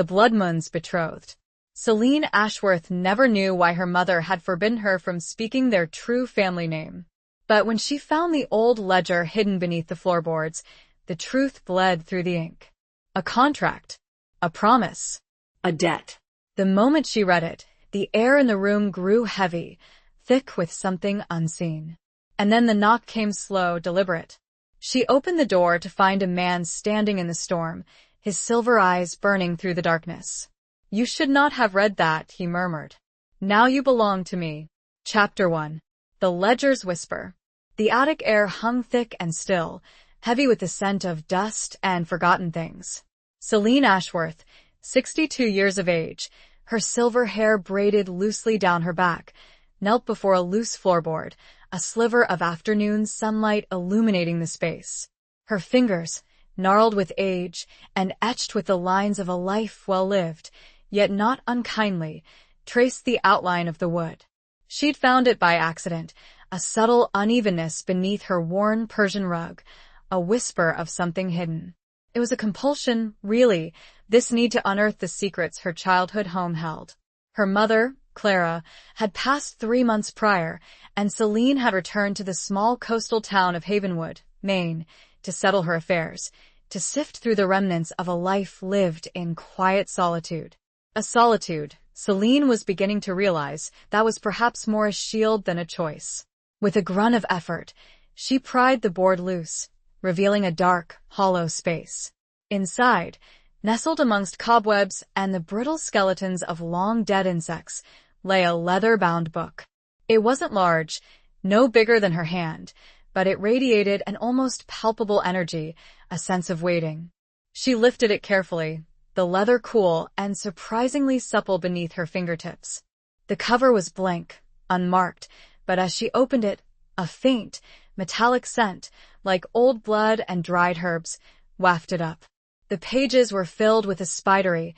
The Bloodmoons Betrothed. Celine Ashworth never knew why her mother had forbidden her from speaking their true family name. But when she found the old ledger hidden beneath the floorboards, the truth bled through the ink. A contract. A promise. A debt. The moment she read it, the air in the room grew heavy, thick with something unseen. And then the knock came slow, deliberate. She opened the door to find a man standing in the storm, his silver eyes burning through the darkness. "You should not have read that," he murmured. "Now you belong to me." Chapter 1. The Ledger's Whisper. The attic air hung thick and still, heavy with the scent of dust and forgotten things. Celine Ashworth, 62 years of age, her silver hair braided loosely down her back, knelt before a loose floorboard, a sliver of afternoon sunlight illuminating the space. Her fingers, gnarled with age and etched with the lines of a life well lived, yet not unkindly, traced the outline of the wood. She'd found it by accident, a subtle unevenness beneath her worn Persian rug, a whisper of something hidden. It was a compulsion, really, this need to unearth the secrets her childhood home held. Her mother, Clara, had passed 3 months prior, and Celine had returned to the small coastal town of Havenwood, Maine, to settle her affairs, to sift through the remnants of a life lived in quiet solitude. A solitude, Celine was beginning to realize, that was perhaps more a shield than a choice. With a grunt of effort, she pried the board loose, revealing a dark, hollow space. Inside, nestled amongst cobwebs and the brittle skeletons of long-dead insects, lay a leather-bound book. It wasn't large, no bigger than her hand, but it radiated an almost palpable energy, a sense of waiting. She lifted it carefully, the leather cool and surprisingly supple beneath her fingertips. The cover was blank, unmarked, but as she opened it, a faint, metallic scent, like old blood and dried herbs, wafted up. The pages were filled with a spidery,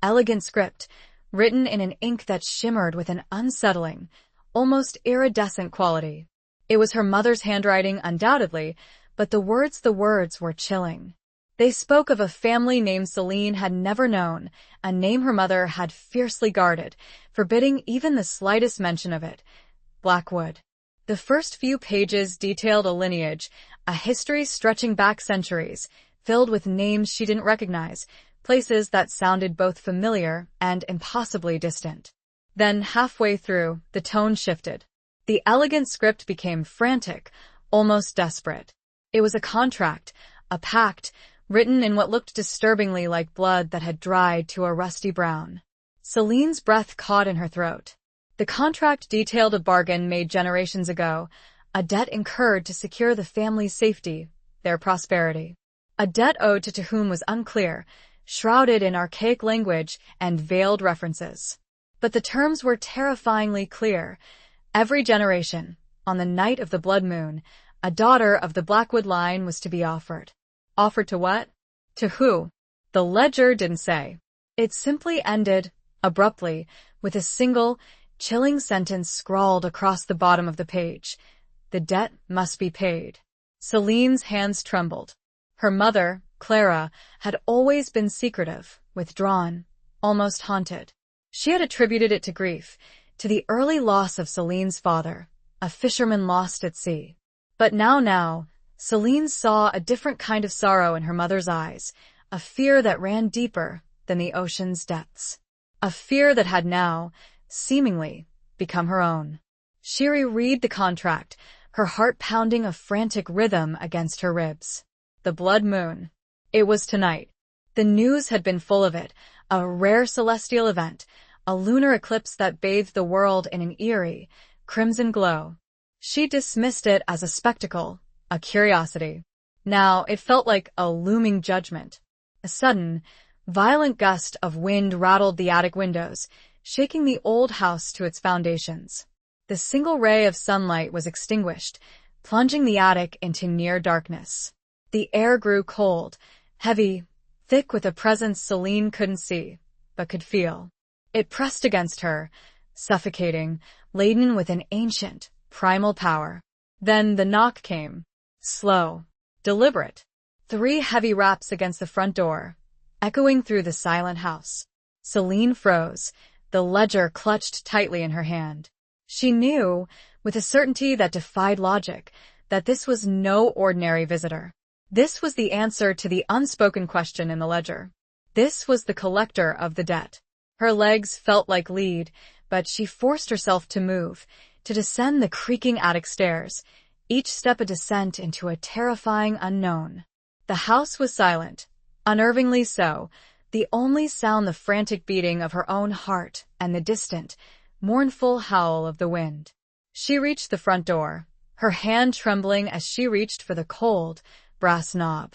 elegant script, written in an ink that shimmered with an unsettling, almost iridescent quality. It was her mother's handwriting, undoubtedly, but the words were chilling. They spoke of a family name Celine had never known, a name her mother had fiercely guarded, forbidding even the slightest mention of it. Blackwood. The first few pages detailed a lineage, a history stretching back centuries, filled with names she didn't recognize, places that sounded both familiar and impossibly distant. Then, halfway through, the tone shifted. The elegant script became frantic, almost desperate. It was a contract, a pact, written in what looked disturbingly like blood that had dried to a rusty brown. Celine's breath caught in her throat. The contract detailed a bargain made generations ago, a debt incurred to secure the family's safety, their prosperity. A debt owed to whom was unclear, shrouded in archaic language and veiled references. But the terms were terrifyingly clear. Every generation, on the night of the blood moon, a daughter of the Blackwood line was to be offered. Offered to what? To who? The ledger didn't say. It simply ended, abruptly, with a single, chilling sentence scrawled across the bottom of the page. The debt must be paid. Celine's hands trembled. Her mother, Clara, had always been secretive, withdrawn, almost haunted. She had attributed it to grief, to the early loss of Celine's father, a fisherman lost at sea. But now, Celine saw a different kind of sorrow in her mother's eyes, a fear that ran deeper than the ocean's depths. A fear that had now, seemingly, become her own. She reread the contract, her heart pounding a frantic rhythm against her ribs. The blood moon. It was tonight. The news had been full of it, a rare celestial event, a lunar eclipse that bathed the world in an eerie, crimson glow. She dismissed it as a spectacle, a curiosity. Now it felt like a looming judgment. A sudden, violent gust of wind rattled the attic windows, shaking the old house to its foundations. The single ray of sunlight was extinguished, plunging the attic into near darkness. The air grew cold, heavy, thick with a presence Celine couldn't see, but could feel. It pressed against her, suffocating, laden with an ancient, primal power. Then the knock came. Slow, deliberate. 3 heavy raps against the front door, echoing through the silent house. Celine froze, the ledger clutched tightly in her hand. She knew, with a certainty that defied logic, that this was no ordinary visitor. This was the answer to the unspoken question in the ledger. This was the collector of the debt. Her legs felt like lead, but she forced herself to move, to descend the creaking attic stairs, each step a descent into a terrifying unknown. The house was silent, unnervingly so, the only sound the frantic beating of her own heart and the distant, mournful howl of the wind. She reached the front door, her hand trembling as she reached for the cold, brass knob.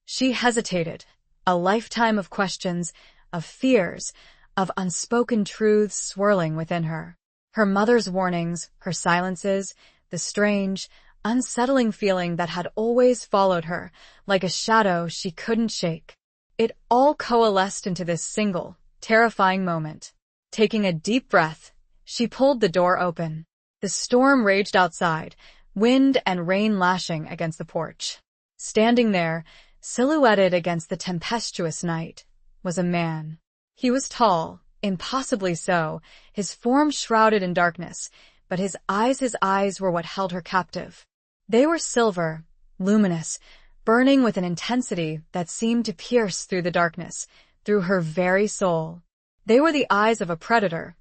She hesitated, a lifetime of questions, of fears, of unspoken truths swirling within her. Her mother's warnings, her silences, the strange, unsettling feeling that had always followed her, like a shadow she couldn't shake. It all coalesced into this single, terrifying moment. Taking a deep breath, she pulled the door open. The storm raged outside, wind and rain lashing against the porch. Standing there, silhouetted against the tempestuous night, was a man. He was tall, impossibly so, his form shrouded in darkness, but his eyes were what held her captive. They were silver, luminous, burning with an intensity that seemed to pierce through the darkness, through her very soul. They were the eyes of a predator,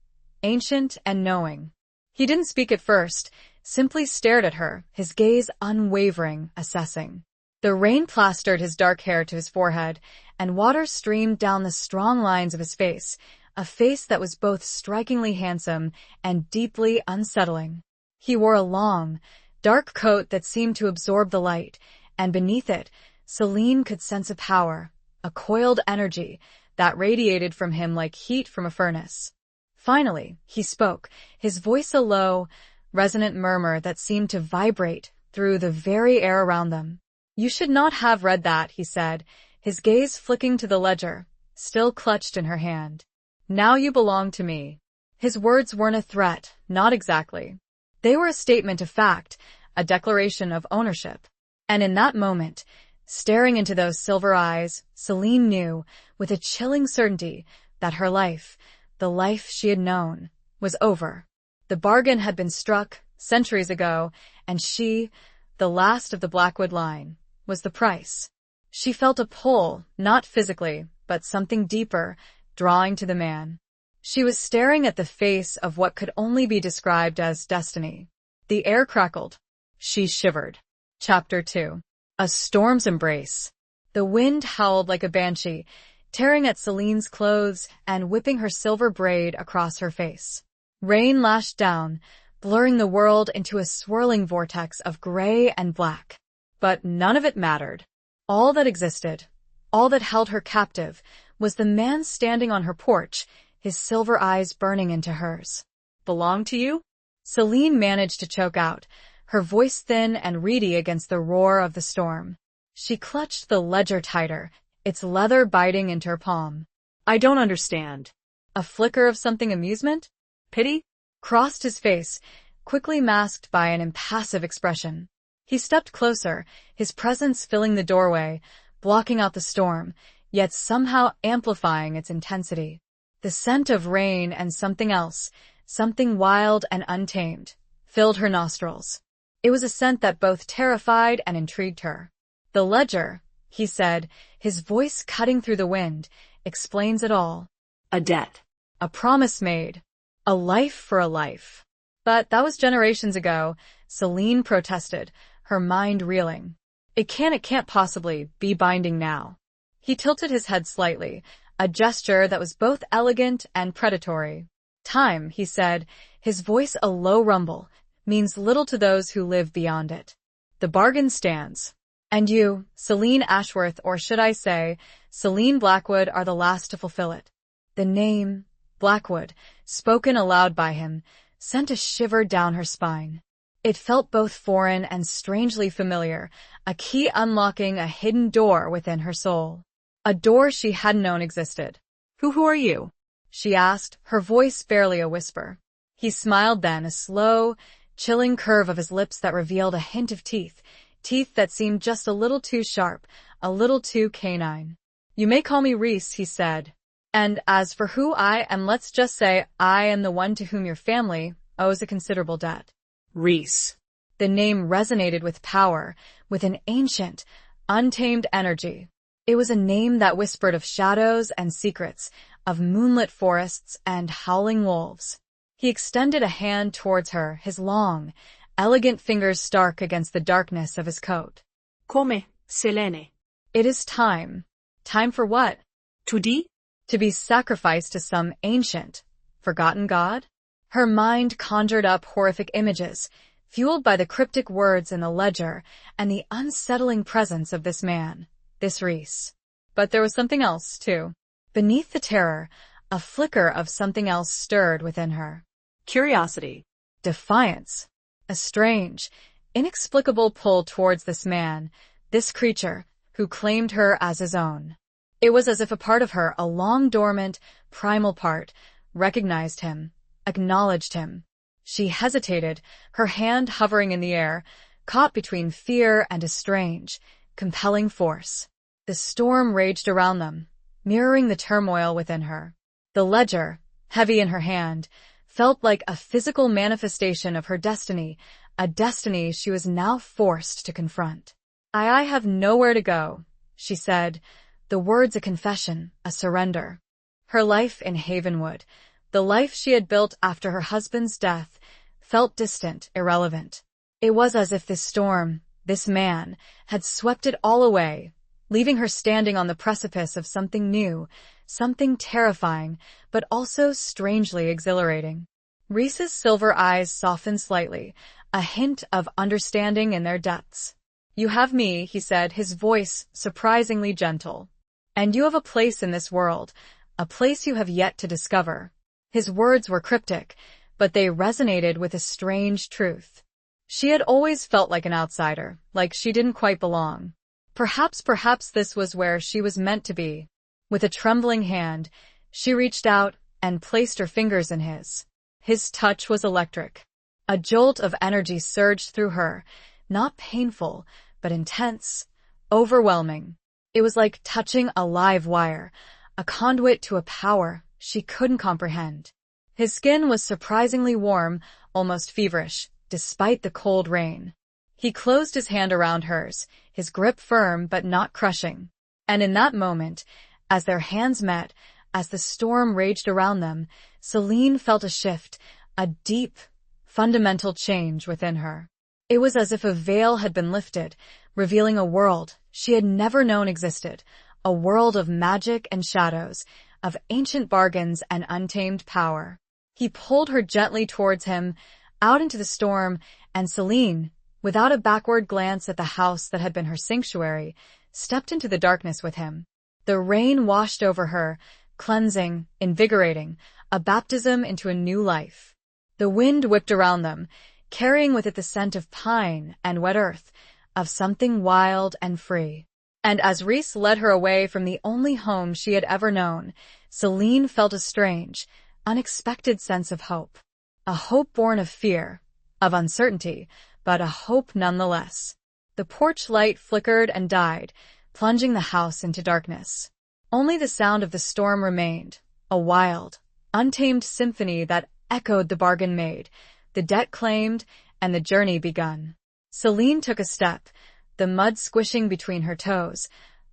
ancient and knowing. He didn't speak at first, simply stared at her, his gaze unwavering, assessing. The rain plastered his dark hair to his forehead, and water streamed down the strong lines of his face, a face that was both strikingly handsome and deeply unsettling. He wore a long, dark coat that seemed to absorb the light, and beneath it, Celine could sense a power, a coiled energy, that radiated from him like heat from a furnace. Finally, he spoke, his voice a low, resonant murmur that seemed to vibrate through the very air around them. "You should not have read that," he said, his gaze flicking to the ledger, still clutched in her hand. "Now you belong to me." His words weren't a threat, not exactly. They were a statement of fact, a declaration of ownership. And in that moment, staring into those silver eyes, Celine knew, with a chilling certainty, that her life, the life she had known, was over. The bargain had been struck centuries ago, and she, the last of the Blackwood line, was the price. She felt a pull, not physically, but something deeper, drawing to the man. She was staring at the face of what could only be described as destiny. The air crackled. She shivered. Chapter 2. A Storm's Embrace. The wind howled like a banshee, tearing at Celine's clothes and whipping her silver braid across her face. Rain lashed down, blurring the world into a swirling vortex of gray and black. But none of it mattered. All that existed, all that held her captive, was the man standing on her porch, his silver eyes burning into hers. "Belong to you?" Celine managed to choke out, her voice thin and reedy against the roar of the storm. She clutched the ledger tighter, its leather biting into her palm. "I don't understand." A flicker of something amusement? Pity? Crossed his face, quickly masked by an impassive expression. He stepped closer, his presence filling the doorway, blocking out the storm, yet somehow amplifying its intensity. The scent of rain and something else, something wild and untamed, filled her nostrils. It was a scent that both terrified and intrigued her. "The ledger," he said, his voice cutting through the wind, "explains it all. A debt. A promise made. A life for a life." But that was generations ago, Celine protested, her mind reeling. It can't possibly be binding now." He tilted his head slightly, a gesture that was both elegant and predatory. "Time," he said, his voice a low rumble, "means little to those who live beyond it. The bargain stands. And you, Celine Ashworth, or should I say, Celine Blackwood, are the last to fulfill it." The name, Blackwood, spoken aloud by him, sent a shiver down her spine. It felt both foreign and strangely familiar, a key unlocking a hidden door within her soul. A door she hadn't known existed. Who are you?" she asked, her voice barely a whisper. He smiled then, a slow, chilling curve of his lips that revealed a hint of teeth that seemed just a little too sharp, a little too canine. You may call me Reese, he said. And as for who I am, let's just say I am the one to whom your family owes a considerable debt. Reese. The name resonated with power, with an ancient, untamed energy. It was a name that whispered of shadows and secrets, of moonlit forests and howling wolves. He extended a hand towards her, his long, elegant fingers stark against the darkness of his coat. Come, Selene. It is time. Time for what? Today? To be sacrificed to some ancient, forgotten god? Her mind conjured up horrific images, fueled by the cryptic words in the ledger and the unsettling presence of this man, this Reese. But there was something else, too. Beneath the terror, a flicker of something else stirred within her. Curiosity. Defiance. A strange, inexplicable pull towards this man, this creature, who claimed her as his own. It was as if a part of her, a long-dormant, primal part, recognized him, acknowledged him. She hesitated, her hand hovering in the air, caught between fear and a strange, compelling force. The storm raged around them, mirroring the turmoil within her. The ledger, heavy in her hand, felt like a physical manifestation of her destiny, a destiny she was now forced to confront. I have nowhere to go, she said, the words a confession, a surrender. Her life in Havenwood, the life she had built after her husband's death, felt distant, irrelevant. It was as if this storm, this man, had swept it all away, leaving her standing on the precipice of something new, something terrifying, but also strangely exhilarating. Reese's silver eyes softened slightly, a hint of understanding in their depths. You have me, he said, his voice surprisingly gentle. And you have a place in this world, a place you have yet to discover. His words were cryptic, but they resonated with a strange truth. She had always felt like an outsider, like she didn't quite belong. Perhaps this was where she was meant to be. With a trembling hand, she reached out and placed her fingers in his. His touch was electric. A jolt of energy surged through her, not painful, but intense, overwhelming. It was like touching a live wire, a conduit to a power she couldn't comprehend. His skin was surprisingly warm, almost feverish, despite the cold rain. He closed his hand around hers, his grip firm but not crushing. And in that moment, as their hands met, as the storm raged around them, Selene felt a shift, a deep, fundamental change within her. It was as if a veil had been lifted, revealing a world she had never known existed, a world of magic and shadows, of ancient bargains and untamed power. He pulled her gently towards him, out into the storm, and Selene, without a backward glance at the house that had been her sanctuary, stepped into the darkness with him. The rain washed over her, cleansing, invigorating, a baptism into a new life. The wind whipped around them, carrying with it the scent of pine and wet earth, of something wild and free. And as Reese led her away from the only home she had ever known, Selene felt a strange, unexpected sense of hope. A hope born of fear, of uncertainty, but a hope nonetheless. The porch light flickered and died, plunging the house into darkness. Only the sound of the storm remained, a wild, untamed symphony that echoed the bargain made, the debt claimed, and the journey begun. Selene took a step, the mud squishing between her toes,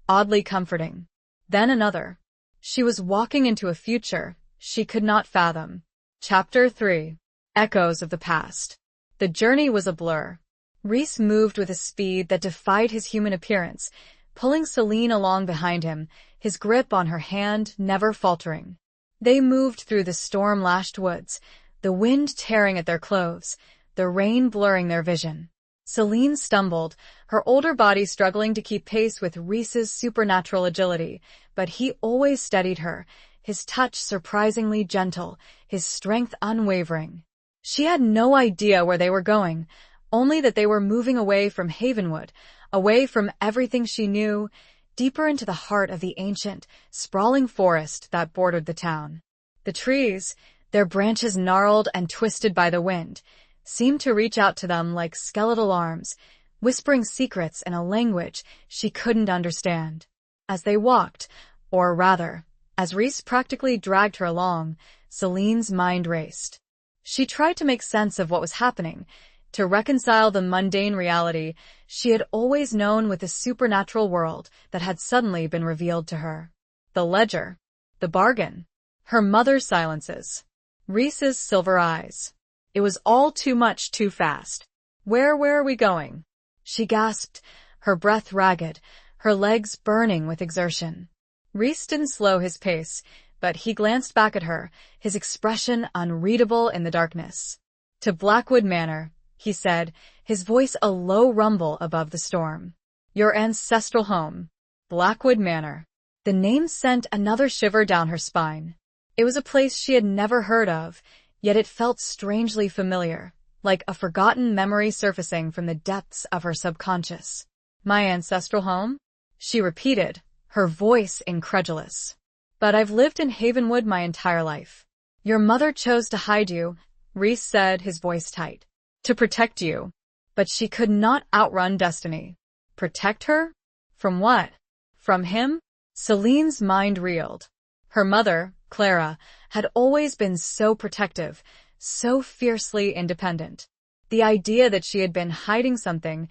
oddly comforting. Then another. She was walking into a future she could not fathom. Chapter 3. Echoes of the Past. The journey was a blur. Reese moved with a speed that defied his human appearance, pulling Selene along behind him, his grip on her hand never faltering. They moved through the storm-lashed woods, the wind tearing at their clothes, the rain blurring their vision. Selene stumbled, her older body struggling to keep pace with Reese's supernatural agility, but he always steadied her, his touch surprisingly gentle, his strength unwavering. She had no idea where they were going, only that they were moving away from Havenwood, away from everything she knew, deeper into the heart of the ancient, sprawling forest that bordered the town. The trees, their branches gnarled and twisted by the wind, seemed to reach out to them like skeletal arms, whispering secrets in a language she couldn't understand. As they walked, Or rather, as Reese practically dragged her along, Celine's mind raced. She tried to make sense of what was happening, to reconcile the mundane reality she had always known with the supernatural world that had suddenly been revealed to her. The ledger, the bargain, her mother's silences, Reese's silver eyes. It was all too much too fast. Where are we going? She gasped, her breath ragged, her legs burning with exertion. Reese didn't slow his pace, but he glanced back at her, his expression unreadable in the darkness. To Blackwood Manor, he said, his voice a low rumble above the storm. Your ancestral home. Blackwood Manor. The name sent another shiver down her spine. It was a place she had never heard of, yet it felt strangely familiar, like a forgotten memory surfacing from the depths of her subconscious. My ancestral home? She repeated, her voice incredulous. But I've lived in Havenwood my entire life. Your mother chose to hide you, Reese said, his voice tight. To protect you. But she could not outrun destiny. Protect her? From what? From him? Celine's mind reeled. Her mother, Clara, had always been so protective, so fiercely independent. The idea that she had been hiding something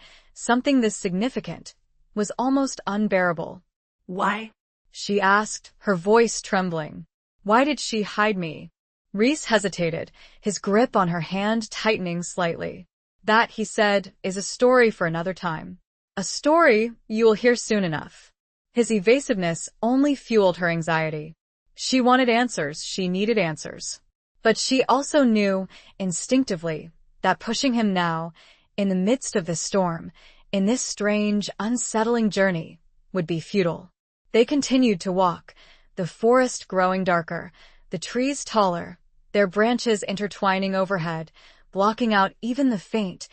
this significant, was almost unbearable. Why? She asked, her voice trembling. Why did she hide me? Reese hesitated, his grip on her hand tightening slightly. That, he said, is a story for another time. A story you will hear soon enough. His evasiveness only fueled her anxiety. She wanted answers, she needed answers. But she also knew, instinctively, that pushing him now, in the midst of this storm, in this strange, unsettling journey, would be futile. They continued to walk, the forest growing darker, the trees taller, their branches intertwining overhead, blocking out even the faint,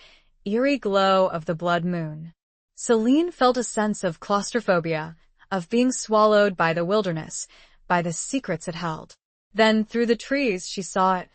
eerie glow of the blood moon. Celine felt a sense of claustrophobia, of being swallowed by the wilderness, by the secrets it held. Then, through the trees, she saw it.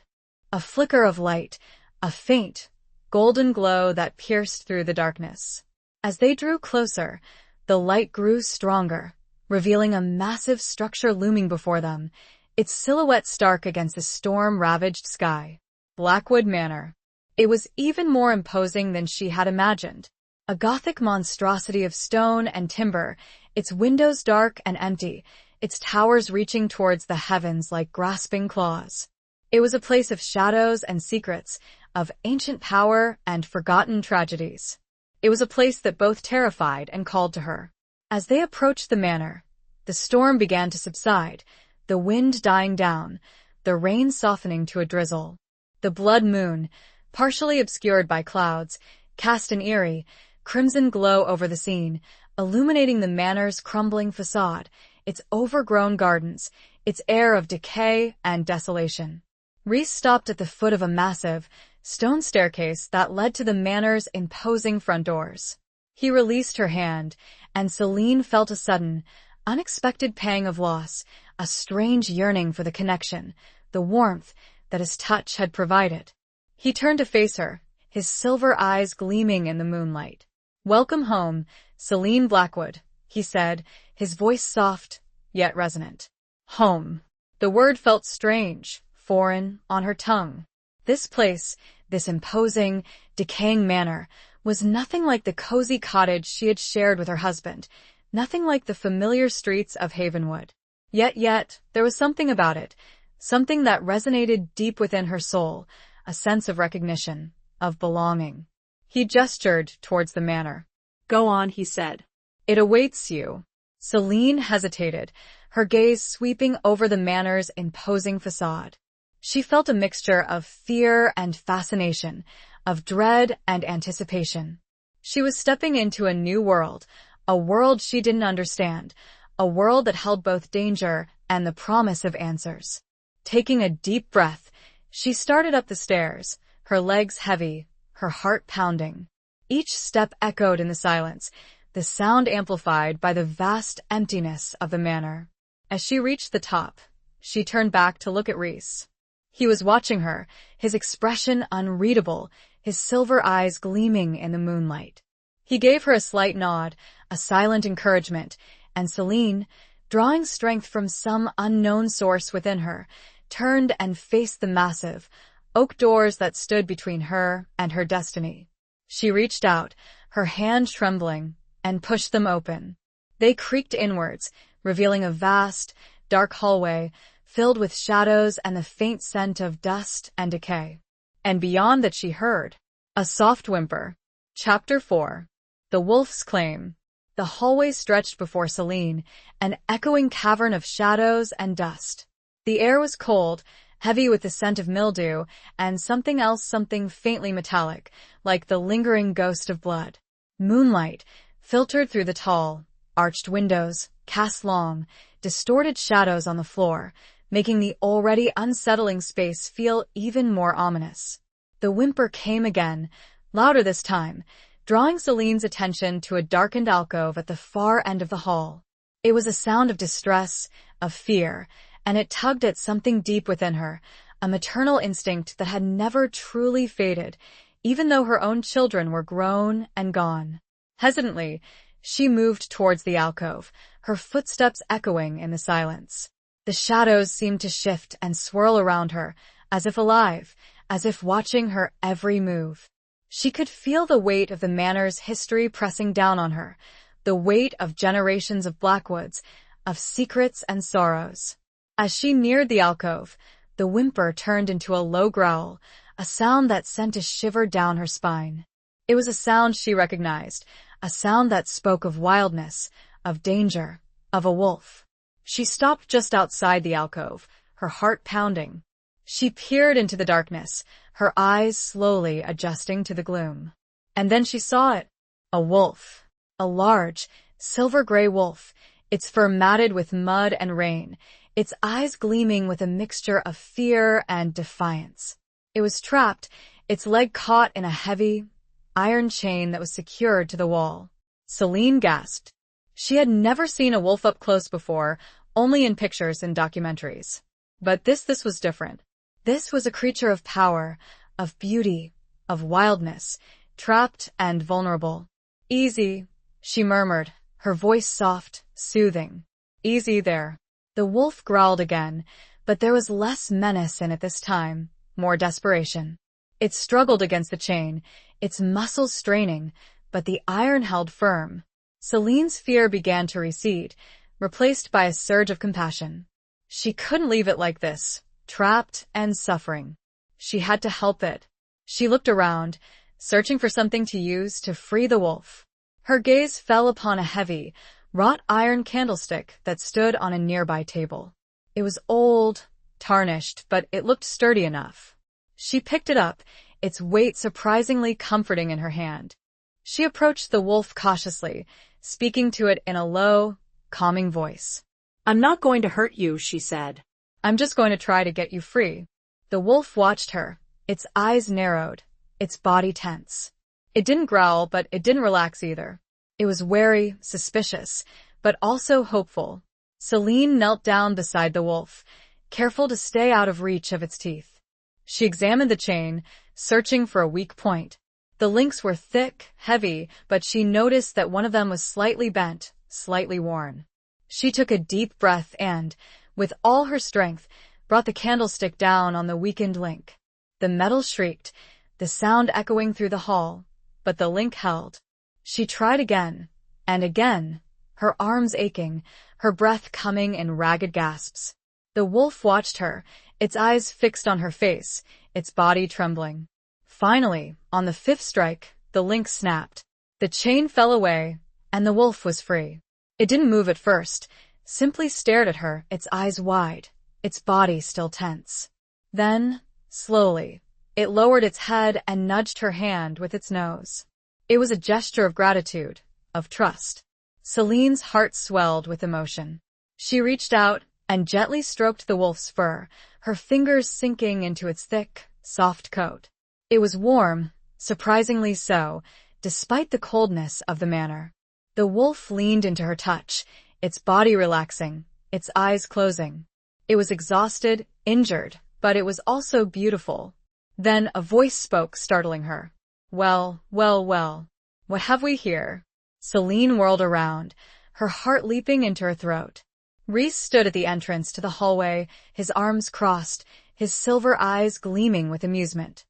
A flicker of light, a faint, golden glow that pierced through the darkness. As they drew closer, the light grew stronger, revealing a massive structure looming before them, its silhouette stark against the storm-ravaged sky. Blackwood Manor. It was even more imposing than she had imagined. A Gothic monstrosity of stone and timber, its windows dark and empty, its towers reaching towards the heavens like grasping claws. It was a place of shadows and secrets, of ancient power and forgotten tragedies. It was a place that both terrified and called to her. As they approached the manor, the storm began to subside, the wind dying down, the rain softening to a drizzle. The blood moon, partially obscured by clouds, cast an eerie, crimson glow over the scene, illuminating the manor's crumbling facade, its overgrown gardens, its air of decay and desolation. Reese stopped at the foot of a massive, stone staircase that led to the manor's imposing front doors. He released her hand, and Celine felt a sudden, unexpected pang of loss, a strange yearning for the connection, the warmth that his touch had provided. He turned to face her, his silver eyes gleaming in the moonlight. Welcome home, Celine Blackwood, he said, his voice soft, yet resonant. Home. The word felt strange, foreign, on her tongue. This place, this imposing, decaying manor, was nothing like the cozy cottage she had shared with her husband, nothing like the familiar streets of Havenwood. Yet, there was something about it, something that resonated deep within her soul, a sense of recognition, of belonging. He gestured towards the manor. Go on, he said. It awaits you. Celine hesitated, her gaze sweeping over the manor's imposing facade. She felt a mixture of fear and fascination, of dread and anticipation. She was stepping into a new world, a world she didn't understand, a world that held both danger and the promise of answers. Taking a deep breath, she started up the stairs, her legs heavy, her heart pounding. Each step echoed in the silence, the sound amplified by the vast emptiness of the manor. As she reached the top, she turned back to look at Reese. He was watching her, his expression unreadable, his silver eyes gleaming in the moonlight. He gave her a slight nod, a silent encouragement, and Celine, drawing strength from some unknown source within her, turned and faced the massive, oak doors that stood between her and her destiny. She reached out, her hand trembling, and pushed them open. They creaked inwards, revealing a vast, dark hallway filled with shadows and the faint scent of dust and decay. And beyond that she heard a soft whimper. Chapter 4. The Wolf's Claim. The hallway stretched before Celine, an echoing cavern of shadows and dust. The air was cold, heavy with the scent of mildew, and something else, something faintly metallic, like the lingering ghost of blood. Moonlight filtered through the tall, arched windows, cast long, distorted shadows on the floor, making the already unsettling space feel even more ominous. The whimper came again, louder this time, drawing Celine's attention to a darkened alcove at the far end of the hall. It was a sound of distress, of fear, and it tugged at something deep within her, a maternal instinct that had never truly faded, even though her own children were grown and gone. Hesitantly, she moved towards the alcove, her footsteps echoing in the silence. The shadows seemed to shift and swirl around her, as if alive, as if watching her every move. She could feel the weight of the manor's history pressing down on her, the weight of generations of Blackwoods, of secrets and sorrows. As she neared the alcove, the whimper turned into a low growl, a sound that sent a shiver down her spine. It was a sound she recognized, a sound that spoke of wildness, of danger, of a wolf. She stopped just outside the alcove, her heart pounding. She peered into the darkness, her eyes slowly adjusting to the gloom. And then she saw it. A wolf. A large, silver-gray wolf, its fur matted with mud and rain, its eyes gleaming with a mixture of fear and defiance. It was trapped, its leg caught in a heavy, iron chain that was secured to the wall. Celine gasped. She had never seen a wolf up close before, only in pictures and documentaries. But this was different. This was a creature of power, of beauty, of wildness, trapped and vulnerable. "Easy," she murmured, her voice soft, soothing. "Easy there." The wolf growled again, but there was less menace in it this time, more desperation. It struggled against the chain, its muscles straining, but the iron held firm. Celine's fear began to recede, replaced by a surge of compassion. She couldn't leave it like this, trapped and suffering. She had to help it. She looked around, searching for something to use to free the wolf. Her gaze fell upon a heavy, wrought iron candlestick that stood on a nearby table. It was old, tarnished, but it looked sturdy enough. She picked it up, its weight surprisingly comforting in her hand. She approached the wolf cautiously, speaking to it in a low, calming voice. "I'm not going to hurt you," she said. "I'm just going to try to get you free." The wolf watched her, its eyes narrowed, its body tense. It didn't growl, but it didn't relax either. It was wary, suspicious, but also hopeful. Celine knelt down beside the wolf, careful to stay out of reach of its teeth. She examined the chain, searching for a weak point. The links were thick, heavy, but she noticed that one of them was slightly bent, slightly worn. She took a deep breath and, with all her strength, brought the candlestick down on the weakened link. The metal shrieked, the sound echoing through the hall, but the link held. She tried again, and again, her arms aching, her breath coming in ragged gasps. The wolf watched her, its eyes fixed on her face, its body trembling. Finally, on the fifth strike, the link snapped. The chain fell away, and the wolf was free. It didn't move at first, simply stared at her, its eyes wide, its body still tense. Then, slowly, it lowered its head and nudged her hand with its nose. It was a gesture of gratitude, of trust. Celine's heart swelled with emotion. She reached out and gently stroked the wolf's fur, her fingers sinking into its thick, soft coat. It was warm, surprisingly so, despite the coldness of the manor. The wolf leaned into her touch, its body relaxing, its eyes closing. It was exhausted, injured, but it was also beautiful. Then a voice spoke, startling her. "Well, what have we here?" Celine whirled around, her heart leaping into her throat. Reese stood at the entrance to the hallway, his arms crossed, his silver eyes gleaming with amusement.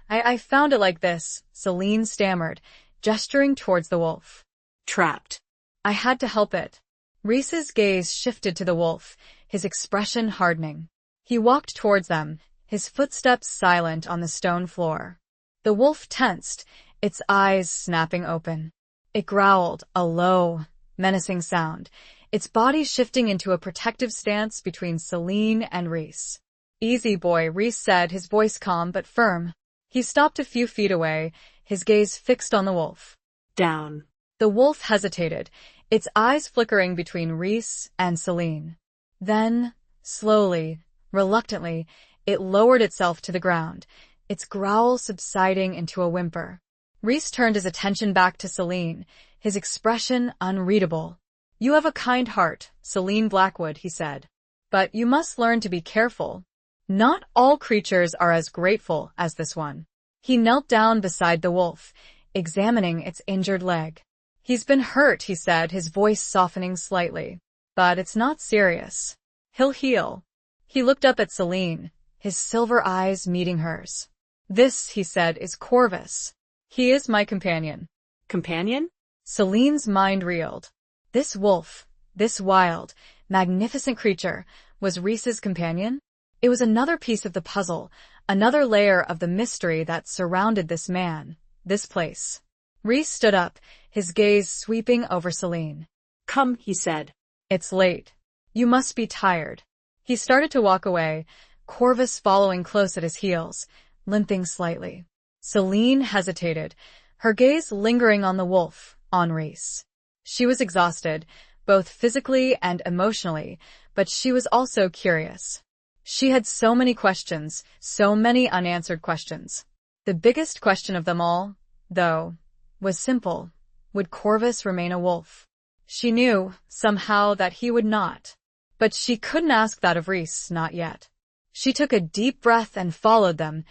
I found it like this, Celine stammered, gesturing towards the wolf. Trapped. I had to help it. Reese's gaze shifted to the wolf, his expression hardening. He walked towards them, his footsteps silent on the stone floor. The wolf tensed, its eyes snapping open. It growled, a low, menacing sound, its body shifting into a protective stance between Celine and Reese. Easy boy, Reese said, his voice calm but firm. He stopped a few feet away, his gaze fixed on the wolf. Down. The wolf hesitated, its eyes flickering between Reese and Celine. Then, slowly, reluctantly, it lowered itself to the ground, its growl subsiding into a whimper. Reese turned his attention back to Celine, his expression unreadable. You have a kind heart, Celine Blackwood, he said. But you must learn to be careful. Not all creatures are as grateful as this one. He knelt down beside the wolf, examining its injured leg. He's been hurt, he said, his voice softening slightly. But it's not serious. He'll heal. He looked up at Celine, his silver eyes meeting hers. This, he said, is Corvus. He is my companion. Companion? Celine's mind reeled. This wolf, this wild, magnificent creature, was Reese's companion? It was another piece of the puzzle, another layer of the mystery that surrounded this man, this place. Reese stood up, his gaze sweeping over Celine. Come, he said. It's late. You must be tired. He started to walk away, Corvus following close at his heels, limping slightly. Celine hesitated, her gaze lingering on the wolf, on Reese. She was exhausted, both physically and emotionally, but she was also curious. She had so many questions, so many unanswered questions. The biggest question of them all, though, was simple. Would Corvus remain a wolf? She knew, somehow, that he would not. But she couldn't ask that of Reese, not yet. She took a deep breath and followed them,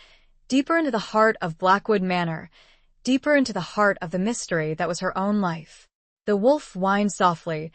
deeper into the heart of Blackwood Manor, deeper into the heart of the mystery that was her own life. The wolf whined softly,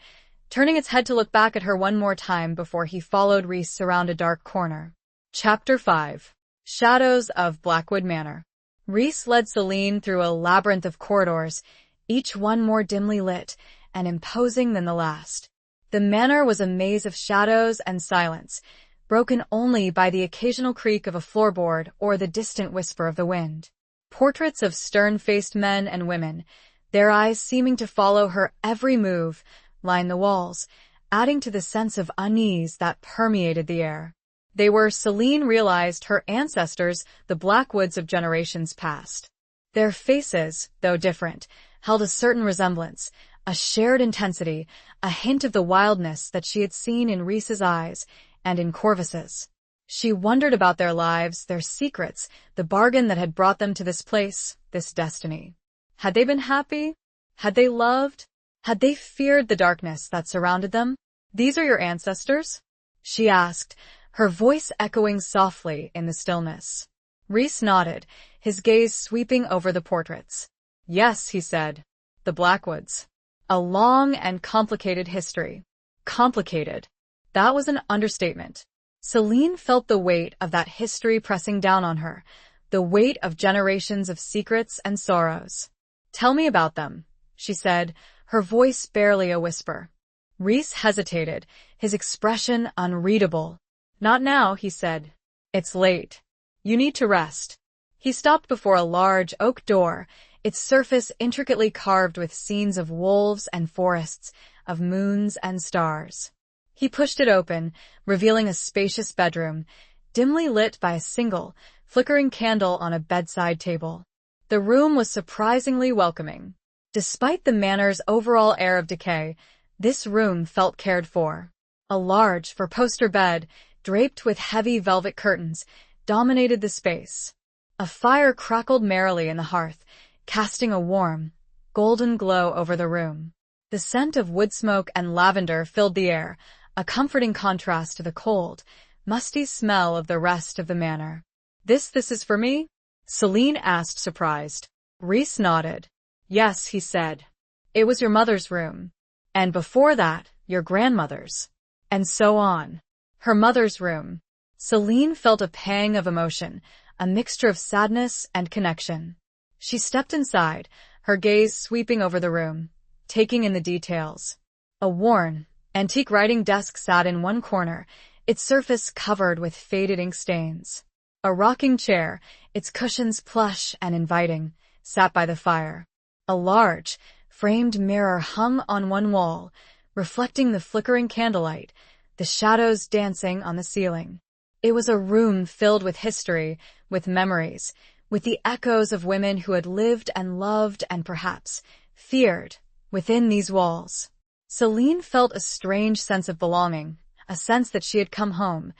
turning its head to look back at her one more time before he followed Reese around a dark corner. Chapter 5. Shadows of Blackwood Manor. Reese led Celine through a labyrinth of corridors, each one more dimly lit and imposing than the last. The manor was a maze of shadows and silence, broken only by the occasional creak of a floorboard or the distant whisper of the wind. Portraits of stern-faced men and women, their eyes seeming to follow her every move, lined the walls, adding to the sense of unease that permeated the air. They were, Celine realized, her ancestors, the Blackwoods of generations past. Their faces, though different, held a certain resemblance, a shared intensity, a hint of the wildness that she had seen in Reese's eyes and in Corvus's. She wondered about their lives, their secrets, the bargain that had brought them to this place, this destiny. Had they been happy? Had they loved? Had they feared the darkness that surrounded them? These are your ancestors? She asked, her voice echoing softly in the stillness. Reese nodded, his gaze sweeping over the portraits. Yes, he said. The Blackwoods. A long and complicated history. Complicated. That was an understatement. Celine felt the weight of that history pressing down on her, the weight of generations of secrets and sorrows. Tell me about them, she said, her voice barely a whisper. Reese hesitated, his expression unreadable. Not now, he said. It's late. You need to rest. He stopped before a large oak door, its surface intricately carved with scenes of wolves and forests, of moons and stars. He pushed it open, revealing a spacious bedroom, dimly lit by a single, flickering candle on a bedside table. The room was surprisingly welcoming. Despite the manor's overall air of decay, this room felt cared for. A large, four-poster bed, draped with heavy velvet curtains, dominated the space. A fire crackled merrily in the hearth, casting a warm, golden glow over the room. The scent of wood smoke and lavender filled the air, a comforting contrast to the cold, musty smell of the rest of the manor. This is for me? Celine asked, surprised. Reese nodded. Yes, he said. It was your mother's room. And before that, your grandmother's. and so on. Her mother's room. Celine felt a pang of emotion, a mixture of sadness and connection. She stepped inside, her gaze sweeping over the room, taking in the details. A worn, antique writing desk sat in one corner, its surface covered with faded ink stains. A rocking chair, its cushions plush and inviting, sat by the fire. A large, framed mirror hung on one wall, reflecting the flickering candlelight, the shadows dancing on the ceiling. It was a room filled with history, with memories, with the echoes of women who had lived and loved and perhaps feared within these walls. Celine felt a strange sense of belonging, a sense that she had come home,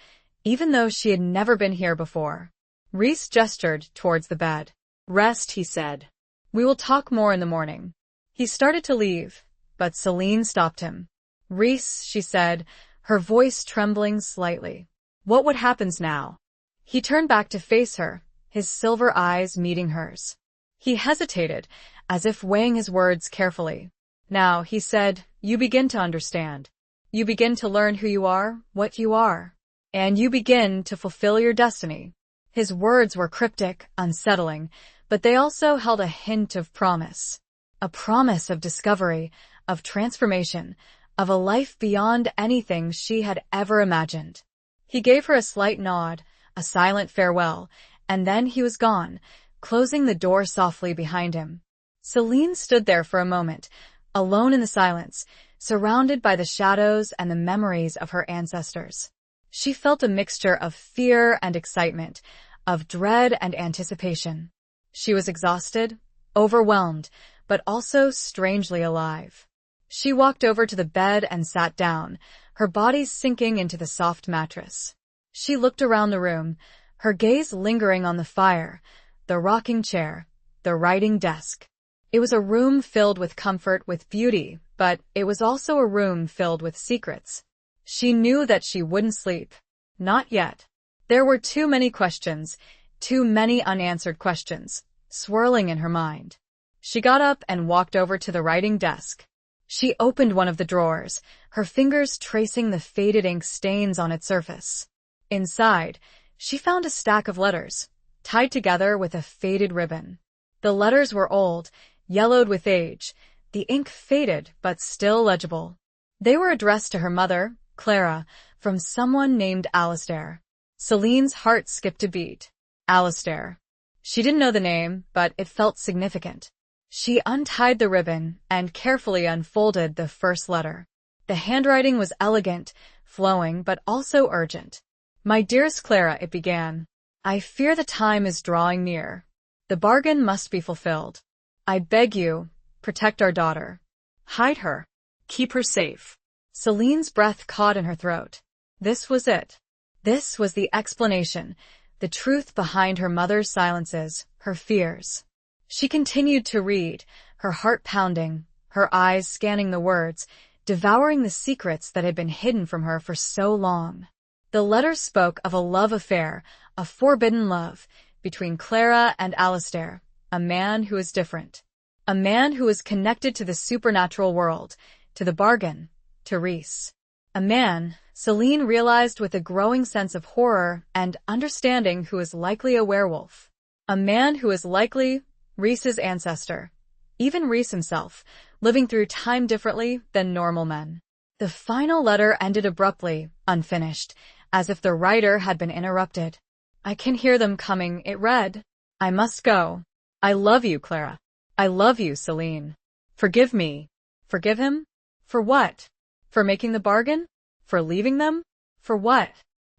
even though she had never been here before. Rhys gestured towards the bed. Rest, he said. We will talk more in the morning. He started to leave, but Celine stopped him. Rhys, she said, her voice trembling slightly. What would happen now? He turned back to face her, his silver eyes meeting hers. He hesitated, as if weighing his words carefully. Now, he said, you begin to understand. You begin to learn who you are, what you are. And you begin to fulfill your destiny. His words were cryptic, unsettling, but they also held a hint of promise. A promise of discovery, of transformation, of a life beyond anything she had ever imagined. He gave her a slight nod, a silent farewell, and then he was gone, closing the door softly behind him. Celine stood there for a moment, alone in the silence, surrounded by the shadows and the memories of her ancestors. She felt a mixture of fear and excitement, of dread and anticipation. She was exhausted, overwhelmed, but also strangely alive. She walked over to the bed and sat down, her body sinking into the soft mattress. She looked around the room, her gaze lingering on the fire, the rocking chair, the writing desk. It was a room filled with comfort, with beauty, but it was also a room filled with secrets. She knew that she wouldn't sleep. Not yet. There were too many questions, too many unanswered questions, swirling in her mind. She got up and walked over to the writing desk. She opened one of the drawers, her fingers tracing the faded ink stains on its surface. Inside, she found a stack of letters, tied together with a faded ribbon. The letters were old, yellowed with age, the ink faded but still legible. They were addressed to her mother, Clara, from someone named Alistair. Celine's heart skipped a beat. Alistair. She didn't know the name, but it felt significant. She untied the ribbon and carefully unfolded the first letter. The handwriting was elegant, flowing, but also urgent. My dearest Clara, it began. I fear the time is drawing near. The bargain must be fulfilled. I beg you, protect our daughter. Hide her. Keep her safe. Celine's breath caught in her throat. This was it. This was the explanation, the truth behind her mother's silences, her fears. She continued to read, her heart pounding, her eyes scanning the words, devouring the secrets that had been hidden from her for so long. The letters spoke of a love affair, a forbidden love, between Clara and Alistair, a man who is different. A man who is connected to the supernatural world, to the bargain, to Rhys. A man, Celine realized with a growing sense of horror and understanding, who is likely a werewolf. A man who is likely Rhys's ancestor, even Rhys himself, living through time differently than normal men. The final letter ended abruptly, unfinished, as if the writer had been interrupted. I can hear them coming, it read. I must go. I love you, Clara. I love you, Celine. Forgive me. Forgive him? For what? For making the bargain? For leaving them? For what?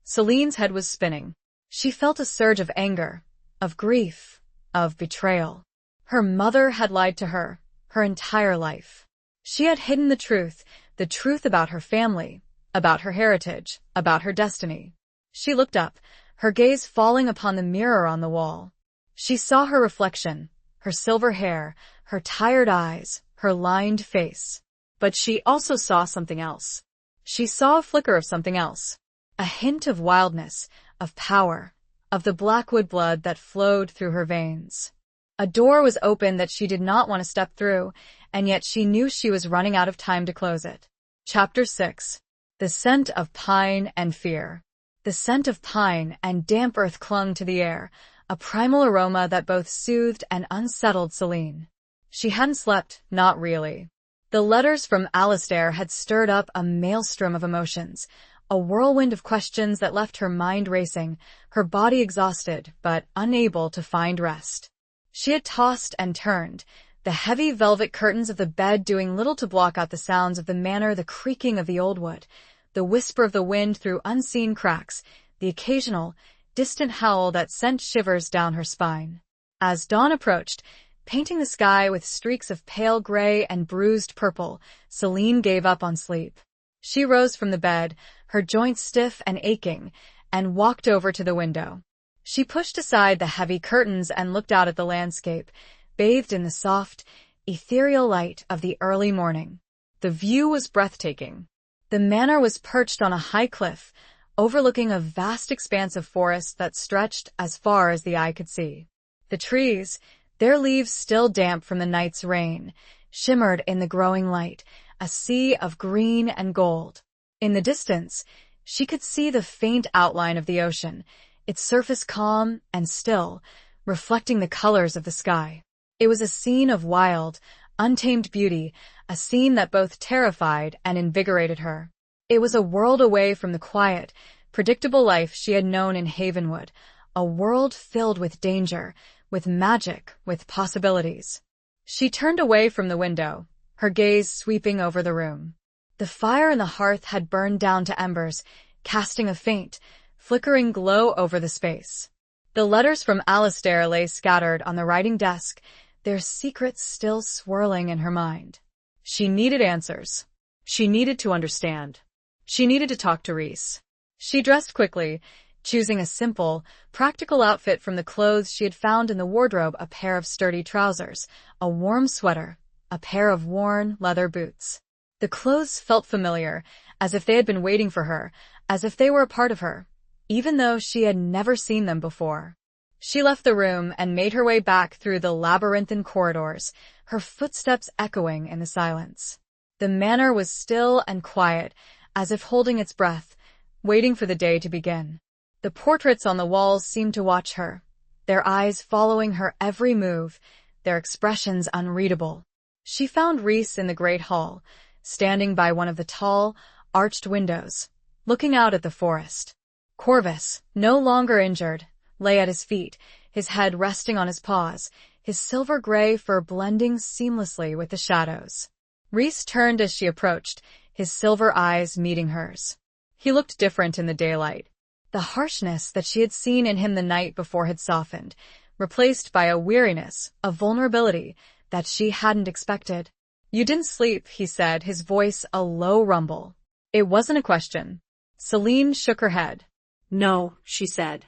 Celine's head was spinning. She felt a surge of anger, of grief, of betrayal. Her mother had lied to her, her entire life. She had hidden the truth about her family, about her heritage, about her destiny. She looked up, her gaze falling upon the mirror on the wall. She saw her reflection, her silver hair, her tired eyes, her lined face. But she also saw something else. She saw a flicker of something else. A hint of wildness, of power, of the Blackwood blood that flowed through her veins. A door was open that she did not want to step through, and yet she knew she was running out of time to close it. Chapter 6. The scent of pine and fear. The scent of pine and damp earth clung to the air, a primal aroma that both soothed and unsettled Celine. She hadn't slept, not really. The letters from Alistair had stirred up a maelstrom of emotions, a whirlwind of questions that left her mind racing, her body exhausted but unable to find rest. She had tossed and turned, the heavy velvet curtains of the bed doing little to block out the sounds of the manor, the creaking of the old wood, the whisper of the wind through unseen cracks, the occasional, distant howl that sent shivers down her spine. As dawn approached, painting the sky with streaks of pale gray and bruised purple, Celine gave up on sleep. She rose from the bed, her joints stiff and aching, and walked over to the window. She pushed aside the heavy curtains and looked out at the landscape, bathed in the soft, ethereal light of the early morning. The view was breathtaking. The manor was perched on a high cliff, overlooking a vast expanse of forest that stretched as far as the eye could see. The trees, their leaves still damp from the night's rain, shimmered in the growing light, a sea of green and gold. In the distance, she could see the faint outline of the ocean, its surface calm and still, reflecting the colors of the sky. It was a scene of wild, untamed beauty, a scene that both terrified and invigorated her. It was a world away from the quiet, predictable life she had known in Havenwood, a world filled with danger, with magic, with possibilities. She turned away from the window, her gaze sweeping over the room. The fire in the hearth had burned down to embers, casting a faint, flickering glow over the space. The letters from Alistair lay scattered on the writing desk, their secrets still swirling in her mind. She needed answers. She needed to understand. She needed to talk to Rhys. She dressed quickly, choosing a simple, practical outfit from the clothes she had found in the wardrobe, a pair of sturdy trousers, a warm sweater, a pair of worn leather boots. The clothes felt familiar, as if they had been waiting for her, as if they were a part of her, even though she had never seen them before. She left the room and made her way back through the labyrinthine corridors, her footsteps echoing in the silence. The manor was still and quiet, as if holding its breath, waiting for the day to begin. The portraits on the walls seemed to watch her, their eyes following her every move, their expressions unreadable. She found Rhys in the great hall, standing by one of the tall, arched windows, looking out at the forest. Corvus, no longer injured, lay at his feet, his head resting on his paws, his silver-gray fur blending seamlessly with the shadows. Rhys turned as she approached, his silver eyes meeting hers. He looked different in the daylight. The harshness that she had seen in him the night before had softened, replaced by a weariness, a vulnerability that she hadn't expected. "You didn't sleep," he said, his voice a low rumble. It wasn't a question. Celine shook her head. "No," she said.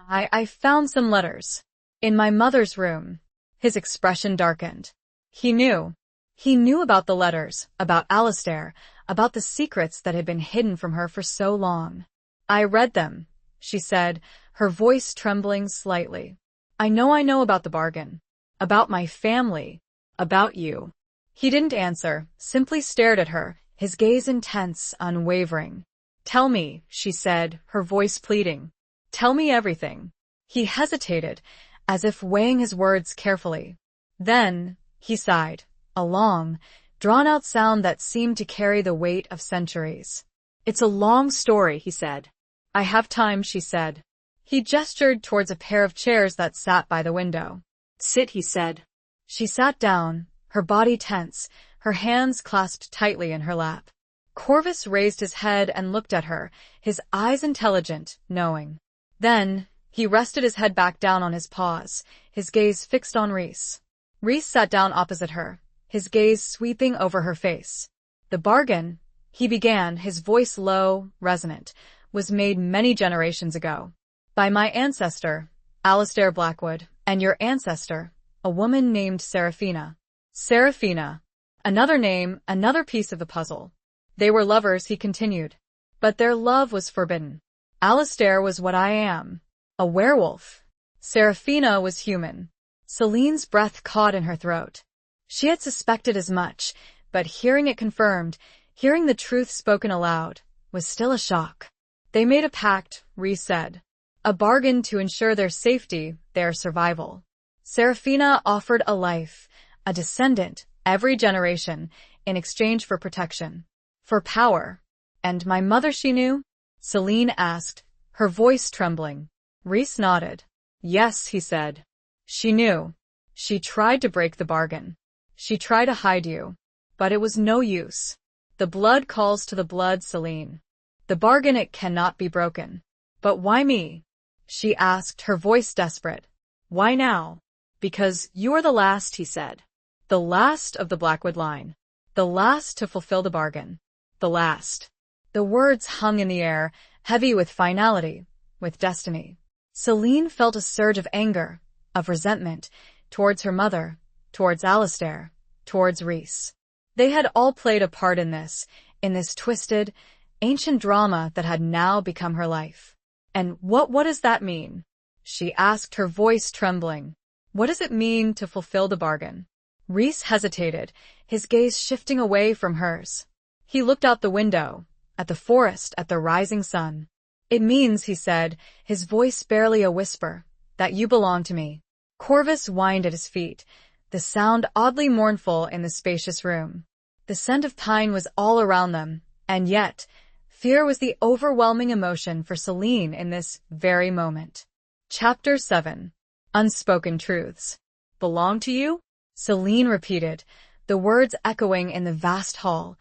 I found some letters. In my mother's room." His expression darkened. He knew. He knew about the letters, about Alistair, about the secrets that had been hidden from her for so long. "I read them," she said, her voice trembling slightly. I know about the bargain. About my family. About you." He didn't answer, simply stared at her, his gaze intense, unwavering. "Tell me," she said, her voice pleading. "Tell me everything." He hesitated, as if weighing his words carefully. Then, he sighed, a long, drawn-out sound that seemed to carry the weight of centuries. "It's a long story," he said. "I have time," she said. He gestured towards a pair of chairs that sat by the window. "Sit," he said. She sat down, her body tense, her hands clasped tightly in her lap. Corvus raised his head and looked at her, his eyes intelligent, knowing. Then, he rested his head back down on his paws, his gaze fixed on Rhys. Rhys sat down opposite her, his gaze sweeping over her face. "The bargain," he began, his voice low, resonant, "was made many generations ago. By my ancestor, Alistair Blackwood, and your ancestor, a woman named Seraphina." Seraphina. Another name, another piece of the puzzle. They were lovers, he continued. But their love was forbidden. Alistair was what I am. A werewolf. Seraphina was human. Celine's breath caught in her throat. She had suspected as much, but hearing it confirmed, hearing the truth spoken aloud, was still a shock. They made a pact, Rhys said. A bargain to ensure their safety, their survival. Serafina offered a life, a descendant, every generation, in exchange for protection. For power. And my mother, she knew? Celine asked, her voice trembling. Rhys nodded. Yes, he said. She knew. She tried to break the bargain. She tried to hide you. But it was no use. The blood calls to the blood, Celine. The bargain, it cannot be broken. But why me? She asked, her voice desperate. Why now? Because you're the last, he said. The last of the Blackwood line. The last to fulfill the bargain. The last. The words hung in the air, heavy with finality, with destiny. Celine felt a surge of anger, of resentment, towards her mother, towards Alistair, towards Rhys. They had all played a part in this twisted, ancient drama that had now become her life. And what does that mean? She asked, her voice trembling. What does it mean to fulfill the bargain? Rhys hesitated, his gaze shifting away from hers. He looked out the window, at the forest, at the rising sun. It means, he said, his voice barely a whisper, that you belong to me. Corvus whined at his feet, the sound oddly mournful in the spacious room. The scent of pine was all around them, and yet, fear was the overwhelming emotion for Celine in this very moment. Chapter 7. Unspoken Truths. Belong to you? Celine repeated, the words echoing in the vast hall,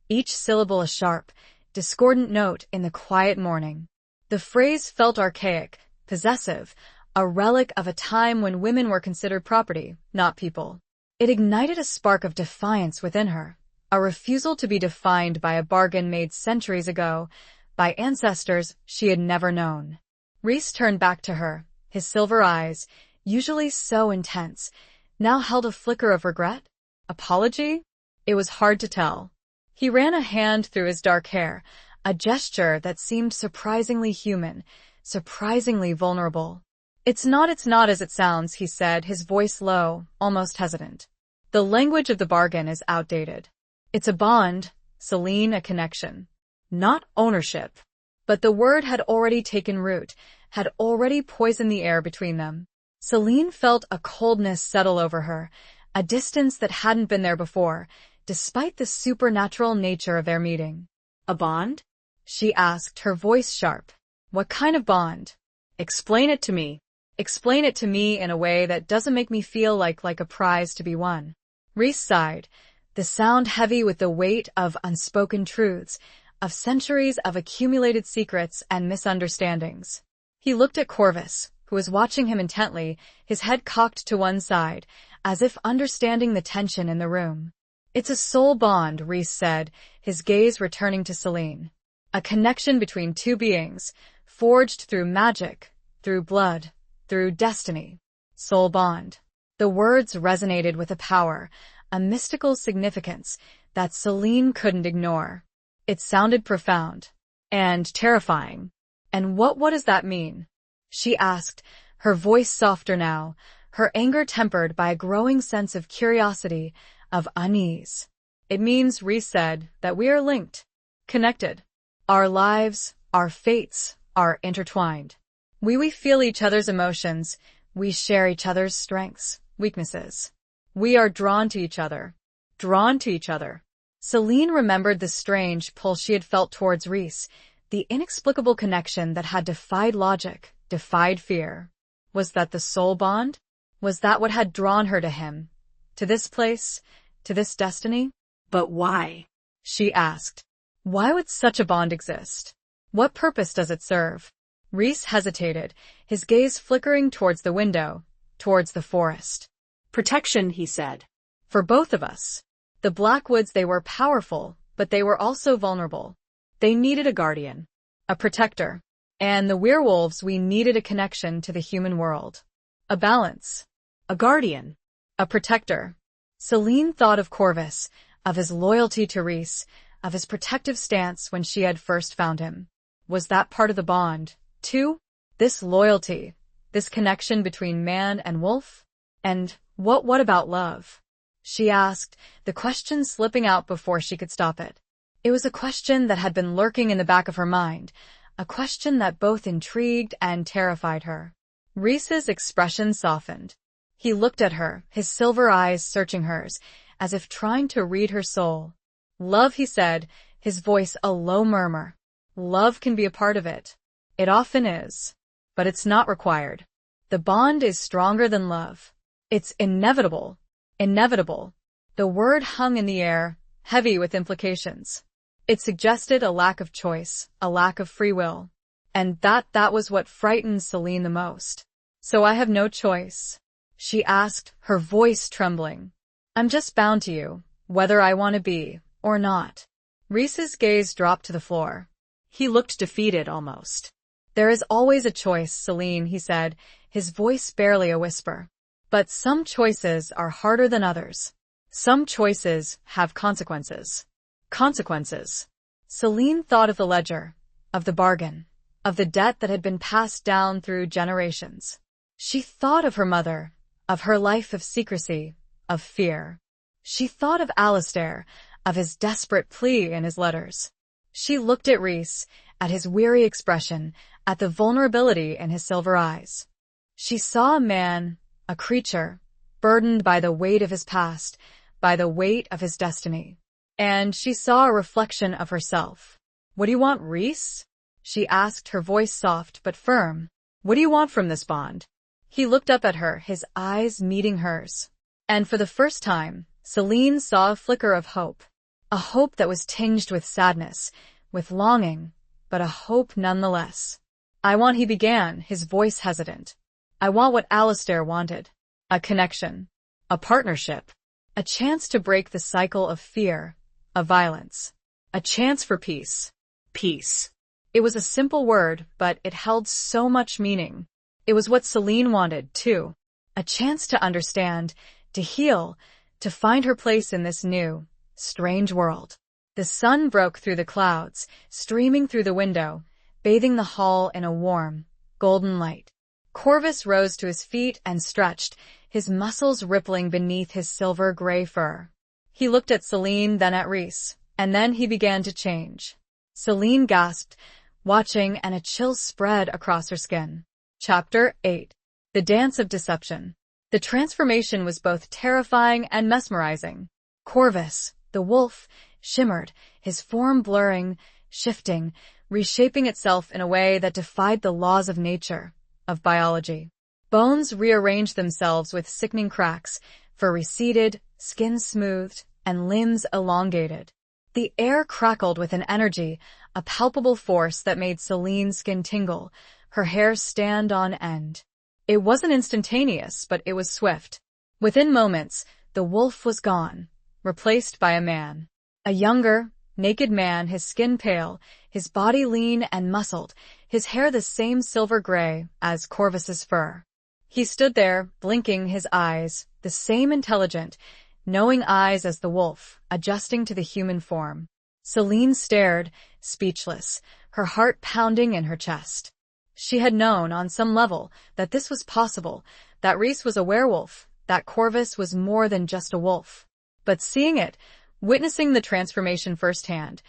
each syllable a sharp, discordant note in the quiet morning. The phrase felt archaic, possessive, a relic of a time when women were considered property, not people. It ignited a spark of defiance within her, a refusal to be defined by a bargain made centuries ago, by ancestors she had never known. Rhys turned back to her, his silver eyes, usually so intense, now held a flicker of regret? Apology? It was hard to tell. He ran a hand through his dark hair, a gesture that seemed surprisingly human, surprisingly vulnerable. It's not as it sounds, he said, his voice low, almost hesitant. The language of the bargain is outdated. It's a bond, Celine, a connection. Not ownership. But the word had already taken root, had already poisoned the air between them. Celine felt a coldness settle over her, a distance that hadn't been there before, despite the supernatural nature of their meeting. A bond? She asked, her voice sharp. What kind of bond? Explain it to me. Explain it to me in a way that doesn't make me feel like a prize to be won. Rhys sighed, the sound heavy with the weight of unspoken truths, of centuries of accumulated secrets and misunderstandings. He looked at Corvus, who was watching him intently, his head cocked to one side, as if understanding the tension in the room. It's a soul bond, Rhys said, his gaze returning to Celine. A connection between two beings, forged through magic, through blood, through destiny. Soul bond. The words resonated with a power, a mystical significance that Celine couldn't ignore. It sounded profound. And terrifying. And what does that mean? She asked, her voice softer now, her anger tempered by a growing sense of curiosity, of unease. It means, Rhys said, that we are linked, connected. Our lives, our fates, are intertwined. We feel each other's emotions, we share each other's strengths, weaknesses. We are drawn to each other. Drawn to each other. Celine remembered the strange pull she had felt towards Rhys, the inexplicable connection that had defied logic, defied fear. Was that the soul bond? Was that what had drawn her to him? To this place? To this destiny? But why? She asked. Why would such a bond exist? What purpose does it serve? Rhys hesitated, his gaze flickering towards the window, towards the forest. Protection, he said. For both of us. The Blackwoods, they were powerful, but they were also vulnerable. They needed a guardian, a protector. And the werewolves, we needed a connection to the human world. A balance. A guardian. A protector. Celine thought of Corvus, of his loyalty to Rhys, of his protective stance when she had first found him. Was that part of the bond, too? This loyalty, this connection between man and wolf? And what about love? She asked, the question slipping out before she could stop it. It was a question that had been lurking in the back of her mind, a question that both intrigued and terrified her. Rhys's expression softened. He looked at her, his silver eyes searching hers, as if trying to read her soul. "Love," he said, his voice a low murmur. "Love can be a part of it. It often is. But it's not required. The bond is stronger than love. It's inevitable. Inevitable." The word hung in the air, heavy with implications. It suggested a lack of choice, a lack of free will. And that was what frightened Celine the most. "So I have no choice?" she asked, her voice trembling. "I'm just bound to you, whether I want to be or not." Rhys's gaze dropped to the floor. He looked defeated almost. "There is always a choice, Celine," he said, his voice barely a whisper. "But some choices are harder than others. Some choices have consequences." Consequences. Celine thought of the ledger, of the bargain, of the debt that had been passed down through generations. She thought of her mother, of her life of secrecy, of fear. She thought of Alistair, of his desperate plea in his letters. She looked at Rhys, at his weary expression, at the vulnerability in his silver eyes. She saw a man, a creature, burdened by the weight of his past, by the weight of his destiny. And she saw a reflection of herself. "What do you want, Rhys?" she asked, her voice soft but firm. "What do you want from this bond?" He looked up at her, his eyes meeting hers. And for the first time, Celine saw a flicker of hope. A hope that was tinged with sadness, with longing, but a hope nonetheless. "I want," he began, his voice hesitant. "I want what Alistair wanted. A connection. A partnership. A chance to break the cycle of fear, of violence. A chance for peace." Peace. It was a simple word, but it held so much meaning. It was what Celine wanted, too. A chance to understand, to heal, to find her place in this new, strange world. The sun broke through the clouds, streaming through the window, bathing the hall in a warm, golden light. Corvus rose to his feet and stretched, his muscles rippling beneath his silver-gray fur. He looked at Celine, then at Rhys, and then he began to change. Celine gasped, watching, and a chill spread across her skin. Chapter 8. The Dance of Deception. The transformation was both terrifying and mesmerizing. Corvus, the wolf, shimmered, his form blurring, shifting, reshaping itself in a way that defied the laws of nature, of biology. Bones rearranged themselves with sickening cracks, fur receded, skin smoothed, and limbs elongated. The air crackled with an energy, a palpable force that made Celine's skin tingle, her hair stand on end. It wasn't instantaneous, but it was swift. Within moments, the wolf was gone, replaced by a man. A younger, naked man, his skin pale, his body lean and muscled, his hair the same silver gray as Corvus's fur. He stood there, blinking his eyes, the same intelligent, knowing eyes as the wolf, adjusting to the human form. Celine stared, speechless, her heart pounding in her chest. She had known, on some level, that this was possible, that Rhys was a werewolf, that Corvus was more than just a wolf. But seeing it, witnessing the transformation firsthand,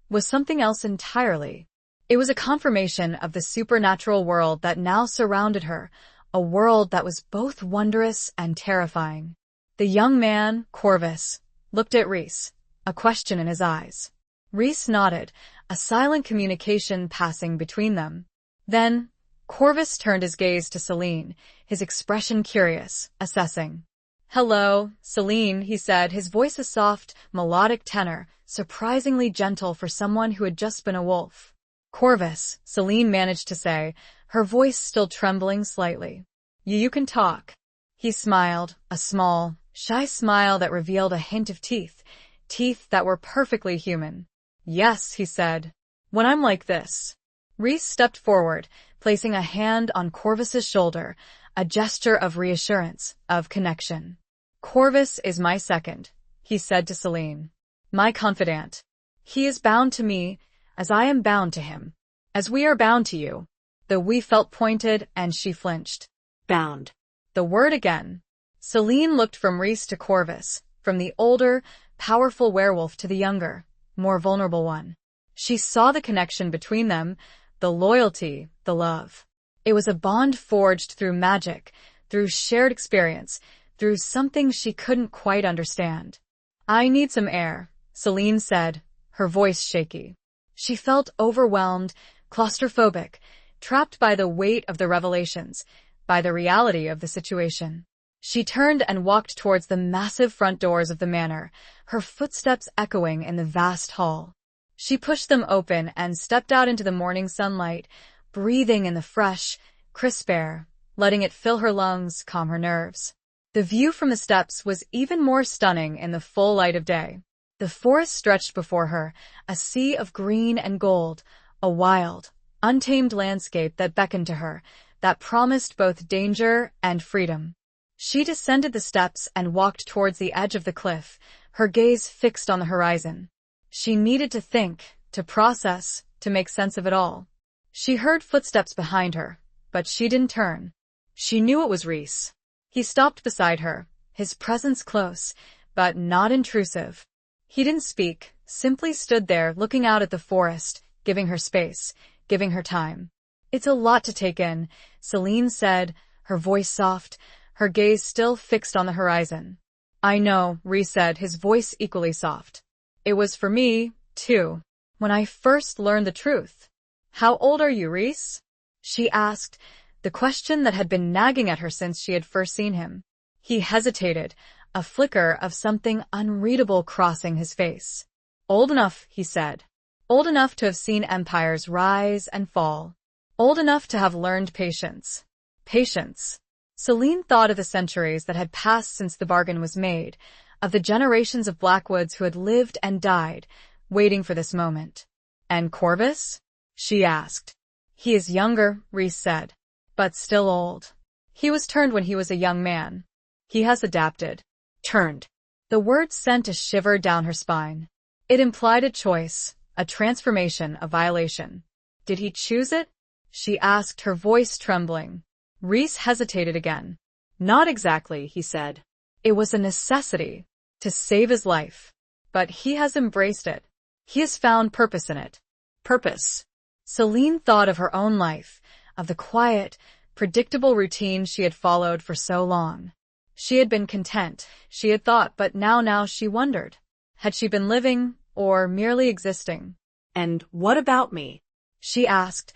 was something else entirely. It was a confirmation of the supernatural world that now surrounded her, a world that was both wondrous and terrifying. The young man, Corvus, looked at Rhys, a question in his eyes. Rhys nodded, a silent communication passing between them. Then, Corvus turned his gaze to Celine, his expression curious, assessing. "Hello, Celine," he said, his voice a soft, melodic tenor, surprisingly gentle for someone who had just been a wolf. "Corvus," Celine managed to say, her voice still trembling slightly. You can talk." He smiled, a small, shy smile that revealed a hint of teeth, teeth that were perfectly human. "Yes," he said. "When I'm like this." Rhys stepped forward, placing a hand on Corvus's shoulder, a gesture of reassurance, of connection. "Corvus is my second," he said to Celine. "My confidant. He is bound to me, as I am bound to him. As we are bound to you." The "we" felt pointed, and she flinched. Bound. The word again. Celine looked from Rhys to Corvus, from the older, powerful werewolf to the younger, more vulnerable one. She saw the connection between them, the loyalty, the love. It was a bond forged through magic, through shared experience, through something she couldn't quite understand. "I need some air," Celine said, her voice shaky. She felt overwhelmed, claustrophobic, trapped by the weight of the revelations, by the reality of the situation. She turned and walked towards the massive front doors of the manor, her footsteps echoing in the vast hall. She pushed them open and stepped out into the morning sunlight, breathing in the fresh, crisp air, letting it fill her lungs, calm her nerves. The view from the steps was even more stunning in the full light of day. The forest stretched before her, a sea of green and gold, a wild, untamed landscape that beckoned to her, that promised both danger and freedom. She descended the steps and walked towards the edge of the cliff, her gaze fixed on the horizon. She needed to think, to process, to make sense of it all. She heard footsteps behind her, but she didn't turn. She knew it was Rhys. He stopped beside her, his presence close, but not intrusive. He didn't speak, simply stood there looking out at the forest, giving her space, giving her time. "It's a lot to take in," Celine said, her voice soft, her gaze still fixed on the horizon. "I know," Rhys said, his voice equally soft. "It was for me, too, when I first learned the truth." "How old are you, Rhys?" she asked, the question that had been nagging at her since she had first seen him. He hesitated, a flicker of something unreadable crossing his face. "Old enough," he said. "Old enough to have seen empires rise and fall. Old enough to have learned patience." Patience. Celine thought of the centuries that had passed since the bargain was made, of the generations of Blackwoods who had lived and died, waiting for this moment. "And Corvus?" she asked. "He is younger," Rhys said, "but still old. He was turned when he was a young man. He has adapted." Turned. The word sent a shiver down her spine. It implied a choice, a transformation, a violation. "Did he choose it?" she asked, her voice trembling. Rhys hesitated again. "Not exactly," he said. "It was a necessity, to save his life. But he has embraced it. He has found purpose in it." Purpose. Celine thought of her own life, of the quiet, predictable routine she had followed for so long. She had been content, she had thought, but now she wondered. Had she been living, or merely existing? "And what about me?" she asked,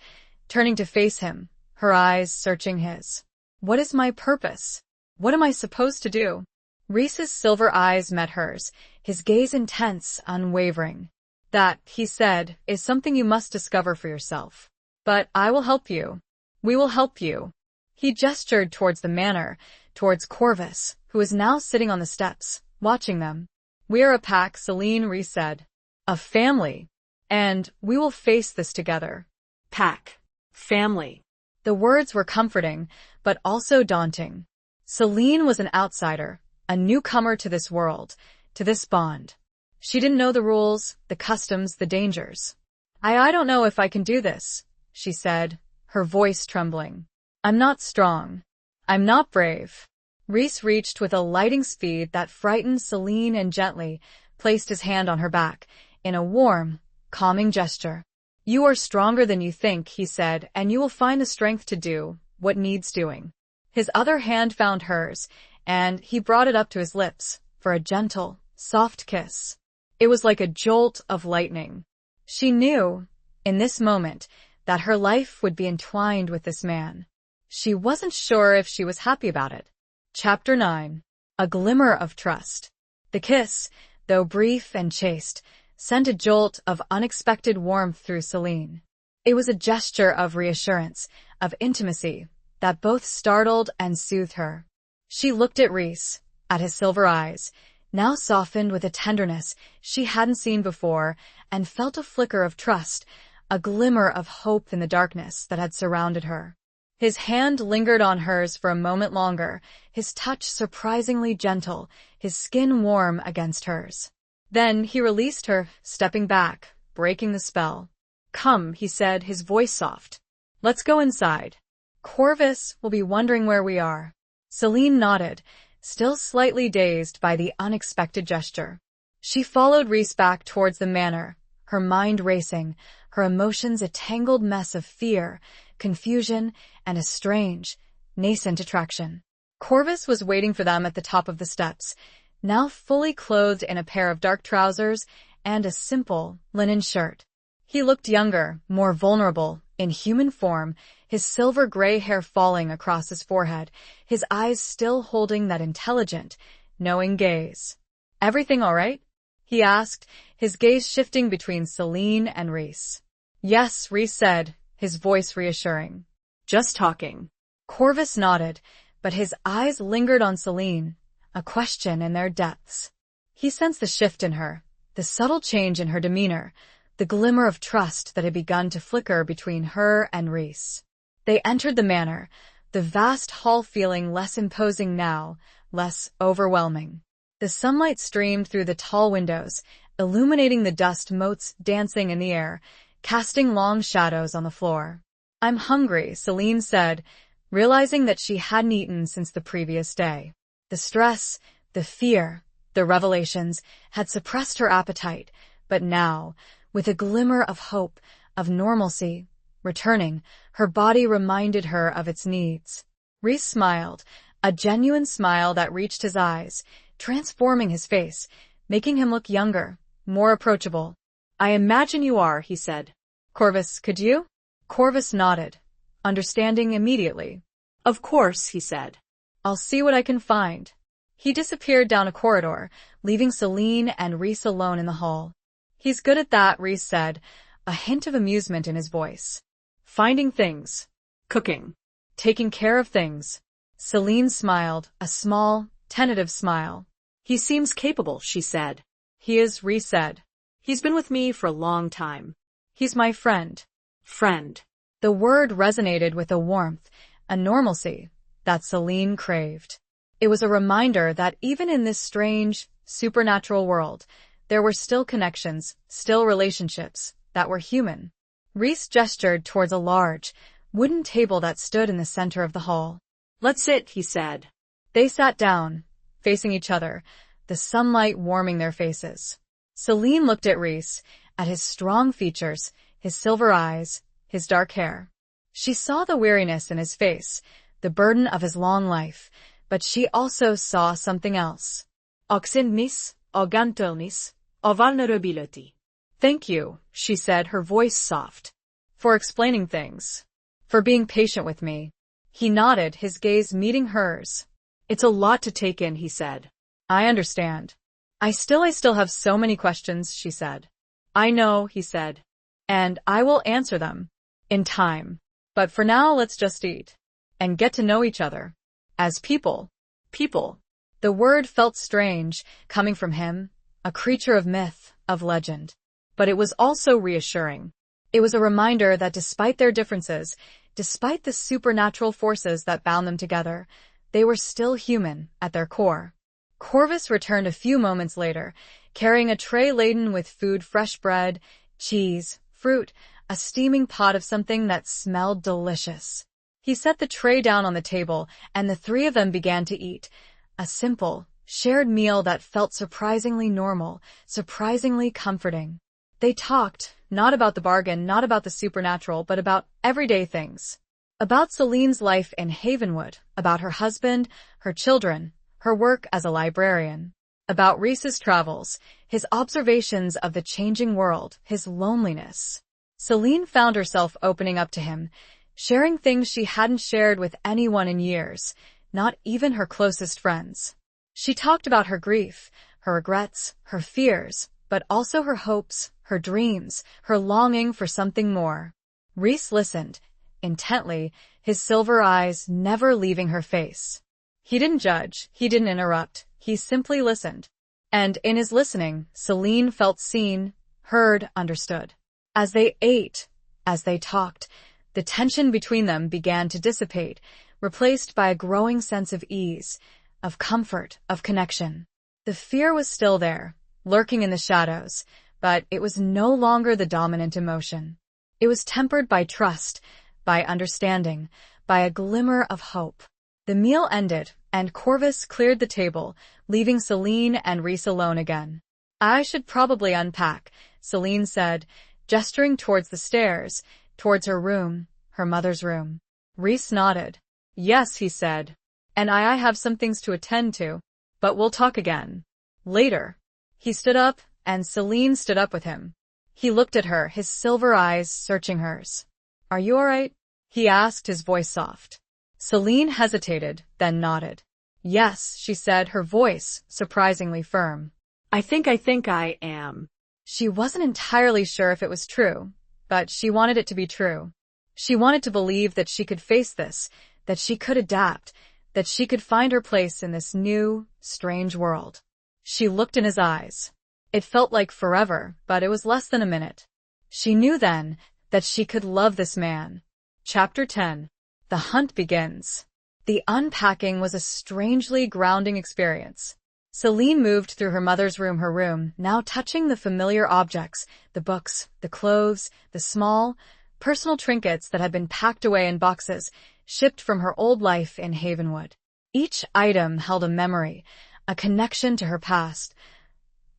turning to face him, her eyes searching his. "What is my purpose? What am I supposed to do?" Rhys's silver eyes met hers, his gaze intense, unwavering. "That," he said, "is something you must discover for yourself. But I will help you. We will help you." He gestured towards the manor, towards Corvus, who was now sitting on the steps, watching them. "We are a pack," Celine, Rhys said. "A family. And we will face this together." Pack. Family. The words were comforting, but also daunting. Celine was an outsider, a newcomer to this world, to this bond. She didn't know the rules, the customs, the dangers. I don't know if I can do this," she said, her voice trembling. "I'm not strong. I'm not brave." Rhys reached with a lighting speed that frightened Celine and gently placed his hand on her back, in a warm, calming gesture. "You are stronger than you think," he said, "and you will find the strength to do what needs doing." His other hand found hers, and he brought it up to his lips for a gentle, soft kiss. It was like a jolt of lightning. She knew, in this moment, that her life would be entwined with this man. She wasn't sure if she was happy about it. Chapter 9. A glimmer of trust. The kiss, though brief and chaste, sent a jolt of unexpected warmth through Celine. It was a gesture of reassurance, of intimacy, that both startled and soothed her. She looked at Rhys, at his silver eyes, now softened with a tenderness she hadn't seen before, and felt a flicker of trust, a glimmer of hope in the darkness that had surrounded her. His hand lingered on hers for a moment longer, his touch surprisingly gentle, his skin warm against hers. Then he released her, stepping back, breaking the spell. "Come," he said, his voice soft. "Let's go inside. Corvus will be wondering where we are." Celine nodded, still slightly dazed by the unexpected gesture. She followed Reese back towards the manor, her mind racing, her emotions a tangled mess of fear, confusion, and a strange, nascent attraction. Corvus was waiting for them at the top of the steps, now fully clothed in a pair of dark trousers and a simple linen shirt. He looked younger, more vulnerable, in human form, his silver gray hair falling across his forehead, his eyes still holding that intelligent, knowing gaze. "Everything all right?" he asked, his gaze shifting between Celine and Reese. "Yes," Reese said, his voice reassuring. "Just talking." Corvus nodded, but his eyes lingered on Celine, a question in their depths. He sensed the shift in her, the subtle change in her demeanor, the glimmer of trust that had begun to flicker between her and Reese. They entered the manor, the vast hall feeling less imposing now, less overwhelming. The sunlight streamed through the tall windows, illuminating the dust motes dancing in the air, casting long shadows on the floor. "I'm hungry," Celine said, realizing that she hadn't eaten since the previous day. The stress, the fear, the revelations had suppressed her appetite, but now, with a glimmer of hope, of normalcy, returning, her body reminded her of its needs. Reese smiled, a genuine smile that reached his eyes, transforming his face, making him look younger, more approachable. "I imagine you are," he said. "Corvus, could you?" Corvus nodded, understanding immediately. "Of course," he said. "I'll see what I can find." He disappeared down a corridor, leaving Celine and Reese alone in the hall. "He's good at that," Reese said, a hint of amusement in his voice. "Finding things. Cooking. Taking care of things." Celine smiled, a small, tentative smile. "He seems capable," she said. "He is," Reese said. "He's been with me for a long time." "He's my friend." Friend. The word resonated with a warmth, a normalcy, that Celine craved. It was a reminder that even in this strange, supernatural world, there were still connections, still relationships, that were human. Reese gestured towards a large, wooden table that stood in the center of the hall. "Let's sit," he said. They sat down, facing each other, the sunlight warming their faces. Celine looked at Reese, at his strong features, his silver eyes, his dark hair. She saw the weariness in his face, the burden of his long life, but she also saw something else. "Oxendnis, ogantelnis, o vulnerability." "Thank you," she said, her voice soft. "For explaining things. For being patient with me." He nodded, his gaze meeting hers. "It's a lot to take in," he said. "I understand. I still have so many questions," she said. "I know," he said. "And I will answer them. In time. But for now, let's just eat. And get to know each other. As people." People. The word felt strange, coming from him, a creature of myth, of legend. But it was also reassuring. It was a reminder that despite their differences, despite the supernatural forces that bound them together, they were still human at their core. Corvus returned a few moments later, carrying a tray laden with food, fresh bread, cheese, fruit, a steaming pot of something that smelled delicious. He set the tray down on the table, and the three of them began to eat, a simple, shared meal that felt surprisingly normal, surprisingly comforting. They talked, not about the bargain, not about the supernatural, but about everyday things. About Celine's life in Havenwood, about her husband, her children, her work as a librarian. About Reese's travels, his observations of the changing world, his loneliness. Celine found herself opening up to him, sharing things she hadn't shared with anyone in years, not even her closest friends. She talked about her grief, her regrets, her fears, but also her hopes, her dreams, her longing for something more. Reese listened, intently, his silver eyes never leaving her face. He didn't judge, he didn't interrupt, he simply listened. And in his listening, Celine felt seen, heard, understood. As they ate, as they talked, the tension between them began to dissipate, replaced by a growing sense of ease, of comfort, of connection. The fear was still there, lurking in the shadows, but it was no longer the dominant emotion. It was tempered by trust, by understanding, by a glimmer of hope. The meal ended, and Corvus cleared the table, leaving Celine and Reese alone again. I should probably unpack, Celine said, gesturing towards the stairs, towards her room, her mother's room. Rhys nodded. Yes, he said. And I have some things to attend to, but we'll talk again. Later. He stood up, and Celine stood up with him. He looked at her, his silver eyes searching hers. Are you all right? He asked, his voice soft. Celine hesitated, then nodded. Yes, she said, her voice surprisingly firm. I think I am. She wasn't entirely sure if it was true, but she wanted it to be true. She wanted to believe that she could face this, that she could adapt, that she could find her place in this new, strange world. She looked in his eyes. It felt like forever, but it was less than a minute. She knew then that she could love this man. Chapter 10. The hunt begins. The unpacking was a strangely grounding experience. Celine moved through her mother's room, her room, now touching the familiar objects, the books, the clothes, the small, personal trinkets that had been packed away in boxes, shipped from her old life in Havenwood. Each item held a memory, a connection to her past,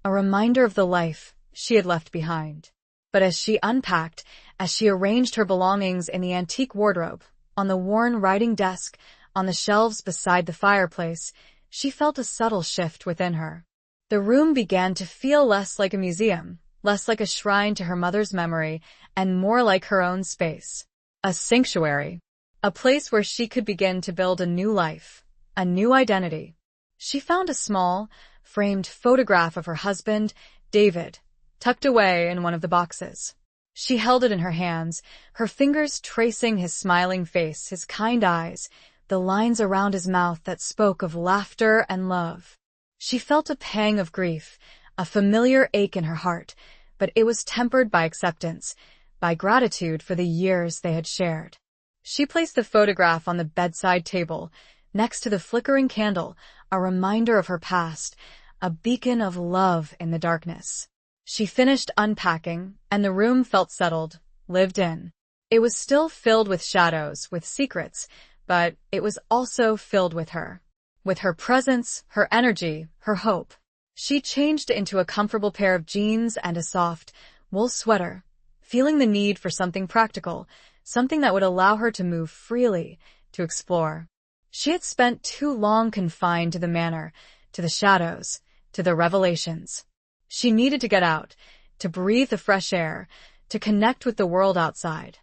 a reminder of the life she had left behind. But as she unpacked, as she arranged her belongings in the antique wardrobe, on the worn writing desk, on the shelves beside the fireplace, she felt a subtle shift within her. The room began to feel less like a museum, less like a shrine to her mother's memory, and more like her own space. A sanctuary. A place where she could begin to build a new life, a new identity. She found a small, framed photograph of her husband, David, tucked away in one of the boxes. She held it in her hands, her fingers tracing his smiling face, his kind eyes, the lines around his mouth that spoke of laughter and love. She felt a pang of grief, a familiar ache in her heart, but it was tempered by acceptance, by gratitude for the years they had shared. She placed the photograph on the bedside table, next to the flickering candle, a reminder of her past, a beacon of love in the darkness. She finished unpacking, and the room felt settled, lived in. It was still filled with shadows, with secrets, but it was also filled with her presence, her energy, her hope. She changed into a comfortable pair of jeans and a soft, wool sweater, feeling the need for something practical, something that would allow her to move freely, to explore. She had spent too long confined to the manor, to the shadows, to the revelations. She needed to get out, to breathe the fresh air, to connect with the world outside.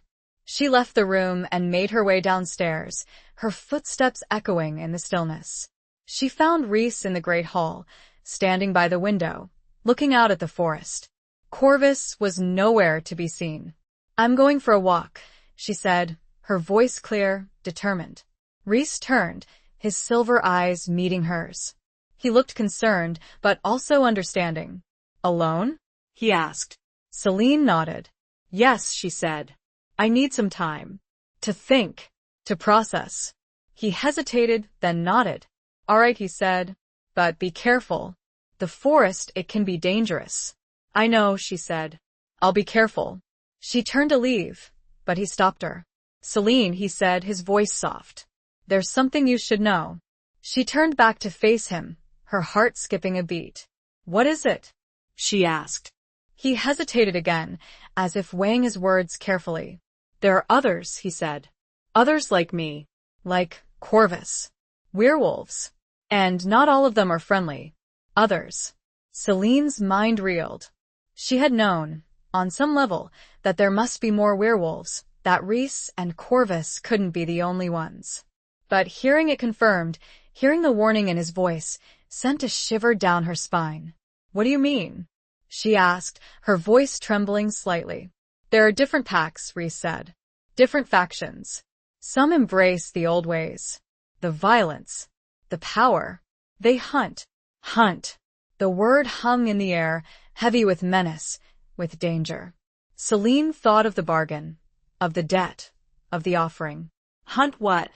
She left the room and made her way downstairs, her footsteps echoing in the stillness. She found Rhys in the great hall, standing by the window, looking out at the forest. Corvus was nowhere to be seen. I'm going for a walk, she said, her voice clear, determined. Rhys turned, his silver eyes meeting hers. He looked concerned, but also understanding. Alone? He asked. Celine nodded. Yes, she said. I need some time. To think. To process. He hesitated, then nodded. All right, he said. But be careful. The forest, it can be dangerous. I know, she said. I'll be careful. She turned to leave, but he stopped her. Celine, he said, his voice soft. There's something you should know. She turned back to face him, her heart skipping a beat. What is it? She asked. He hesitated again, as if weighing his words carefully. There are others, he said. Others like me. Like Corvus. Werewolves. And not all of them are friendly. Others. Celine's mind reeled. She had known, on some level, that there must be more werewolves, that Rhys and Corvus couldn't be the only ones. But hearing it confirmed, hearing the warning in his voice, sent a shiver down her spine. What do you mean? She asked, her voice trembling slightly. There are different packs, Rhys said. Different factions. Some embrace the old ways. The violence. The power. They hunt. Hunt. The word hung in the air, heavy with menace, with danger. Celine thought of the bargain, of the debt, of the offering. Hunt what?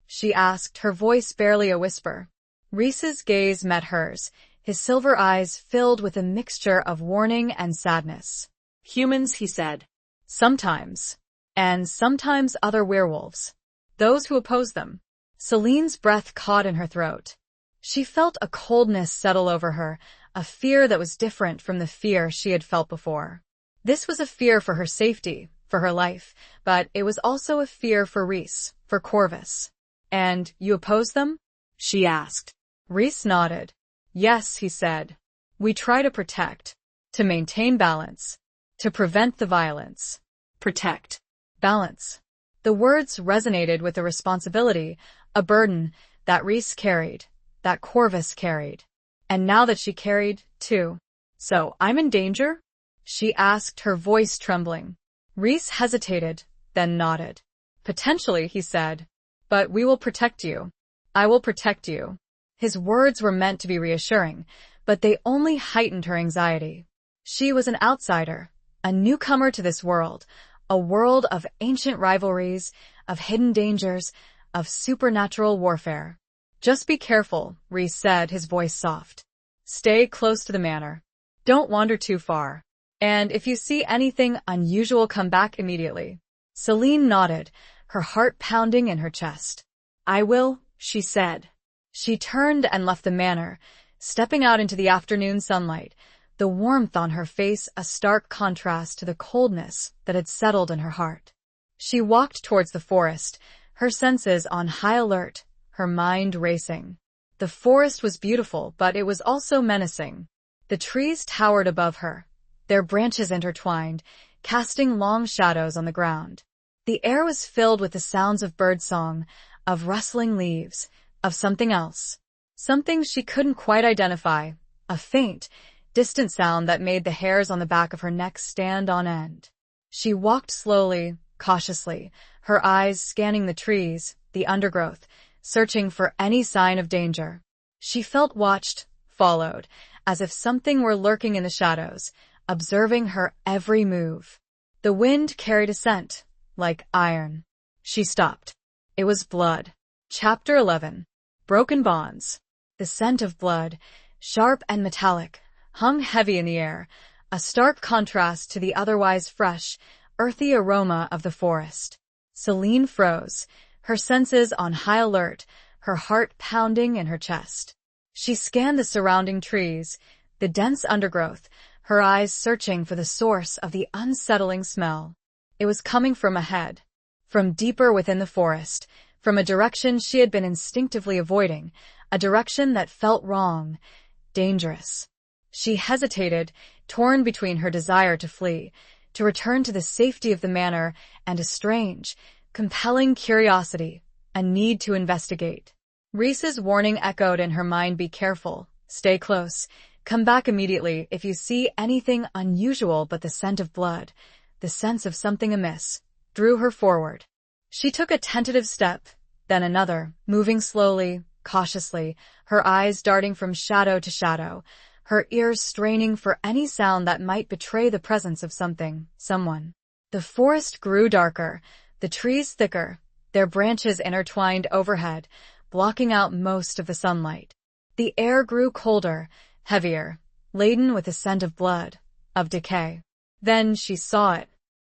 She asked, her voice barely a whisper. Rhys's gaze met hers, his silver eyes filled with a mixture of warning and sadness. Humans, he said. Sometimes. And sometimes other werewolves. Those who oppose them. Celine's breath caught in her throat. She felt a coldness settle over her, a fear that was different from the fear she had felt before. This was a fear for her safety, for her life, but it was also a fear for Rhys, for Corvus. "And you oppose them?" she asked. Rhys nodded. "Yes," he said. "We try to protect, to maintain balance, to prevent the violence." Protect. Balance. The words resonated with a responsibility, a burden that Rhys carried, that Corvus carried. And now that she carried, too. "So, I'm in danger?" she asked, her voice trembling. Rhys hesitated, then nodded. "Potentially," he said. "But we will protect you. I will protect you." His words were meant to be reassuring, but they only heightened her anxiety. She was an outsider, a newcomer to this world, a world of ancient rivalries, of hidden dangers, of supernatural warfare. "Just be careful," Rhys said, his voice soft. "Stay close to the manor. Don't wander too far. And if you see anything unusual, come back immediately." Celine nodded, her heart pounding in her chest. "I will," she said. She turned and left the manor, stepping out into the afternoon sunlight, the warmth on her face a stark contrast to the coldness that had settled in her heart. She walked towards the forest, her senses on high alert, her mind racing. The forest was beautiful, but it was also menacing. The trees towered above her, their branches intertwined, casting long shadows on the ground. The air was filled with the sounds of birdsong, of rustling leaves, of something else. Something she couldn't quite identify, a faint, distant sound that made the hairs on the back of her neck stand on end. She walked slowly, cautiously, her eyes scanning the trees, the undergrowth, searching for any sign of danger. She felt watched, followed, as if something were lurking in the shadows, observing her every move. The wind carried a scent, like iron. She stopped. It was blood. Chapter 11. Broken Bonds. The scent of blood, sharp and metallic, hung heavy in the air, a stark contrast to the otherwise fresh, earthy aroma of the forest. Celine froze, her senses on high alert, her heart pounding in her chest. She scanned the surrounding trees, the dense undergrowth, her eyes searching for the source of the unsettling smell. It was coming from ahead, from deeper within the forest, from a direction she had been instinctively avoiding, a direction that felt wrong, dangerous. She hesitated, torn between her desire to flee, to return to the safety of the manor, and a strange, compelling curiosity, a need to investigate. Rhys's warning echoed in her mind: "Be careful, stay close, come back immediately if you see anything unusual." But the scent of blood, the sense of something amiss, drew her forward. She took a tentative step, then another, moving slowly, cautiously, her eyes darting from shadow to shadow, her ears straining for any sound that might betray the presence of something, someone. The forest grew darker, the trees thicker, their branches intertwined overhead, blocking out most of the sunlight. The air grew colder, heavier, laden with the scent of blood, of decay. Then she saw it.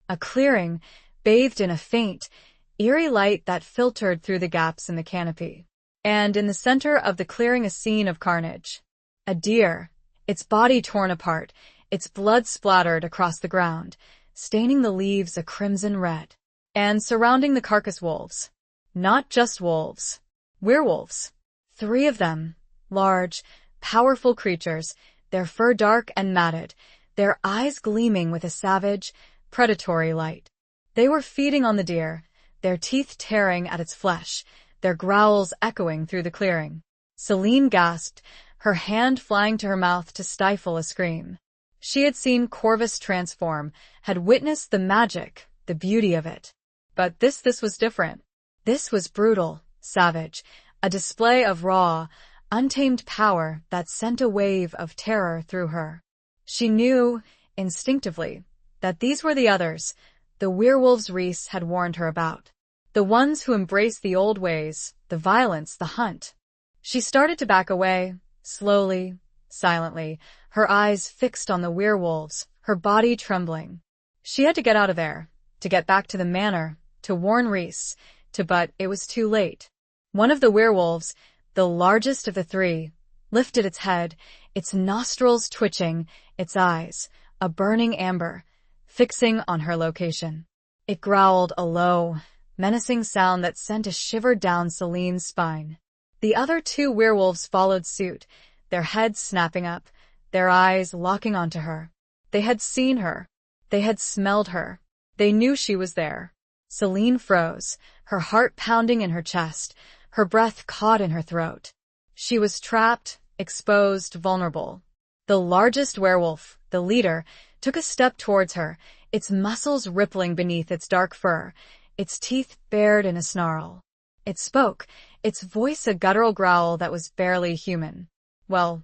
A clearing, bathed in a faint, eerie light that filtered through the gaps in the canopy. And in the center of the clearing, a scene of carnage. A deer, its body torn apart, its blood splattered across the ground, staining the leaves a crimson red. And surrounding the carcass, wolves. Not just wolves. Werewolves. 3 of them. Large, powerful creatures, their fur dark and matted, their eyes gleaming with a savage, predatory light. They were feeding on the deer, their teeth tearing at its flesh, their growls echoing through the clearing. Celine gasped, her hand flying to her mouth to stifle a scream. She had seen Corvus transform, had witnessed the magic, the beauty of it. But this was different. This was brutal, savage, a display of raw, untamed power that sent a wave of terror through her. She knew, instinctively, that these were the others, the werewolves Rhys had warned her about. The ones who embraced the old ways, the violence, the hunt. She started to back away, slowly, silently, her eyes fixed on the werewolves, her body trembling. She had to get out of there, to get back to the manor, to warn Rhys, but it was too late. One of the werewolves, the largest of the 3, lifted its head, its nostrils twitching, its eyes, a burning amber, fixing on her location. It growled a low, menacing sound that sent a shiver down Celine's spine. The other two werewolves followed suit, their heads snapping up, their eyes locking onto her. They had seen her. They had smelled her. They knew she was there. Celine froze, her heart pounding in her chest, her breath caught in her throat. She was trapped, exposed, vulnerable. The largest werewolf, the leader, took a step towards her, its muscles rippling beneath its dark fur, its teeth bared in a snarl. It spoke, its voice a guttural growl that was barely human. Well,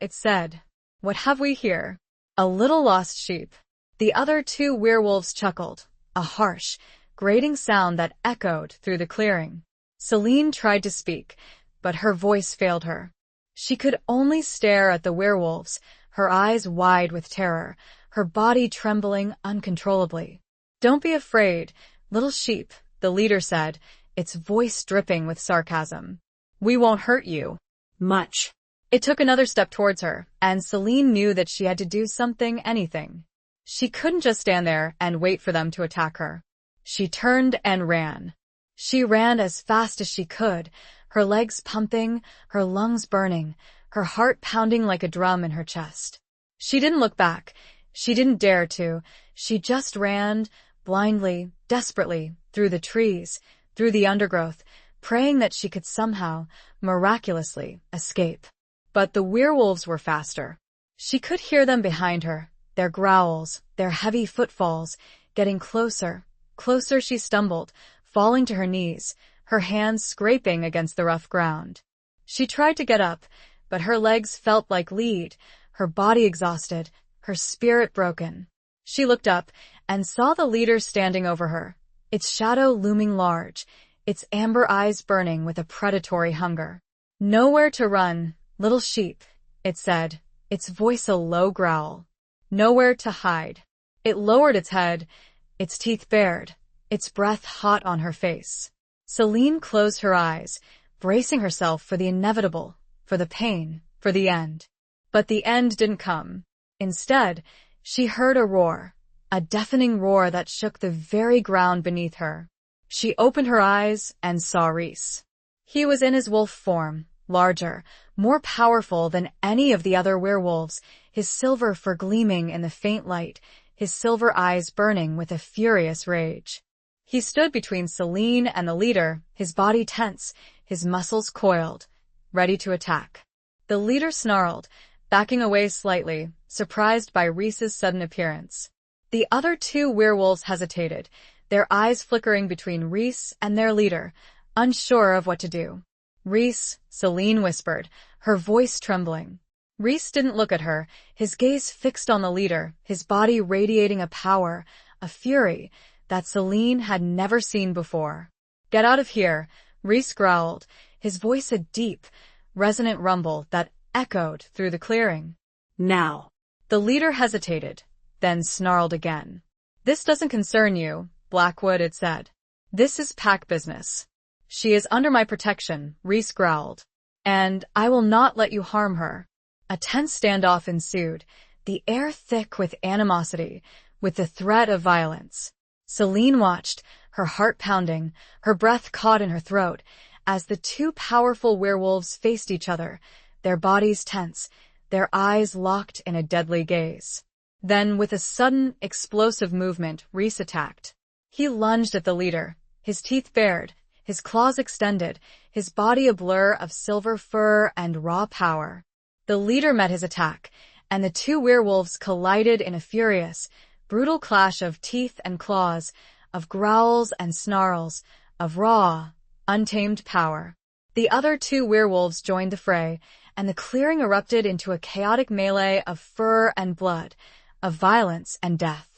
it said. What have we here? A little lost sheep. The other two werewolves chuckled, a harsh, grating sound that echoed through the clearing. Celine tried to speak, but her voice failed her. She could only stare at the werewolves, her eyes wide with terror, her body trembling uncontrollably. Don't be afraid, little sheep, the leader said, its voice dripping with sarcasm. We won't hurt you. Much. It took another step towards her, and Celine knew that she had to do something, anything. She couldn't just stand there and wait for them to attack her. She turned and ran. She ran as fast as she could, her legs pumping, her lungs burning, her heart pounding like a drum in her chest. She didn't look back. She didn't dare to. She just ran, blindly, desperately, through the trees, through the undergrowth, praying that she could somehow, miraculously, escape. But the werewolves were faster. She could hear them behind her, their growls, their heavy footfalls, getting closer. Closer she stumbled, falling to her knees, her hands scraping against the rough ground. She tried to get up, but her legs felt like lead, her body exhausted, her spirit broken. She looked up and saw the leader standing over her, its shadow looming large, its amber eyes burning with a predatory hunger. Nowhere to run, little sheep, it said, its voice a low growl. Nowhere to hide. It lowered its head, its teeth bared, its breath hot on her face. Celine closed her eyes, bracing herself for the inevitable, for the pain, for the end. But the end didn't come. Instead, she heard a roar, a deafening roar that shook the very ground beneath her. She opened her eyes and saw Reese. He was in his wolf form, larger, more powerful than any of the other werewolves, his silver fur gleaming in the faint light, his silver eyes burning with a furious rage. He stood between Celine and the leader, his body tense, his muscles coiled, ready to attack. The leader snarled, backing away slightly, surprised by Reese's sudden appearance. The other two werewolves hesitated, their eyes flickering between Reese and their leader, unsure of what to do. Reese, Celine whispered, her voice trembling. Reese didn't look at her, his gaze fixed on the leader, his body radiating a power, a fury, that Celine had never seen before. Get out of here, Reese growled, his voice a deep, resonant rumble that echoed through the clearing. Now. The leader hesitated, then snarled again. This doesn't concern you, Blackwood, it said. This is pack business. She is under my protection, Reese growled. And I will not let you harm her. A tense standoff ensued, the air thick with animosity, with the threat of violence. Celine watched, her heart pounding, her breath caught in her throat, as the two powerful werewolves faced each other, their bodies tense, their eyes locked in a deadly gaze. Then, with a sudden, explosive movement, Reese attacked. He lunged at the leader, his teeth bared, his claws extended, his body a blur of silver fur and raw power. The leader met his attack, and the two werewolves collided in a furious, brutal clash of teeth and claws, of growls and snarls, of raw, untamed power. The other two werewolves joined the fray, and the clearing erupted into a chaotic melee of fur and blood, of violence and death.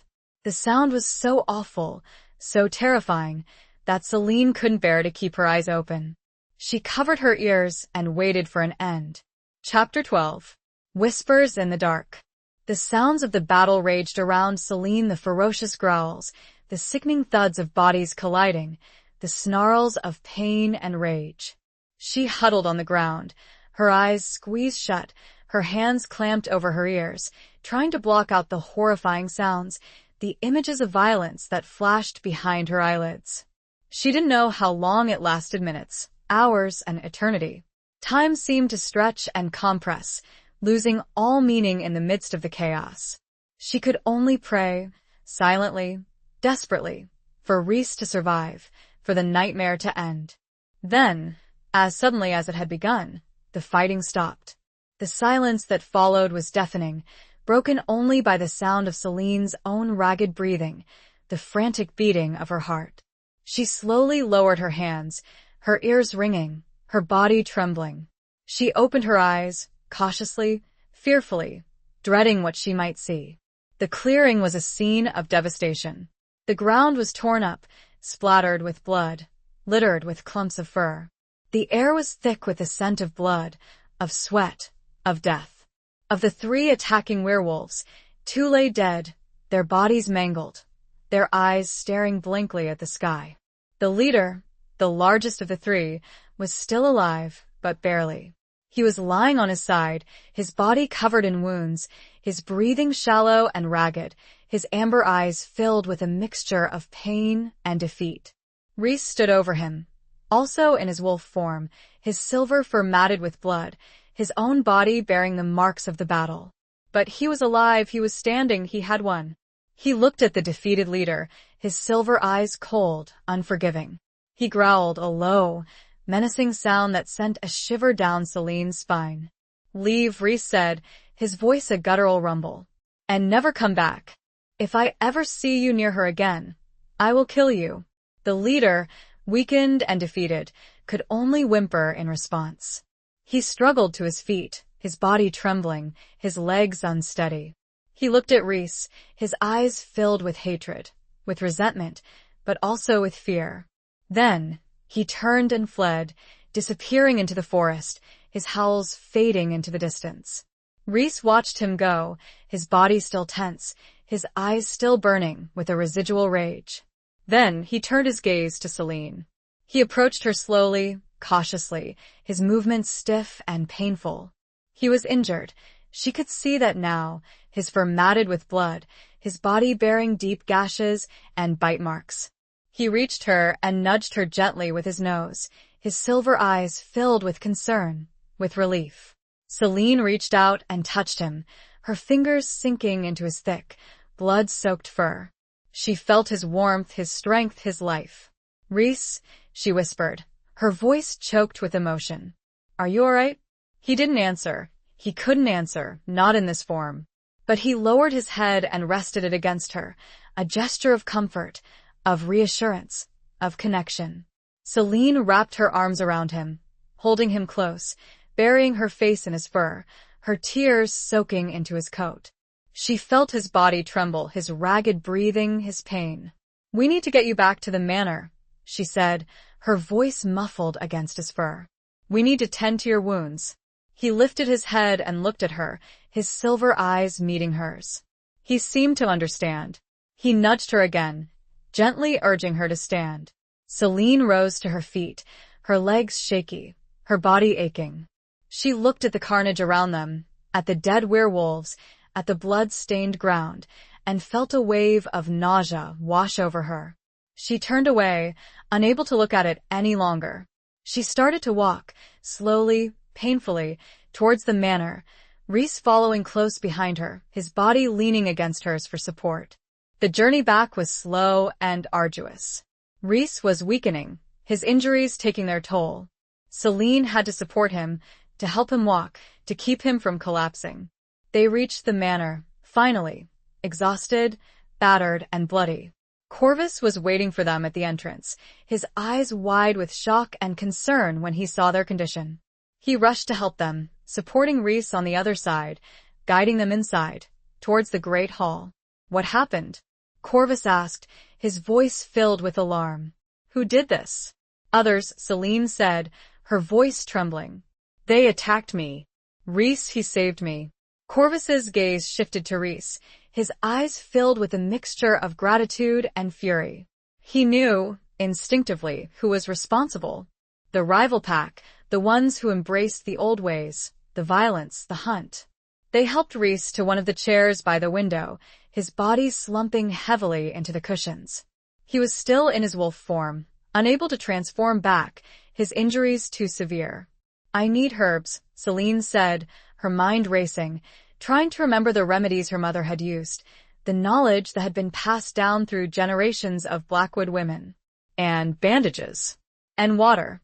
The sound was so awful, so terrifying, that Celine couldn't bear to keep her eyes open. She covered her ears and waited for an end. Chapter 12. Whispers in the Dark. The sounds of the battle raged around Celine, the ferocious growls, the sickening thuds of bodies colliding, the snarls of pain and rage. She huddled on the ground, her eyes squeezed shut, her hands clamped over her ears, trying to block out the horrifying sounds, the images of violence that flashed behind her eyelids. She didn't know how long it lasted, minutes, hours, an eternity. Time seemed to stretch and compress, losing all meaning in the midst of the chaos. She could only pray, silently, desperately, for Rhys to survive, for the nightmare to end. Then, as suddenly as it had begun, the fighting stopped. The silence that followed was deafening, broken only by the sound of Celine's own ragged breathing, the frantic beating of her heart. She slowly lowered her hands, her ears ringing, her body trembling. She opened her eyes, cautiously, fearfully, dreading what she might see. The clearing was a scene of devastation. The ground was torn up, splattered with blood, littered with clumps of fur. The air was thick with the scent of blood, of sweat, of death. Of the 3 attacking werewolves, 2 lay dead, their bodies mangled, their eyes staring blankly at the sky. The leader, the largest of the 3, was still alive, but barely. He was lying on his side, his body covered in wounds, his breathing shallow and ragged, his amber eyes filled with a mixture of pain and defeat. Rhys stood over him, also in his wolf form, his silver fur matted with blood, his own body bearing the marks of the battle. But he was alive, he was standing, he had won. He looked at the defeated leader, his silver eyes cold, unforgiving. He growled a low, menacing sound that sent a shiver down Celine's spine. "Leave," Rhys said, his voice a guttural rumble. "And never come back. If I ever see you near her again, I will kill you." The leader, weakened and defeated, could only whimper in response. He struggled to his feet, his body trembling, his legs unsteady. He looked at Rhys, his eyes filled with hatred, with resentment, but also with fear. Then, he turned and fled, disappearing into the forest, his howls fading into the distance. Rhys watched him go, his body still tense, his eyes still burning with a residual rage. Then he turned his gaze to Celine. He approached her slowly, cautiously, his movements stiff and painful. He was injured. She could see that now, his fur matted with blood, his body bearing deep gashes and bite marks. He reached her and nudged her gently with his nose, his silver eyes filled with concern, with relief. Celine reached out and touched him, her fingers sinking into his thick, blood-soaked fur. She felt his warmth, his strength, his life. "Rhys," she whispered, her voice choked with emotion. "Are you all right?" He didn't answer. He couldn't answer, not in this form. But he lowered his head and rested it against her, a gesture of comfort, of reassurance, of connection. Celine wrapped her arms around him, holding him close, burying her face in his fur, her tears soaking into his coat. She felt his body tremble, his ragged breathing, his pain. "We need to get you back to the manor," she said, her voice muffled against his fur. "We need to tend to your wounds." He lifted his head and looked at her, his silver eyes meeting hers. He seemed to understand. He nudged her again, gently urging her to stand. Celine rose to her feet, her legs shaky, her body aching. She looked at the carnage around them, at the dead werewolves, at the blood-stained ground, and felt a wave of nausea wash over her. She turned away, unable to look at it any longer. She started to walk, slowly, painfully, towards the manor, Rhys following close behind her, his body leaning against hers for support. The journey back was slow and arduous. Rhys was weakening, his injuries taking their toll. Celine had to support him, to help him walk, to keep him from collapsing. They reached the manor, finally, exhausted, battered, and bloody. Corvus was waiting for them at the entrance, his eyes wide with shock and concern when he saw their condition. He rushed to help them, supporting Rhys on the other side, guiding them inside, towards the great hall. "What happened?" Corvus asked, his voice filled with alarm. "Who did this?" "Others," Celine said, her voice trembling. "They attacked me. Rhys, he saved me." Corvus's gaze shifted to Rhys, his eyes filled with a mixture of gratitude and fury. He knew, instinctively, who was responsible. The rival pack, the ones who embraced the old ways, the violence, the hunt. They helped Rhys to one of the chairs by the window, his body slumping heavily into the cushions. He was still in his wolf form, unable to transform back, his injuries too severe. "I need herbs," Celine said, her mind racing, trying to remember the remedies her mother had used, the knowledge that had been passed down through generations of Blackwood women. "And bandages. And water.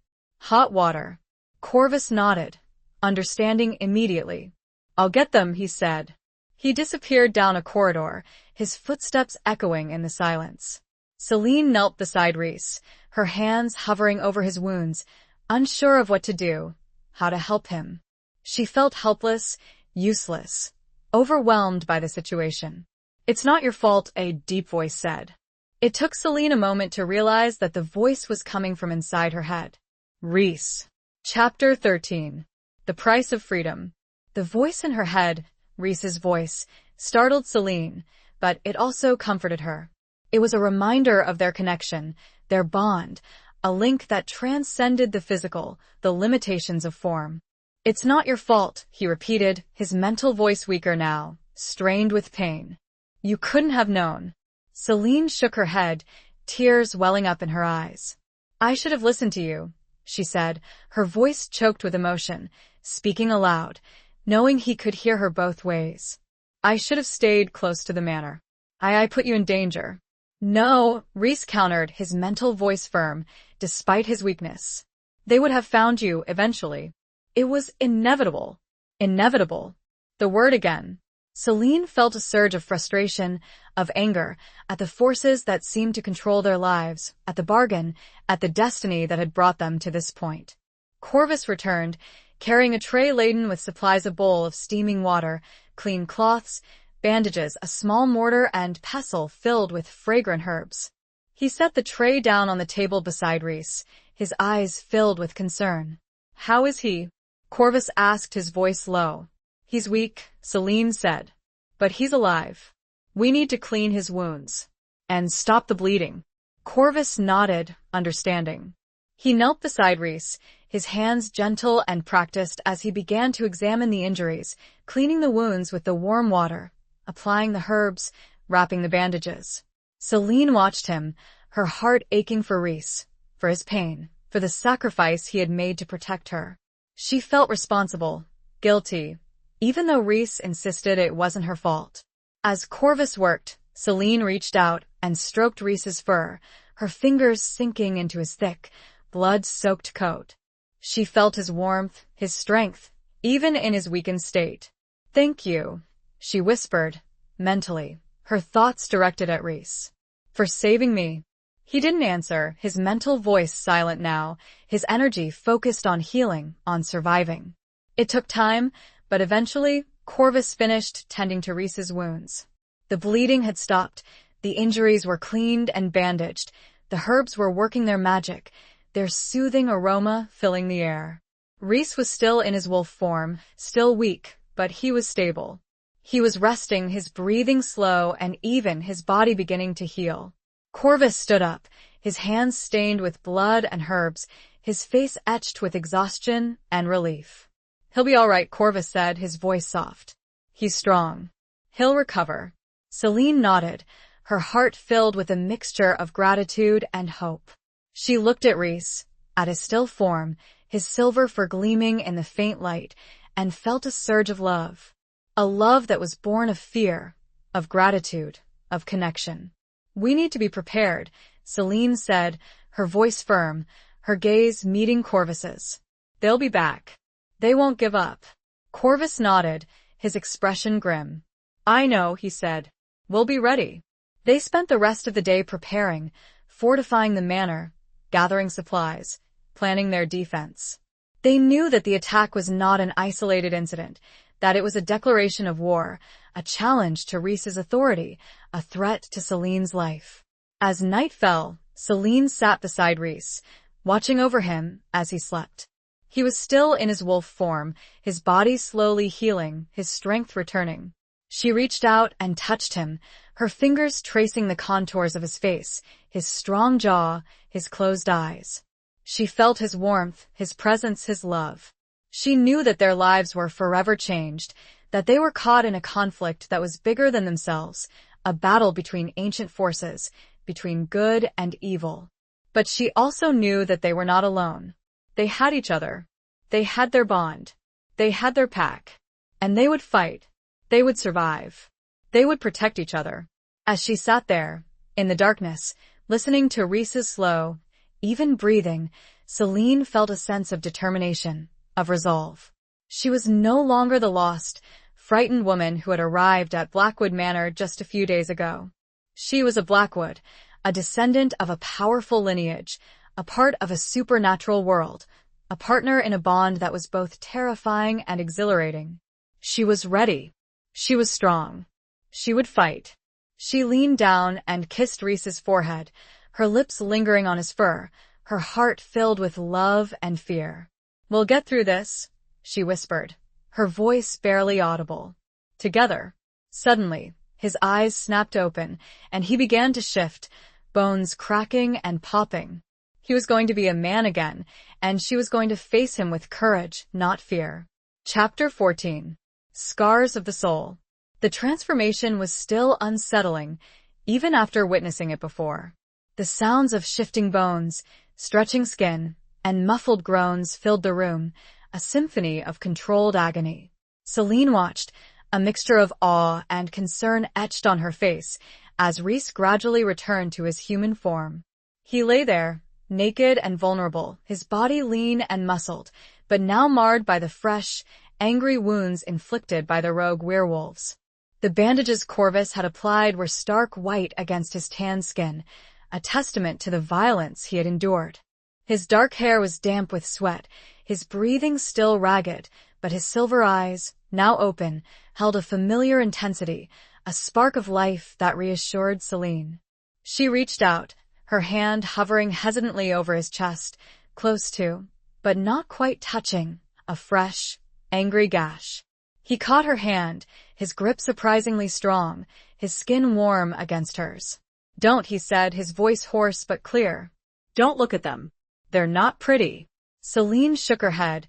Hot water." Corvus nodded, understanding immediately. "I'll get them," he said. He disappeared down a corridor, his footsteps echoing in the silence. Celine knelt beside Rhys, her hands hovering over his wounds, unsure of what to do, how to help him. She felt helpless, useless, overwhelmed by the situation. "It's not your fault," a deep voice said. It took Celine a moment to realize that the voice was coming from inside her head. Rhys. Chapter 13. The Price of Freedom. The voice in her head, Rhys's voice, startled Celine, but it also comforted her. It was a reminder of their connection, their bond, a link that transcended the physical, the limitations of form. "It's not your fault," he repeated, his mental voice weaker now, strained with pain. "You couldn't have known." Celine shook her head, tears welling up in her eyes. "I should have listened to you," she said, her voice choked with emotion, speaking aloud, knowing he could hear her both ways. "I should have stayed close to the manor. I put you in danger." "No," Rhys countered, his mental voice firm, despite his weakness. "They would have found you, eventually. It was inevitable." Inevitable. The word again. Celine felt a surge of frustration, of anger, at the forces that seemed to control their lives, at the bargain, at the destiny that had brought them to this point. Corvus returned, carrying a tray laden with supplies, a bowl of steaming water, clean cloths, bandages, a small mortar, and pestle filled with fragrant herbs. He set the tray down on the table beside Rhys, his eyes filled with concern. "How is he?" Corvus asked, his voice low. "He's weak," Celine said. "But he's alive. We need to clean his wounds. And stop the bleeding." Corvus nodded, understanding. He knelt beside Rhys, his hands gentle and practiced as he began to examine the injuries, cleaning the wounds with the warm water, applying the herbs, wrapping the bandages. Celine watched him, her heart aching for Rhys, for his pain, for the sacrifice he had made to protect her. She felt responsible, guilty, even though Rhys insisted it wasn't her fault. As Corvus worked, Celine reached out and stroked Rhys's fur, her fingers sinking into his thick, blood-soaked coat. She felt his warmth, his strength, even in his weakened state. "Thank you," she whispered, mentally, her thoughts directed at Rhys. "For saving me." He didn't answer, his mental voice silent now, his energy focused on healing, on surviving. It took time, but eventually, Corvus finished tending to Rhys's wounds. The bleeding had stopped, the injuries were cleaned and bandaged, the herbs were working their magic, their soothing aroma filling the air. Rhys was still in his wolf form, still weak, but he was stable. He was resting, his breathing slow and even, his body beginning to heal. Corvus stood up, his hands stained with blood and herbs, his face etched with exhaustion and relief. "He'll be all right," Corvus said, his voice soft. "He's strong. He'll recover." Celine nodded, her heart filled with a mixture of gratitude and hope. She looked at Rhys, at his still form, his silver fur gleaming in the faint light, and felt a surge of love. A love that was born of fear, of gratitude, of connection. "We need to be prepared," Celine said, her voice firm, her gaze meeting Corvus's. "They'll be back. They won't give up." Corvus nodded, his expression grim. "I know," he said. "We'll be ready." They spent the rest of the day preparing, fortifying the manor, gathering supplies, planning their defense. They knew that the attack was not an isolated incident, that it was a declaration of war, a challenge to Rhys's authority, a threat to Celine's life. As night fell, Celine sat beside Rhys, watching over him as he slept. He was still in his wolf form, his body slowly healing, his strength returning. She reached out and touched him, her fingers tracing the contours of his face, his strong jaw, his closed eyes. She felt his warmth, his presence, his love. She knew that their lives were forever changed, that they were caught in a conflict that was bigger than themselves, a battle between ancient forces, between good and evil. But she also knew that they were not alone. They had each other. They had their bond. They had their pack. And they would fight. They would survive. They would protect each other. As she sat there, in the darkness, listening to Rhys's slow, even breathing, Celine felt a sense of determination, of resolve. She was no longer the lost, frightened woman who had arrived at Blackwood Manor just a few days ago. She was a Blackwood, a descendant of a powerful lineage, a part of a supernatural world, a partner in a bond that was both terrifying and exhilarating. She was ready. She was strong. She would fight. She leaned down and kissed Rhys's forehead, her lips lingering on his fur, her heart filled with love and fear. "We'll get through this," she whispered, her voice barely audible. Together. Suddenly, his eyes snapped open, and he began to shift, bones cracking and popping. He was going to be a man again, and she was going to face him with courage, not fear. Chapter 14. Scars of the Soul. The transformation was still unsettling, even after witnessing it before. The sounds of shifting bones, stretching skin, and muffled groans filled the room, a symphony of controlled agony. Celine watched, a mixture of awe and concern etched on her face, as Rhys gradually returned to his human form. He lay there, naked and vulnerable, his body lean and muscled, but now marred by the fresh, angry wounds inflicted by the rogue werewolves. The bandages Corvus had applied were stark white against his tan skin, a testament to the violence he had endured. His dark hair was damp with sweat, his breathing still ragged, but his silver eyes, now open, held a familiar intensity, a spark of life that reassured Celine. She reached out, her hand hovering hesitantly over his chest, close to, but not quite touching, a fresh, angry gash. He caught her hand, his grip surprisingly strong, his skin warm against hers. "Don't," he said, his voice hoarse but clear. "Don't look at them. "They're not pretty." Celine shook her head,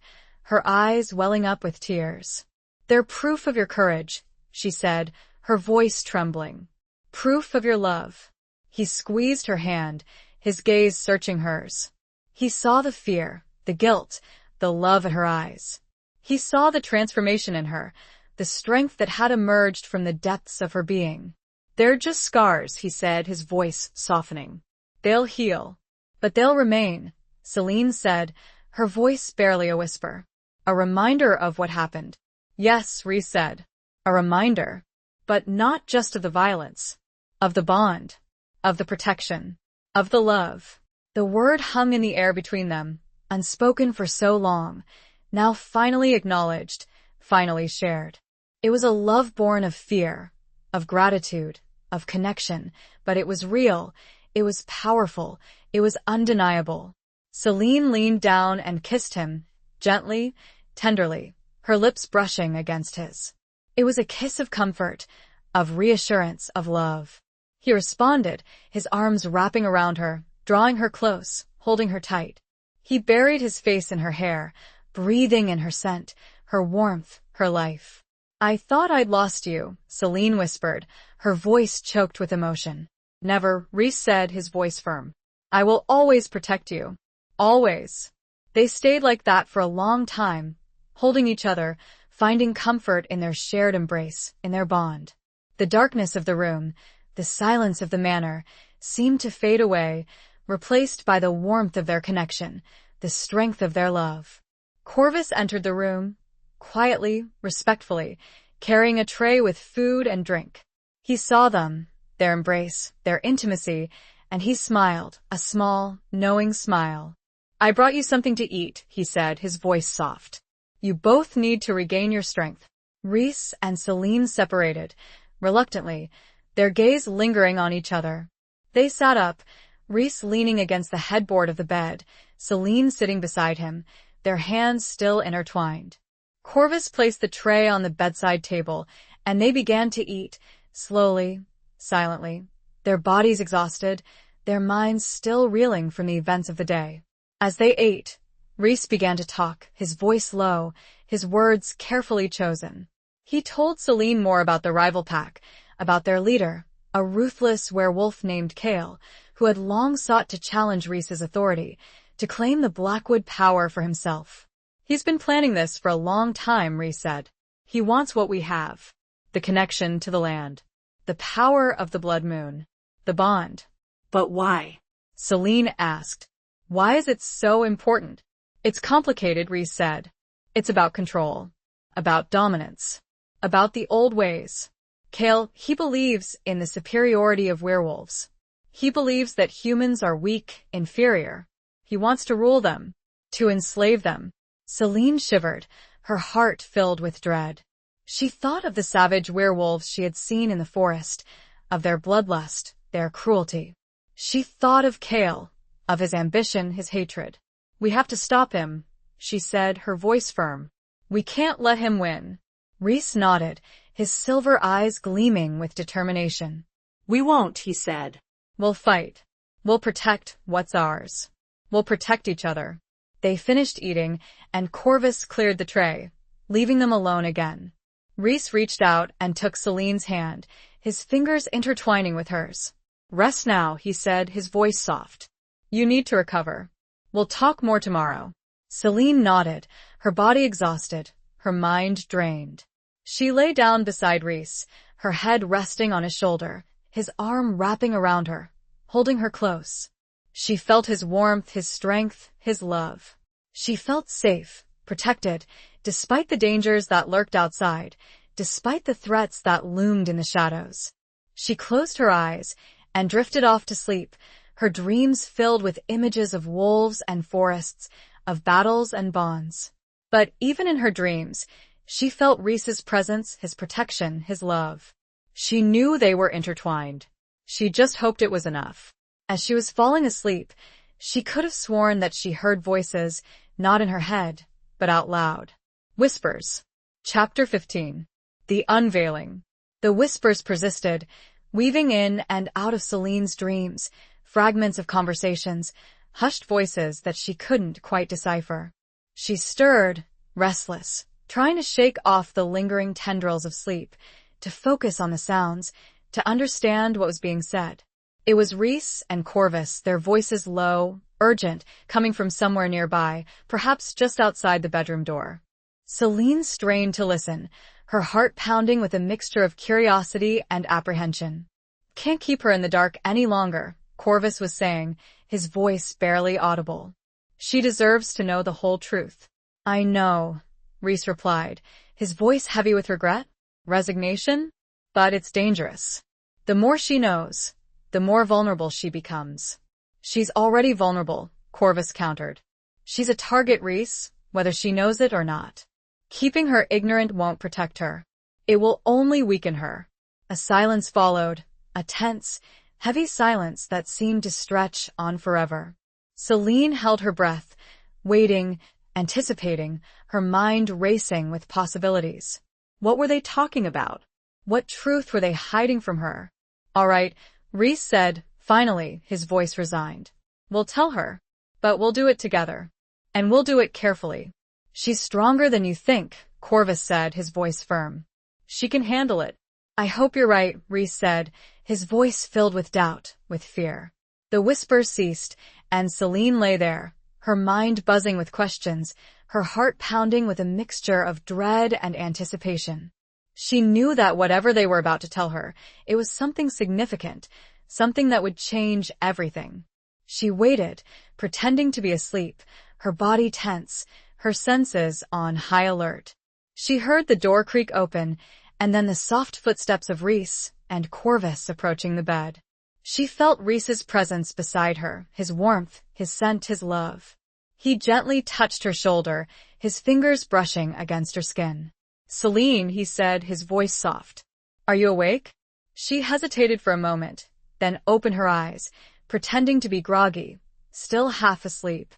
her eyes welling up with tears. "They're proof of your courage," she said, her voice trembling. "Proof of your love." He squeezed her hand, his gaze searching hers. He saw the fear, the guilt, the love in her eyes. He saw the transformation in her, the strength that had emerged from the depths of her being. "They're just scars," he said, his voice softening. "They'll heal. But they'll remain," Celine said, her voice barely a whisper. "A reminder of what happened." "Yes," Rhys said. "A reminder. But not just of the violence. Of the bond. Of the protection. Of the love." The word hung in the air between them, unspoken for so long, now finally acknowledged, finally shared. It was a love born of fear, of gratitude, of connection, but it was real, it was powerful, it was undeniable. Celine leaned down and kissed him, gently, tenderly, her lips brushing against his. It was a kiss of comfort, of reassurance, of love. He responded, his arms wrapping around her, drawing her close, holding her tight. He buried his face in her hair, breathing in her scent, her warmth, her life. "I thought I'd lost you," Celine whispered, her voice choked with emotion. "Never," Rhys said, his voice firm. "I will always protect you. Always." They stayed like that for a long time, holding each other, finding comfort in their shared embrace, in their bond. The darkness of the room, the silence of the manor, seemed to fade away, replaced by the warmth of their connection, the strength of their love. Corvus entered the room, quietly, respectfully, carrying a tray with food and drink. He saw them, their embrace, their intimacy, and he smiled, a small, knowing smile. "I brought you something to eat," he said, his voice soft. "You both need to regain your strength." Rhys and Celine separated, reluctantly, their gaze lingering on each other. They sat up, Rhys leaning against the headboard of the bed, Celine sitting beside him, their hands still intertwined. Corvus placed the tray on the bedside table, and they began to eat, slowly, silently, their bodies exhausted, their minds still reeling from the events of the day. As they ate, Reese began to talk, his voice low, his words carefully chosen. He told Celine more about the rival pack, about their leader, a ruthless werewolf named Kale, who had long sought to challenge Reese's authority, to claim the Blackwood power for himself. He's been planning this for a long time, Reese said. He wants what we have. The connection to the land. The power of the blood moon. The bond. But why? Celine asked. Why is it so important? It's complicated, Reese said. It's about control. About dominance. About the old ways. Kale, he believes in the superiority of werewolves. He believes that humans are weak, inferior. He wants to rule them. To enslave them. Celine shivered, her heart filled with dread. She thought of the savage werewolves she had seen in the forest, of their bloodlust, their cruelty. She thought of Kale, of his ambition, his hatred. We have to stop him, she said, her voice firm. We can't let him win. Reese nodded, his silver eyes gleaming with determination. We won't, he said. We'll fight. We'll protect what's ours. We'll protect each other. They finished eating, and Corvus cleared the tray, leaving them alone again. Reese reached out and took Celine's hand, his fingers intertwining with hers. Rest now, he said, his voice soft. You need to recover. We'll talk more tomorrow. Celine nodded, her body exhausted, her mind drained. She lay down beside Reese, her head resting on his shoulder, his arm wrapping around her, holding her close. She felt his warmth, his strength, his love. She felt safe, protected, despite the dangers that lurked outside, despite the threats that loomed in the shadows. She closed her eyes and drifted off to sleep, her dreams filled with images of wolves and forests, of battles and bonds. But even in her dreams, she felt Reese's presence, his protection, his love. She knew they were intertwined. She just hoped it was enough. As she was falling asleep, she could have sworn that she heard voices, not in her head, but out loud. Whispers. Chapter 15. The Unveiling. The whispers persisted, weaving in and out of Celine's dreams, fragments of conversations, hushed voices that she couldn't quite decipher. She stirred, restless, trying to shake off the lingering tendrils of sleep, to focus on the sounds, to understand what was being said. It was Reese and Corvus, their voices low, urgent, coming from somewhere nearby, perhaps just outside the bedroom door. Celine strained to listen, her heart pounding with a mixture of curiosity and apprehension. Can't keep her in the dark any longer, Corvus was saying, his voice barely audible. She deserves to know the whole truth. I know, Reese replied, his voice heavy with regret, resignation, but it's dangerous. The more she knows, the more vulnerable she becomes. She's already vulnerable, Corvus countered. She's a target, Reese, whether she knows it or not. Keeping her ignorant won't protect her. It will only weaken her. A silence followed, a tense, heavy silence that seemed to stretch on forever. Celine held her breath, waiting, anticipating, her mind racing with possibilities. What were they talking about? What truth were they hiding from her? All right, Reese said, finally, his voice resigned. We'll tell her, but we'll do it together. And we'll do it carefully. She's stronger than you think, Corvus said, his voice firm. She can handle it. I hope you're right, Reese said, his voice filled with doubt, with fear. The whispers ceased, and Celine lay there, her mind buzzing with questions, her heart pounding with a mixture of dread and anticipation. She knew that whatever they were about to tell her, it was something significant, something that would change everything. She waited, pretending to be asleep, her body tense, her senses on high alert. She heard the door creak open, and then the soft footsteps of Reese and Corvus approaching the bed. She felt Reese's presence beside her, his warmth, his scent, his love. He gently touched her shoulder, his fingers brushing against her skin. Celine, he said, his voice soft. Are you awake? She hesitated for a moment, then opened her eyes, pretending to be groggy, still half asleep.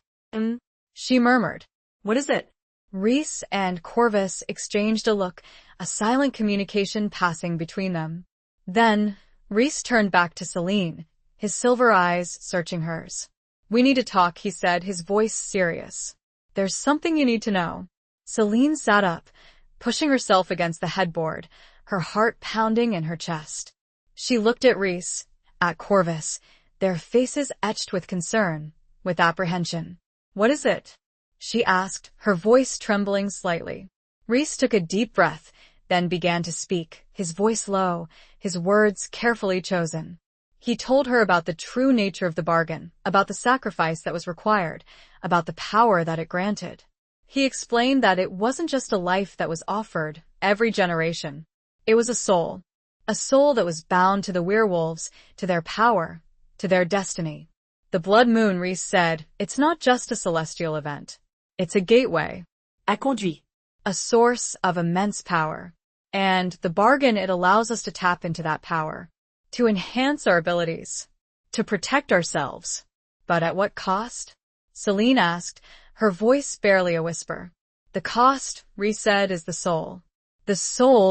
She murmured. What is it? Reese and Corvus exchanged a look, a silent communication passing between them. Then, Reese turned back to Celine, his silver eyes searching hers. We need to talk, he said, his voice serious. There's something you need to know. Celine sat up, pushing herself against the headboard, her heart pounding in her chest. She looked at Rhys, at Corvus, their faces etched with concern, with apprehension. "What is it?" she asked, her voice trembling slightly. Rhys took a deep breath, then began to speak, his voice low, his words carefully chosen. He told her about the true nature of the bargain, about the sacrifice that was required, about the power that it granted. He explained that it wasn't just a life that was offered every generation. It was a soul that was bound to the werewolves, to their power, to their destiny. The blood moon, Rhys said, it's not just a celestial event. It's a gateway. A conduit. A source of immense power. And the bargain, it allows us to tap into that power, to enhance our abilities, to protect ourselves. But at what cost? Celine asked, her voice barely a whisper. The cost, Rhys said, is the soul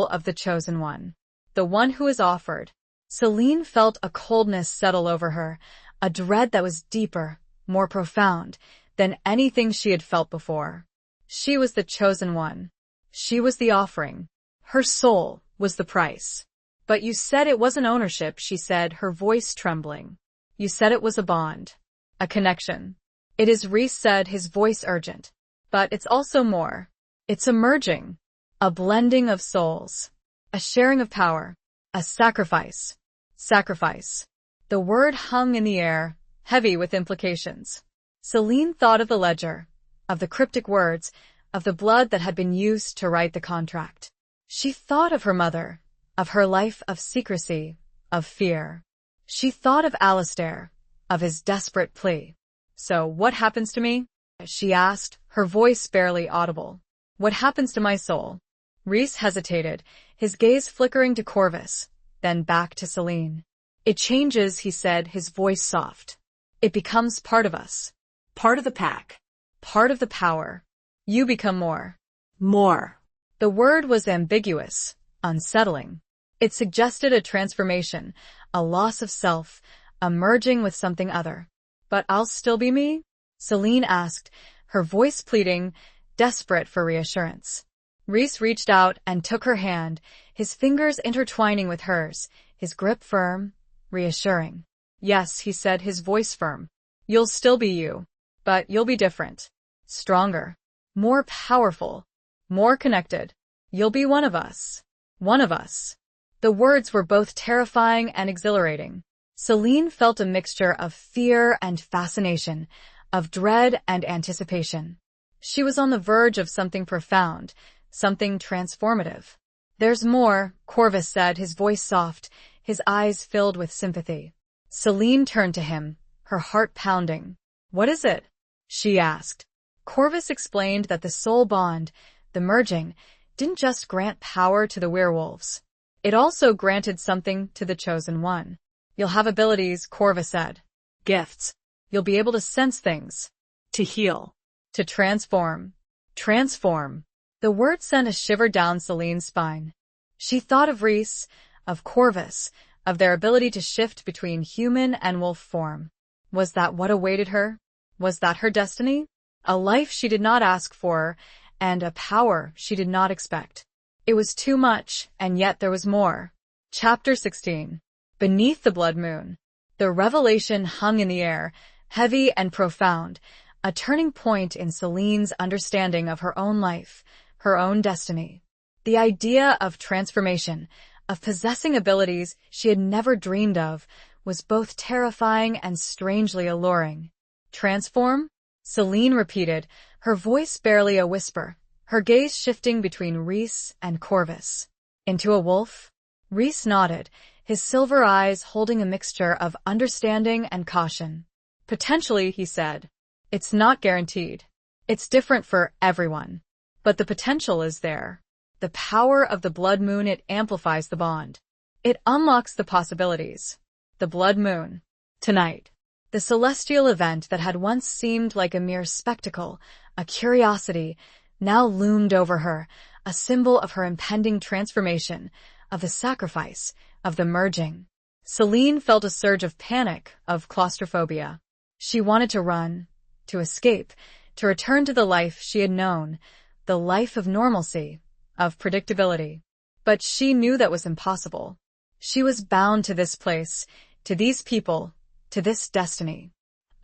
of the chosen one, the one who is offered. Celine felt a coldness settle over her, a dread that was deeper, more profound than anything she had felt before. She was the chosen one. She was the offering. Her soul was the price. But you said it wasn't ownership, she said, her voice trembling. You said it was a bond, a connection. It is, Rhys said, his voice urgent. But it's also more. It's a merging, a blending of souls, a sharing of power, a sacrifice. Sacrifice. The word hung in the air, heavy with implications. Celine thought of the ledger, of the cryptic words, of the blood that had been used to write the contract. She thought of her mother, of her life of secrecy, of fear. She thought of Alistair, of his desperate plea. So what happens to me? She asked, her voice barely audible. What happens to my soul? Rhys hesitated, his gaze flickering to Corvus, then back to Celine. It changes, he said, his voice soft. It becomes part of us. Part of the pack. Part of the power. You become more. More. The word was ambiguous, unsettling. It suggested a transformation, a loss of self, a merging with something other. But I'll still be me? Celine asked, her voice pleading, desperate for reassurance. Rhys reached out and took her hand, his fingers intertwining with hers, his grip firm, reassuring. Yes, he said, his voice firm. You'll still be you, but you'll be different, stronger, more powerful, more connected. You'll be one of us. One of us. The words were both terrifying and exhilarating. Celine felt a mixture of fear and fascination, of dread and anticipation. She was on the verge of something profound, something transformative. There's more, Corvus said, his voice soft, his eyes filled with sympathy. Celine turned to him, her heart pounding. What is it? She asked. Corvus explained that the soul bond, the merging, didn't just grant power to the werewolves. It also granted something to the chosen one. You'll have abilities, Corvus said. Gifts. You'll be able to sense things. To heal. To transform. Transform. The word sent a shiver down Celine's spine. She thought of Rhys, of Corvus, of their ability to shift between human and wolf form. Was that what awaited her? Was that her destiny? A life she did not ask for, and a power she did not expect. It was too much, and yet there was more. Chapter 16. Beneath the blood moon. The revelation hung in the air, heavy and profound, a turning point in Celine's understanding of her own life, her own destiny. The idea of transformation, of possessing abilities she had never dreamed of, was both terrifying and strangely alluring. Transform? Celine repeated, her voice barely a whisper, her gaze shifting between Rhys and Corvus. Into a wolf? Rhys nodded, his silver eyes holding a mixture of understanding and caution. Potentially, he said. It's not guaranteed. It's different for everyone. But the potential is there. The power of the blood moon, it amplifies the bond. It unlocks the possibilities. The blood moon. Tonight. The celestial event that had once seemed like a mere spectacle, a curiosity, now loomed over her, a symbol of her impending transformation, of the sacrifice, of the merging. Celine felt a surge of panic, of claustrophobia. She wanted to run, to escape, to return to the life she had known, the life of normalcy, of predictability. But she knew that was impossible. She was bound to this place, to these people, to this destiny.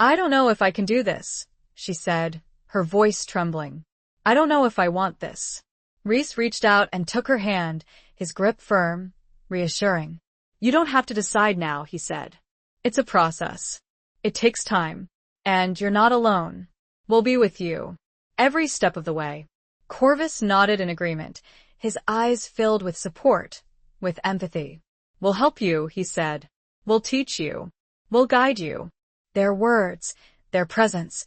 "I don't know if I can do this," she said, her voice trembling. "I don't know if I want this." Rhys reached out and took her hand, his grip firm, reassuring. "You don't have to decide now," he said. "It's a process. It takes time. And you're not alone. We'll be with you every step of the way." Corvus nodded in agreement, his eyes filled with support, with empathy. "We'll help you," he said. "We'll teach you. We'll guide you." Their words, their presence,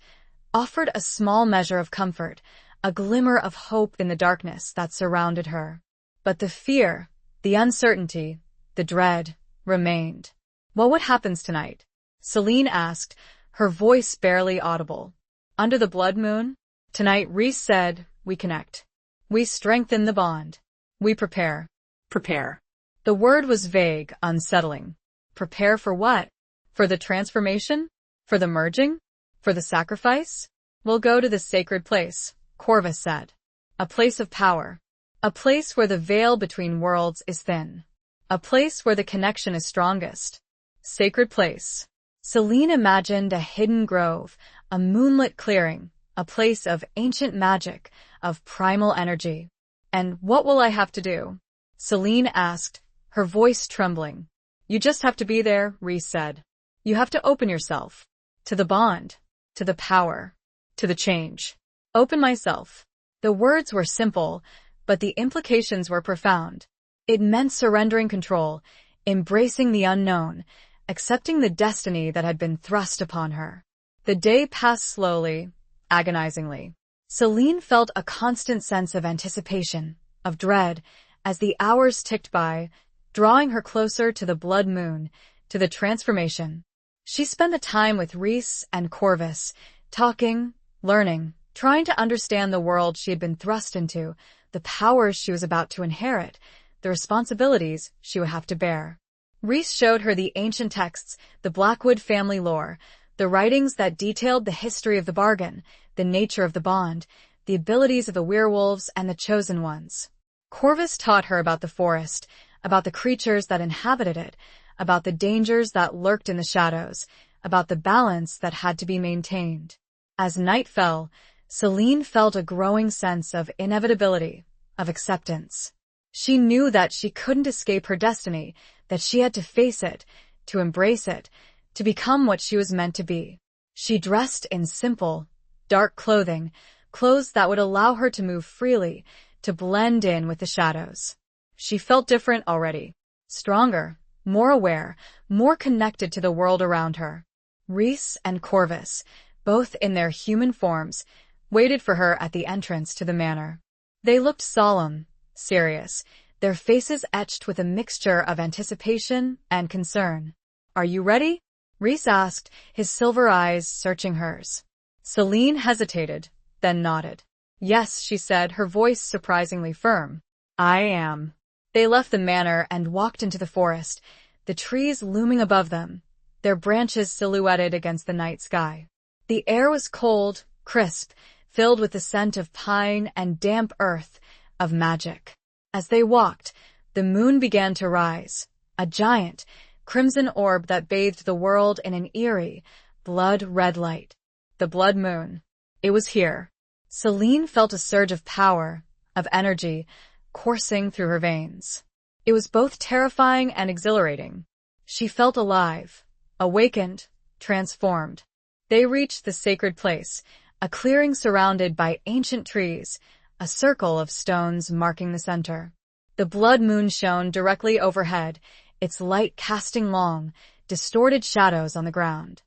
offered a small measure of comfort, a glimmer of hope in the darkness that surrounded her. But the fear, the uncertainty, the dread remained. "Well, what happens tonight?" Celine asked, her voice barely audible. "Under the blood moon? Tonight," Rhys said, "we connect. We strengthen the bond. We prepare." Prepare. The word was vague, unsettling. Prepare for what? For the transformation? For the merging? For the sacrifice? "We'll go to the sacred place," Corvus said. "A place of power. A place where the veil between worlds is thin. A place where the connection is strongest. Sacred place." Celine imagined a hidden grove, a moonlit clearing, a place of ancient magic, of primal energy. "And what will I have to do?" Celine asked, her voice trembling. "You just have to be there," Rhys said. "You have to open yourself. To the bond. To the power. To the change." "Open myself." The words were simple, but the implications were profound. It meant surrendering control, embracing the unknown, accepting the destiny that had been thrust upon her. The day passed slowly, agonizingly. Celine felt a constant sense of anticipation, of dread, as the hours ticked by, drawing her closer to the blood moon, to the transformation. She spent the time with Rhys and Corvus, talking, learning, trying to understand the world she had been thrust into, the powers she was about to inherit, the responsibilities she would have to bear. Rhys showed her the ancient texts, the Blackwood family lore, the writings that detailed the history of the bargain, the nature of the bond, the abilities of the werewolves and the chosen ones. Corvus taught her about the forest, about the creatures that inhabited it, about the dangers that lurked in the shadows, about the balance that had to be maintained. As night fell, Celine felt a growing sense of inevitability, of acceptance. She knew that she couldn't escape her destiny, that she had to face it, to embrace it, to become what she was meant to be. She dressed in simple, dark clothing, clothes that would allow her to move freely, to blend in with the shadows. She felt different already, stronger, more aware, more connected to the world around her. Rhys and Corvus, both in their human forms, waited for her at the entrance to the manor. They looked solemn, serious, their faces etched with a mixture of anticipation and concern. "Are you ready?" Rhys asked, his silver eyes searching hers. Celine hesitated, then nodded. "Yes," she said, her voice surprisingly firm. "I am." They left the manor and walked into the forest, the trees looming above them, their branches silhouetted against the night sky. The air was cold, crisp, filled with the scent of pine and damp earth, of magic. As they walked, the moon began to rise, a giant, crimson orb that bathed the world in an eerie, blood-red light. The blood moon. It was here. Celine felt a surge of power, of energy, coursing through her veins. It was both terrifying and exhilarating. She felt alive, awakened, transformed. They reached the sacred place, a clearing surrounded by ancient trees, a circle of stones marking the center. The blood moon shone directly overhead, its light casting long, distorted shadows on the ground.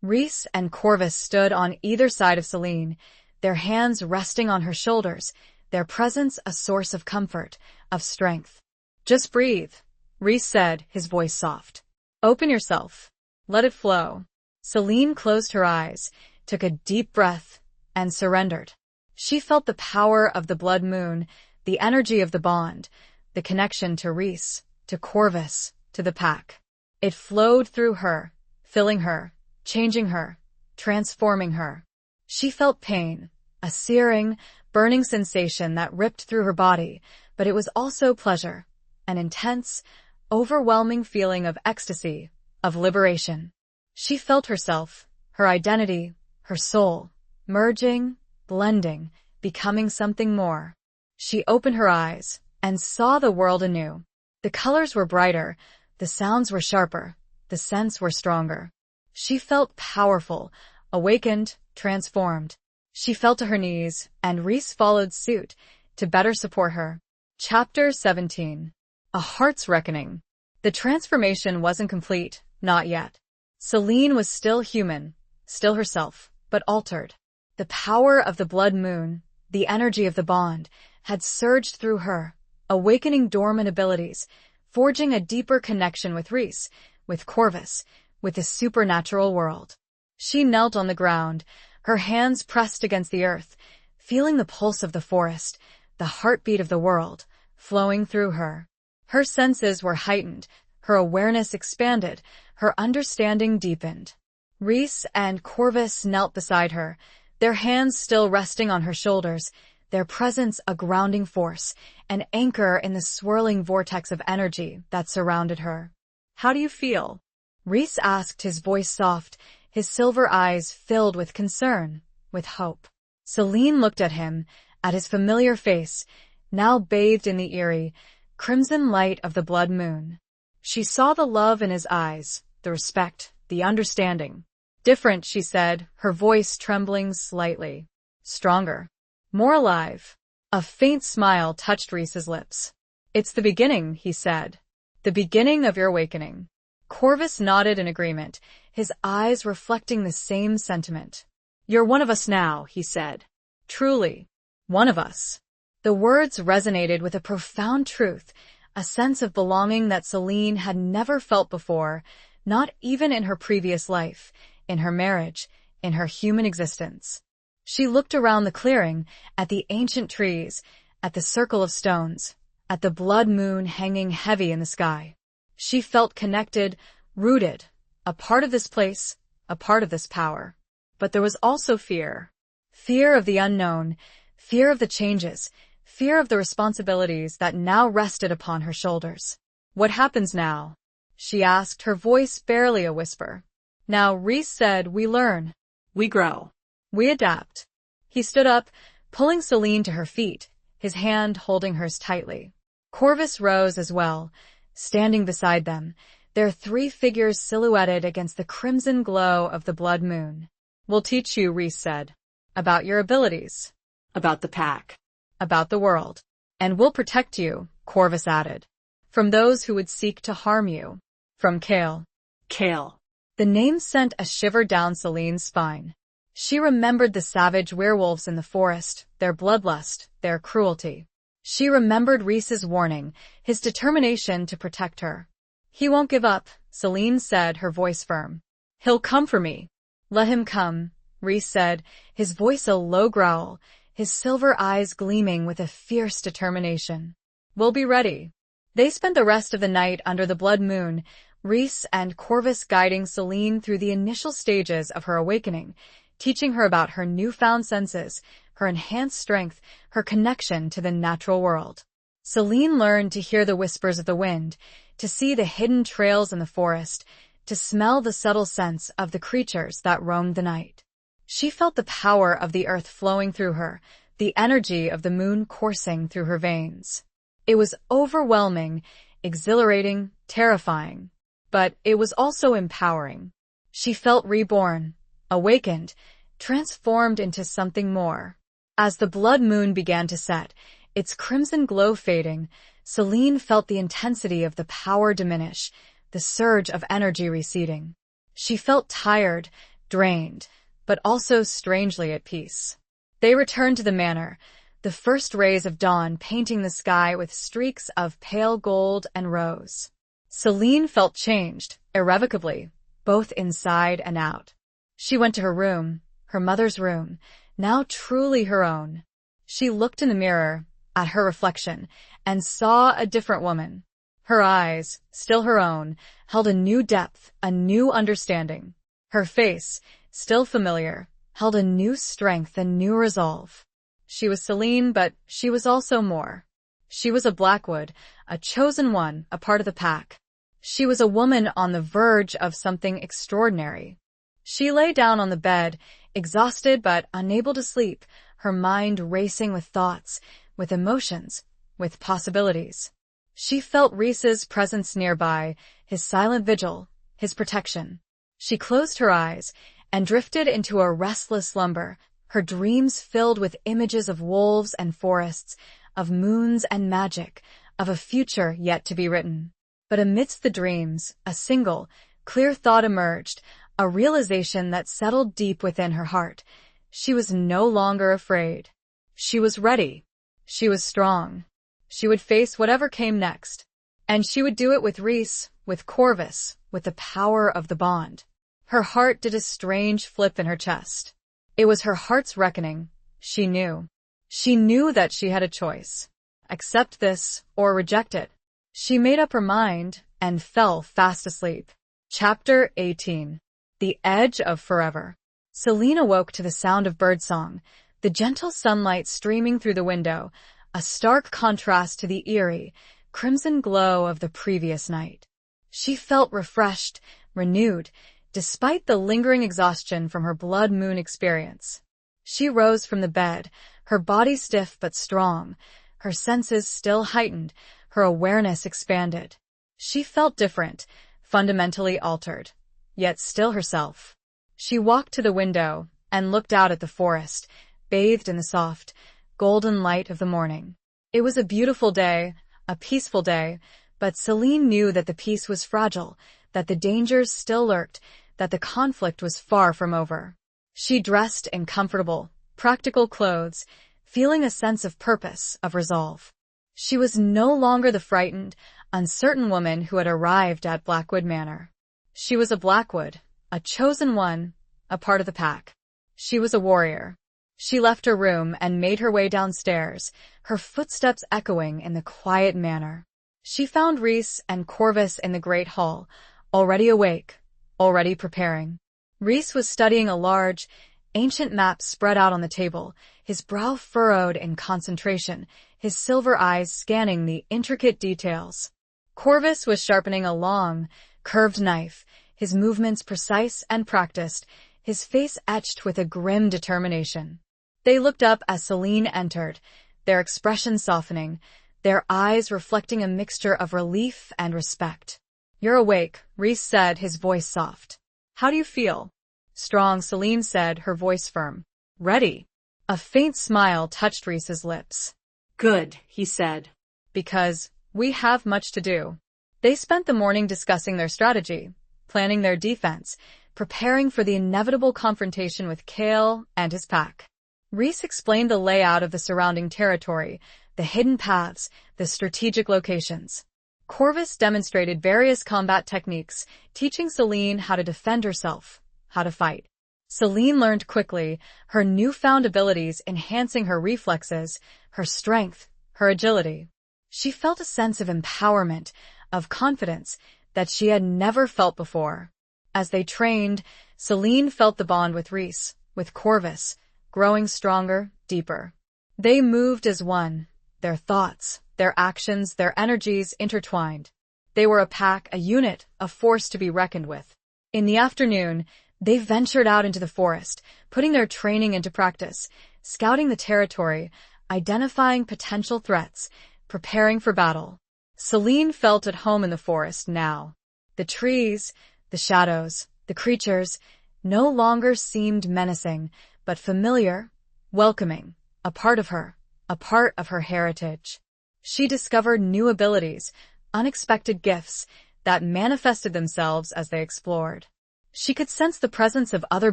Rhys and Corvus stood on either side of Celine, their hands resting on her shoulders, their presence a source of comfort, of strength. "Just breathe," Rhys said, his voice soft. "Open yourself. Let it flow." Celine closed her eyes, took a deep breath, and surrendered. She felt the power of the blood moon, the energy of the bond, the connection to Rhys, to Corvus, to the pack. It flowed through her, filling her, changing her, transforming her. She felt pain, a searing, burning sensation that ripped through her body, but it was also pleasure, an intense, overwhelming feeling of ecstasy, of liberation. She felt herself, her identity, her soul, merging, blending, becoming something more. She opened her eyes and saw the world anew. The colors were brighter, the sounds were sharper, the scents were stronger. She felt powerful, awakened, transformed. She fell to her knees, and Reese followed suit to better support her. Chapter 17. A Heart's Reckoning. The transformation wasn't complete, not yet. Selene was still human, still herself, but altered. The power of the blood moon, the energy of the bond, had surged through her, awakening dormant abilities, forging a deeper connection with Reese, with Corvus, with the supernatural world. She knelt on the ground, her hands pressed against the earth, feeling the pulse of the forest, the heartbeat of the world, flowing through her. Her senses were heightened, her awareness expanded, her understanding deepened. Reese and Corvus knelt beside her, their hands still resting on her shoulders, their presence a grounding force, an anchor in the swirling vortex of energy that surrounded her. "How do you feel?" Reese asked, his voice soft, his silver eyes filled with concern, with hope. Selene looked at him, at his familiar face, now bathed in the eerie, crimson light of the blood moon. She saw the love in his eyes, the respect, the understanding. "Different," she said, her voice trembling slightly. "Stronger. More alive." A faint smile touched Reese's lips. "It's the beginning," he said. "The beginning of your awakening." Corvus nodded in agreement, his eyes reflecting the same sentiment. "You're one of us now," he said. "Truly. One of us." The words resonated with a profound truth, a sense of belonging that Selene had never felt before, not even in her previous life, in her marriage, in her human existence. She looked around the clearing, at the ancient trees, at the circle of stones, at the blood moon hanging heavy in the sky. She felt connected, rooted, a part of this place, a part of this power. But there was also fear. Fear of the unknown, fear of the changes, fear of the responsibilities that now rested upon her shoulders. "What happens now?" she asked, her voice barely a whisper. "Now," Reese said, "we learn. We grow. We adapt." He stood up, pulling Selene to her feet, his hand holding hers tightly. Corvus rose as well, standing beside them, their three figures silhouetted against the crimson glow of the blood moon. "We'll teach you," Reese said. "About your abilities. About the pack. About the world. And we'll protect you," Corvus added. "From those who would seek to harm you. From Kale." Kale. The name sent a shiver down Selene's spine. She remembered the savage werewolves in the forest, their bloodlust, their cruelty. She remembered Reese's warning, his determination to protect her. "He won't give up," Selene said, her voice firm. "He'll come for me." "Let him come," Reese said, his voice a low growl, his silver eyes gleaming with a fierce determination. "We'll be ready." They spent the rest of the night under the blood moon, Reese and Corvus guiding Selene through the initial stages of her awakening, teaching her about her newfound senses, her enhanced strength, her connection to the natural world. Selene learned to hear the whispers of the wind, to see the hidden trails in the forest, to smell the subtle scents of the creatures that roamed the night. She felt the power of the earth flowing through her, the energy of the moon coursing through her veins. It was overwhelming, exhilarating, terrifying, but it was also empowering. She felt reborn, awakened, transformed into something more. As the blood moon began to set, its crimson glow fading, Selene felt the intensity of the power diminish, the surge of energy receding. She felt tired, drained, but also strangely at peace. They returned to the manor, the first rays of dawn painting the sky with streaks of pale gold and rose. Selene felt changed, irrevocably, both inside and out. She went to her room, her mother's room, now truly her own. She looked in the mirror, at her reflection, and saw a different woman. Her eyes, still her own, held a new depth, a new understanding. Her face, still familiar, held a new strength and new resolve. She was Celine, but she was also more. She was a Blackwood, a chosen one, a part of the pack. She was a woman on the verge of something extraordinary. She lay down on the bed, exhausted but unable to sleep, her mind racing with thoughts, with emotions, with possibilities. She felt Rhys's presence nearby, his silent vigil, his protection. She closed her eyes and drifted into a restless slumber, her dreams filled with images of wolves and forests, of moons and magic, of a future yet to be written. But amidst the dreams, a single, clear thought emerged, a realization that settled deep within her heart. She was no longer afraid. She was ready. She was strong. She would face whatever came next. And she would do it with Rhys, with Corvus, with the power of the bond. Her heart did a strange flip in her chest. It was her heart's reckoning. She knew. She knew that she had a choice. Accept this or reject it. She made up her mind and fell fast asleep. Chapter 18. The Edge of Forever. Celine awoke to the sound of birdsong, the gentle sunlight streaming through the window, a stark contrast to the eerie, crimson glow of the previous night. She felt refreshed, renewed, despite the lingering exhaustion from her blood moon experience. She rose from the bed, her body stiff but strong, her senses still heightened, her awareness expanded. She felt different, fundamentally altered, yet still herself. She walked to the window and looked out at the forest, bathed in the soft, golden light of the morning. It was a beautiful day, a peaceful day, but Celine knew that the peace was fragile, that the dangers still lurked, that the conflict was far from over. She dressed in comfortable, practical clothes, feeling a sense of purpose, of resolve. She was no longer the frightened, uncertain woman who had arrived at Blackwood Manor. She was a Blackwood, a chosen one, a part of the pack. She was a warrior. She left her room and made her way downstairs, her footsteps echoing in the quiet manor. She found Rhys and Corvus in the great hall, already awake, already preparing. Rhys was studying a large, ancient map spread out on the table, his brow furrowed in concentration, his silver eyes scanning the intricate details. Corvus was sharpening a long, curved knife, his movements precise and practiced, his face etched with a grim determination. They looked up as Celine entered, their expressions softening, their eyes reflecting a mixture of relief and respect. "You're awake," Rhys said, his voice soft. "How do you feel?" "Strong," Celine said, her voice firm. "Ready." A faint smile touched Rhys's lips. "Good," he said. "Because we have much to do." They spent the morning discussing their strategy, planning their defense, preparing for the inevitable confrontation with Kale and his pack. Rhys explained the layout of the surrounding territory, the hidden paths, the strategic locations. Corvus demonstrated various combat techniques, teaching Celine how to defend herself, how to fight. Celine learned quickly, her newfound abilities enhancing her reflexes, her strength, her agility. She felt a sense of empowerment, of confidence that she had never felt before. As they trained, Celine felt the bond with Rhys, with Corvus, growing stronger, deeper. They moved as one, their thoughts, their actions, their energies intertwined. They were a pack, a unit, a force to be reckoned with. In the afternoon, they ventured out into the forest, putting their training into practice, scouting the territory, identifying potential threats, preparing for battle. Celine felt at home in the forest now. The trees, the shadows, the creatures, no longer seemed menacing, but familiar, welcoming, a part of her heritage. She discovered new abilities, unexpected gifts, that manifested themselves as they explored. She could sense the presence of other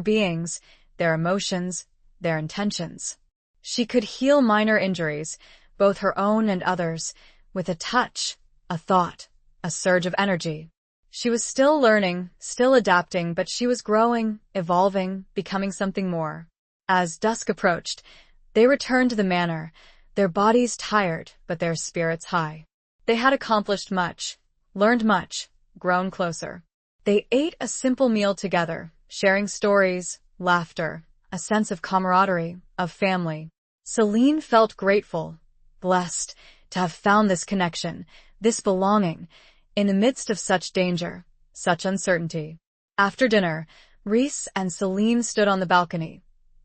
beings, their emotions, their intentions. She could heal minor injuries, both her own and others, with a touch, a thought, a surge of energy. She was still learning, still adapting, but she was growing, evolving, becoming something more. As dusk approached, they returned to the manor, their bodies tired, but their spirits high. They had accomplished much, learned much, grown closer. They ate a simple meal together, sharing stories, laughter, a sense of camaraderie, of family. Celine felt grateful, blessed, to have found this connection, this belonging, in the midst of such danger, such uncertainty. After dinner, Rhys and Celine stood on the balcony,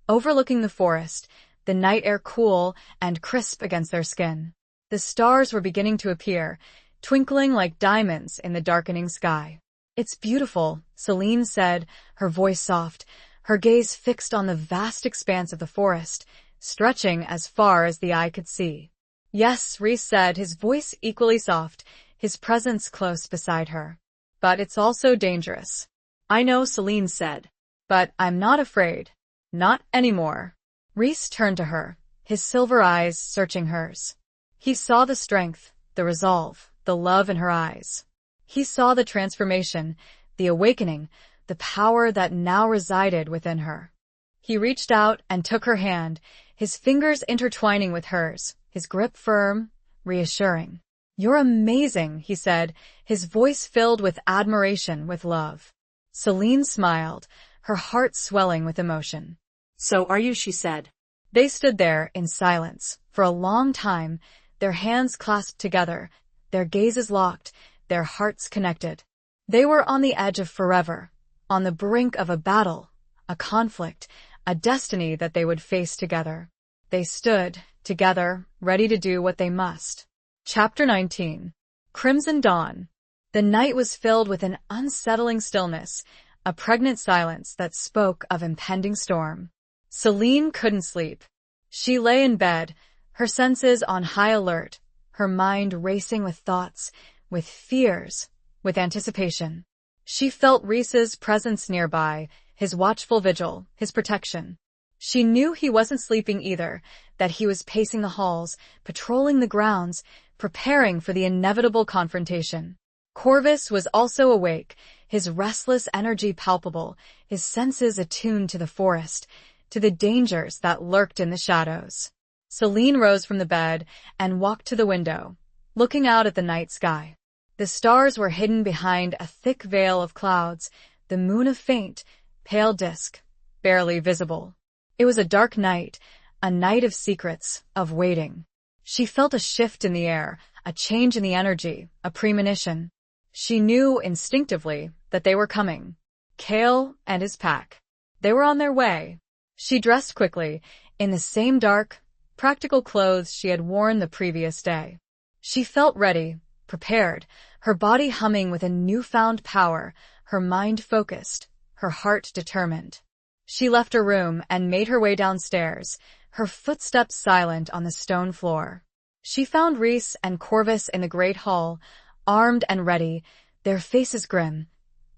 overlooking the forest, the night air cool and crisp against their skin. The stars were beginning to appear, twinkling like diamonds in the darkening sky. "It's beautiful," Celine said, her voice soft, her gaze fixed on the vast expanse of the forest, stretching as far as the eye could see. "Yes," Rhys said, his voice equally soft, his presence close beside her. "But it's also dangerous." "I know," Celine said. "But I'm not afraid. Not anymore." Rhys turned to her, his silver eyes searching hers. He saw the strength, the resolve, the love in her eyes. He saw the transformation, the awakening, the power that now resided within her. He reached out and took her hand, his fingers intertwining with hers, his grip firm, reassuring. "You're amazing," he said, his voice filled with admiration, with love. Celine smiled, her heart swelling with emotion. "So are you," she said. They stood there in silence for a long time, their hands clasped together, their gazes locked, their hearts connected. They were on the edge of forever, on the brink of a battle, a conflict, a destiny that they would face together. They stood, together, ready to do what they must. Chapter 19. Crimson Dawn. The night was filled with an unsettling stillness, a pregnant silence that spoke of impending storm. Celine couldn't sleep. She lay in bed, her senses on high alert, her mind racing with thoughts, with fears, with anticipation. She felt Rhys's presence nearby, his watchful vigil, his protection. She knew he wasn't sleeping either, that he was pacing the halls, patrolling the grounds, preparing for the inevitable confrontation. Corvus was also awake, his restless energy palpable, his senses attuned to the forest, to the dangers that lurked in the shadows. Celine rose from the bed and walked to the window, looking out at the night sky. The stars were hidden behind a thick veil of clouds, the moon a faint, pale disk, barely visible. It was a dark night, a night of secrets, of waiting. She felt a shift in the air, a change in the energy, a premonition. She knew instinctively that they were coming. Cale and his pack. They were on their way. She dressed quickly, in the same dark, practical clothes she had worn the previous day. She felt ready, prepared, her body humming with a newfound power, her mind focused, her heart determined. She left her room and made her way downstairs, her footsteps silent on the stone floor. She found Rhys and Corvus in the great hall, armed and ready, their faces grim,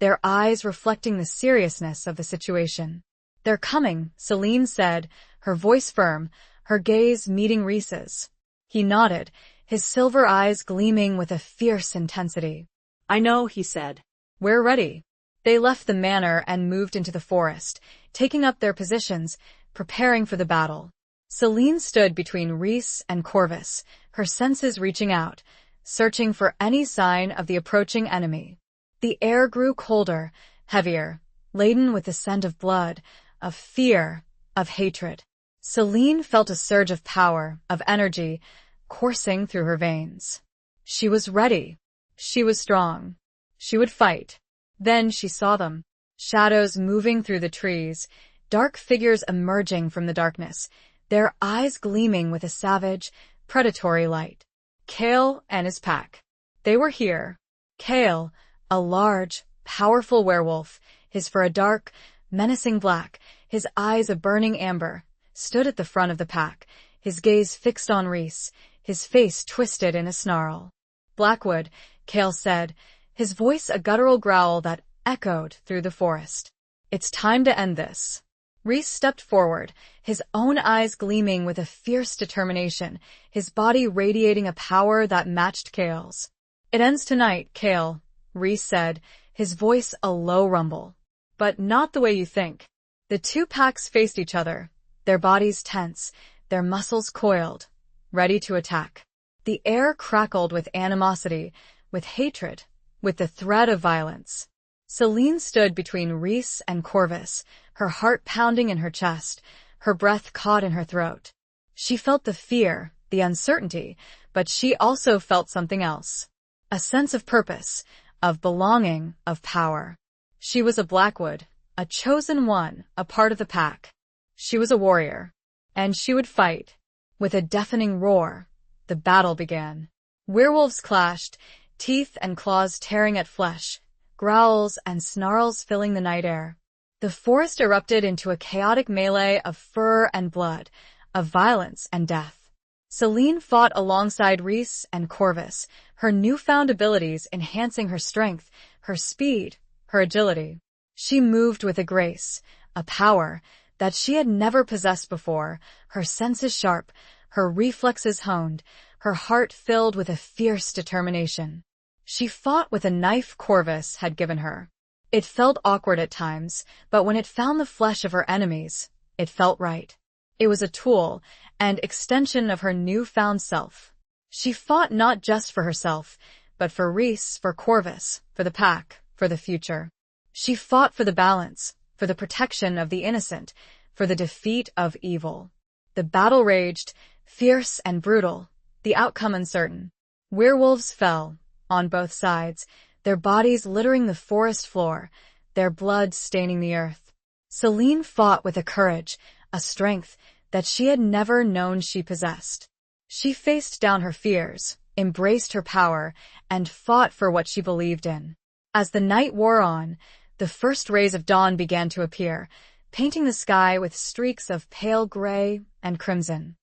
their eyes reflecting the seriousness of the situation. "They're coming," Celine said, her voice firm, her gaze meeting Rhys's. He nodded, his silver eyes gleaming with a fierce intensity. "I know," he said. "We're ready." They left the manor and moved into the forest, taking up their positions, preparing for the battle. Celine stood between Rhys and Corvus, her senses reaching out, searching for any sign of the approaching enemy. The air grew colder, heavier, laden with the scent of blood, of fear, of hatred. Celine felt a surge of power, of energy, coursing through her veins. She was ready. She was strong. She would fight. Then she saw them. Shadows moving through the trees, dark figures emerging from the darkness, their eyes gleaming with a savage, predatory light. Cale and his pack. They were here. Cale, a large, powerful werewolf, his fur a dark, menacing black, his eyes a burning amber, stood at the front of the pack, his gaze fixed on Rhys, his face twisted in a snarl. "Blackwood," Cale said, his voice a guttural growl that echoed through the forest. "It's time to end this." Rhys stepped forward, his own eyes gleaming with a fierce determination, his body radiating a power that matched Cale's. "It ends tonight, Cale," Rhys said, his voice a low rumble. "But not the way you think." The two packs faced each other, their bodies tense, their muscles coiled, ready to attack. The air crackled with animosity, with hatred, with the threat of violence. Celine stood between Rhys and Corvus, her heart pounding in her chest, her breath caught in her throat. She felt the fear, the uncertainty, but she also felt something else. A sense of purpose, of belonging, of power. She was a Blackwood, a chosen one, a part of the pack. She was a warrior. And she would fight. With a deafening roar, the battle began. Werewolves clashed, teeth and claws tearing at flesh, growls and snarls filling the night air. The forest erupted into a chaotic melee of fur and blood, of violence and death. Celine fought alongside Rhys and Corvus, her newfound abilities enhancing her strength, her speed, her agility. She moved with a grace, a power that she had never possessed before, her senses sharp, her reflexes honed, her heart filled with a fierce determination. She fought with a knife Corvus had given her. It felt awkward at times, but when it found the flesh of her enemies, it felt right. It was a tool, and extension of her newfound self. She fought not just for herself, but for Rhys, for Corvus, for the pack, for the future. She fought for the balance, for the protection of the innocent, for the defeat of evil. The battle raged, fierce and brutal, the outcome uncertain. Werewolves fell, on both sides, their bodies littering the forest floor, their blood staining the earth. Celine fought with a courage, a strength that she had never known she possessed. She faced down her fears, embraced her power, and fought for what she believed in. As the night wore on, the first rays of dawn began to appear, painting the sky with streaks of pale gray and crimson.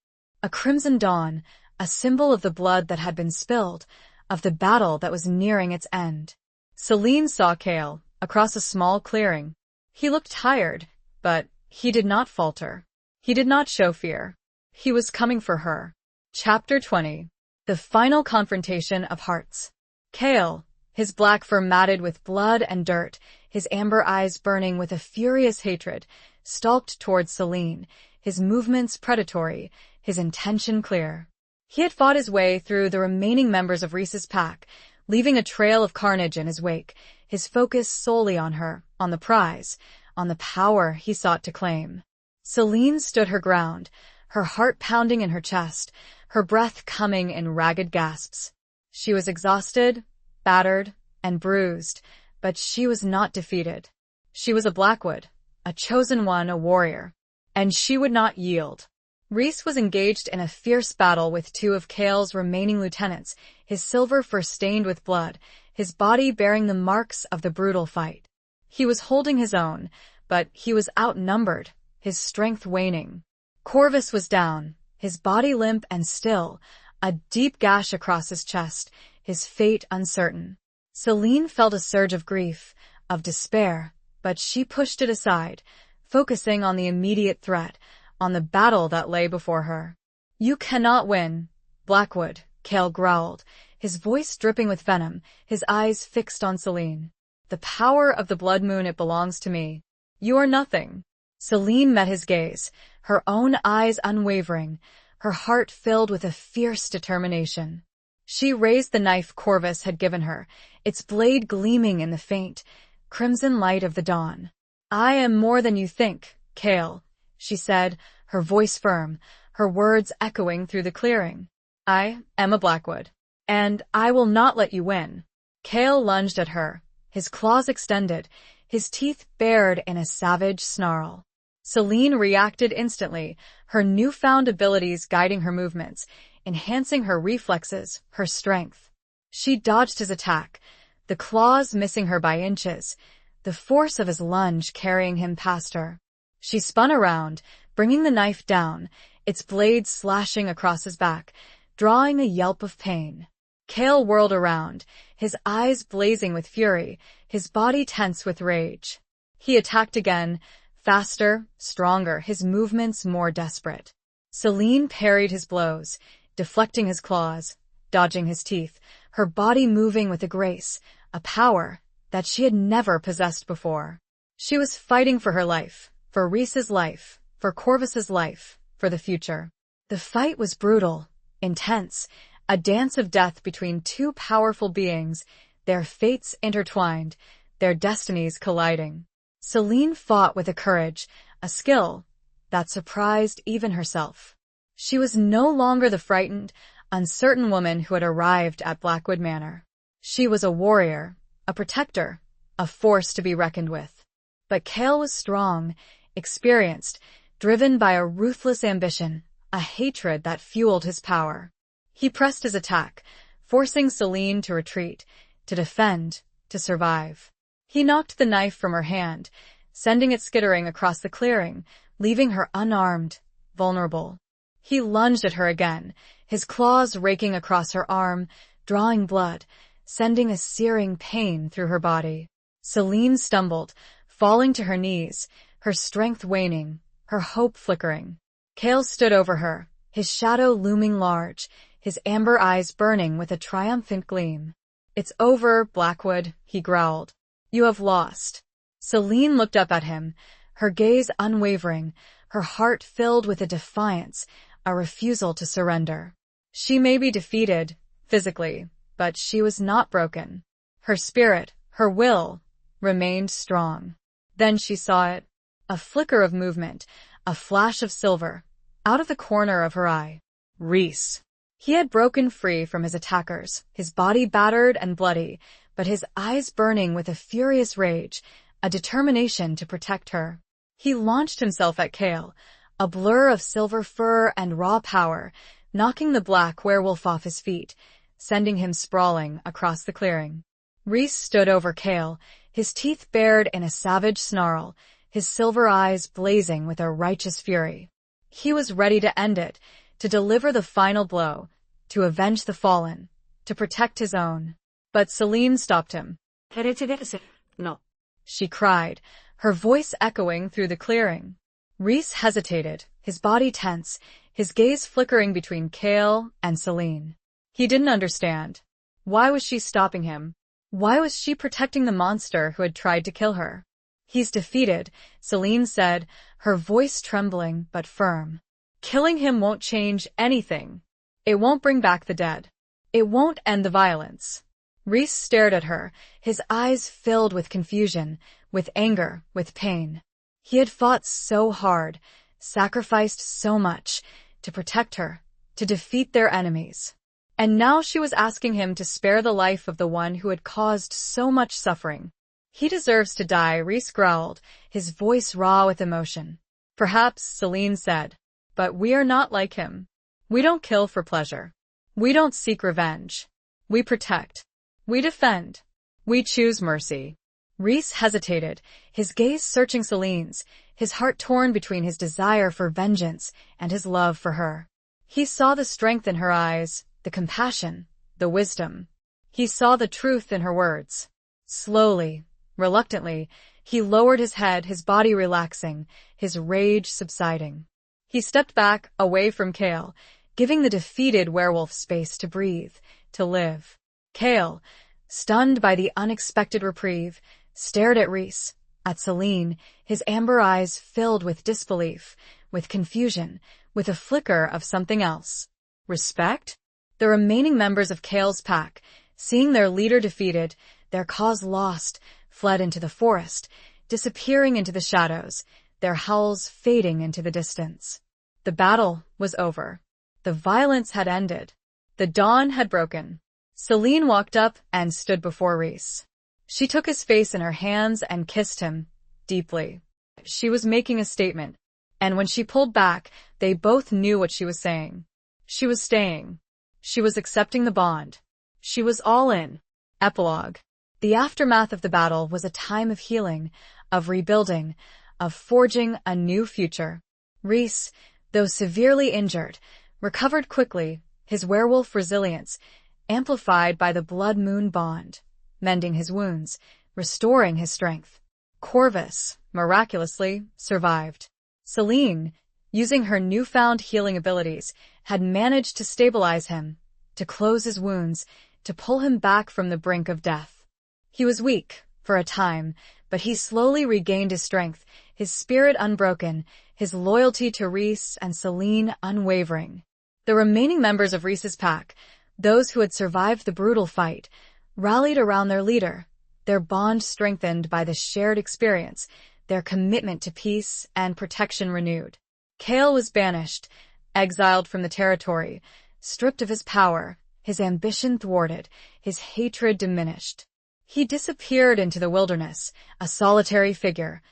A crimson dawn, a symbol of the blood that had been spilled, of the battle that was nearing its end. Celine saw Cale, across a small clearing. He looked tired, but he did not falter. He did not show fear. He was coming for her. Chapter 20. The Final Confrontation of Hearts. Cale, his black fur matted with blood and dirt, his amber eyes burning with a furious hatred, stalked towards Celine, his movements predatory, his intention clear. He had fought his way through the remaining members of Rhys's pack, leaving a trail of carnage in his wake, his focus solely on her, on the prize, on the power he sought to claim. Celine stood her ground, her heart pounding in her chest, her breath coming in ragged gasps. She was exhausted, battered, and bruised, but she was not defeated. She was a Blackwood, a chosen one, a warrior, and she would not yield. Rhys was engaged in a fierce battle with two of Cale's remaining lieutenants, his silver fur stained with blood, his body bearing the marks of the brutal fight. He was holding his own, but he was outnumbered, his strength waning. Corvus was down, his body limp and still, a deep gash across his chest, his fate uncertain. Celine felt a surge of grief, of despair, but she pushed it aside, focusing on the immediate threat, on the battle that lay before her. "You cannot win, Blackwood," Cale growled, his voice dripping with venom, his eyes fixed on Celine. "The power of the blood moon, it belongs to me. You are nothing." Celine met his gaze, her own eyes unwavering, her heart filled with a fierce determination. She raised the knife Corvus had given her, its blade gleaming in the faint, crimson light of the dawn. "I am more than you think, Cale," she said, her voice firm, her words echoing through the clearing. "I am a Blackwood, and I will not let you win." Cale lunged at her, his claws extended, his teeth bared in a savage snarl. Celine reacted instantly, her newfound abilities guiding her movements, enhancing her reflexes, her strength. She dodged his attack, the claws missing her by inches, the force of his lunge carrying him past her. She spun around, bringing the knife down, its blade slashing across his back, drawing a yelp of pain. Cale whirled around, his eyes blazing with fury, his body tense with rage. He attacked again, faster, stronger, his movements more desperate. Celine parried his blows, deflecting his claws, dodging his teeth, her body moving with a grace, a power that she had never possessed before. She was fighting for her life, for Rhys's life, for Corvus's life, for the future. The fight was brutal, intense, a dance of death between two powerful beings, their fates intertwined, their destinies colliding. Celine fought with a courage, a skill, that surprised even herself. She was no longer the frightened, uncertain woman who had arrived at Blackwood Manor. She was a warrior, a protector, a force to be reckoned with. But Cale was strong, experienced, driven by a ruthless ambition, a hatred that fueled his power. He pressed his attack, forcing Celine to retreat, to defend, to survive. He knocked the knife from her hand, sending it skittering across the clearing, leaving her unarmed, vulnerable. He lunged at her again, his claws raking across her arm, drawing blood, sending a searing pain through her body. Celine stumbled, falling to her knees, her strength waning, her hope flickering. Cale stood over her, his shadow looming large, his amber eyes burning with a triumphant gleam. "It's over, Blackwood," he growled. "You have lost." Celine looked up at him, her gaze unwavering, her heart filled with a defiance, a refusal to surrender. She may be defeated, physically, but she was not broken. Her spirit, her will, remained strong. Then she saw it. A flicker of movement, a flash of silver, out of the corner of her eye. Rhys. He had broken free from his attackers, his body battered and bloody, but his eyes burning with a furious rage, a determination to protect her. He launched himself at Cale, a blur of silver fur and raw power, knocking the black werewolf off his feet, sending him sprawling across the clearing. Rhys stood over Cale, his teeth bared in a savage snarl, his silver eyes blazing with a righteous fury. He was ready to end it, to deliver the final blow, to avenge the fallen, to protect his own. But Celine stopped him. No. She cried, her voice echoing through the clearing. Rhys hesitated, his body tense, his gaze flickering between Cale and Celine. He didn't understand. Why was she stopping him? Why was she protecting the monster who had tried to kill her? "He's defeated," Celine said, her voice trembling but firm. "Killing him won't change anything. It won't bring back the dead. It won't end the violence." Rhys stared at her, his eyes filled with confusion, with anger, with pain. He had fought so hard, sacrificed so much, to protect her, to defeat their enemies. And now she was asking him to spare the life of the one who had caused so much suffering. "He deserves to die," Rhys growled, his voice raw with emotion. "Perhaps," Celine said, "but we are not like him. We don't kill for pleasure. We don't seek revenge. We protect. We defend. We choose mercy." Rhys hesitated, his gaze searching Celine's, his heart torn between his desire for vengeance and his love for her. He saw the strength in her eyes, the compassion, the wisdom. He saw the truth in her words. Slowly, reluctantly, he lowered his head, his body relaxing, his rage subsiding. He stepped back, away from Cale, giving the defeated werewolf space to breathe, to live. Cale, stunned by the unexpected reprieve, stared at Rhys, at Celine, his amber eyes filled with disbelief, with confusion, with a flicker of something else. Respect? The remaining members of Cale's pack, seeing their leader defeated, their cause lost, fled into the forest, disappearing into the shadows, their howls fading into the distance. The battle was over. The violence had ended. The dawn had broken. Celine walked up and stood before Rhys. She took his face in her hands and kissed him, deeply. She was making a statement, and when she pulled back, they both knew what she was saying. She was staying. She was accepting the bond. She was all in. Epilogue. The aftermath of the battle was a time of healing, of rebuilding, of forging a new future. Rhys, though severely injured, recovered quickly, his werewolf resilience, amplified by the blood moon bond, mending his wounds, restoring his strength. Corvus, miraculously, survived. Celine, using her newfound healing abilities, had managed to stabilize him, to close his wounds, to pull him back from the brink of death. He was weak, for a time, but he slowly regained his strength, his spirit unbroken, his loyalty to Rhys and Celine unwavering. The remaining members of Rhys's pack, those who had survived the brutal fight, rallied around their leader, their bond strengthened by the shared experience, their commitment to peace and protection renewed. Kale was banished, exiled from the territory, stripped of his power, his ambition thwarted, his hatred diminished. He disappeared into the wilderness, a solitary figure,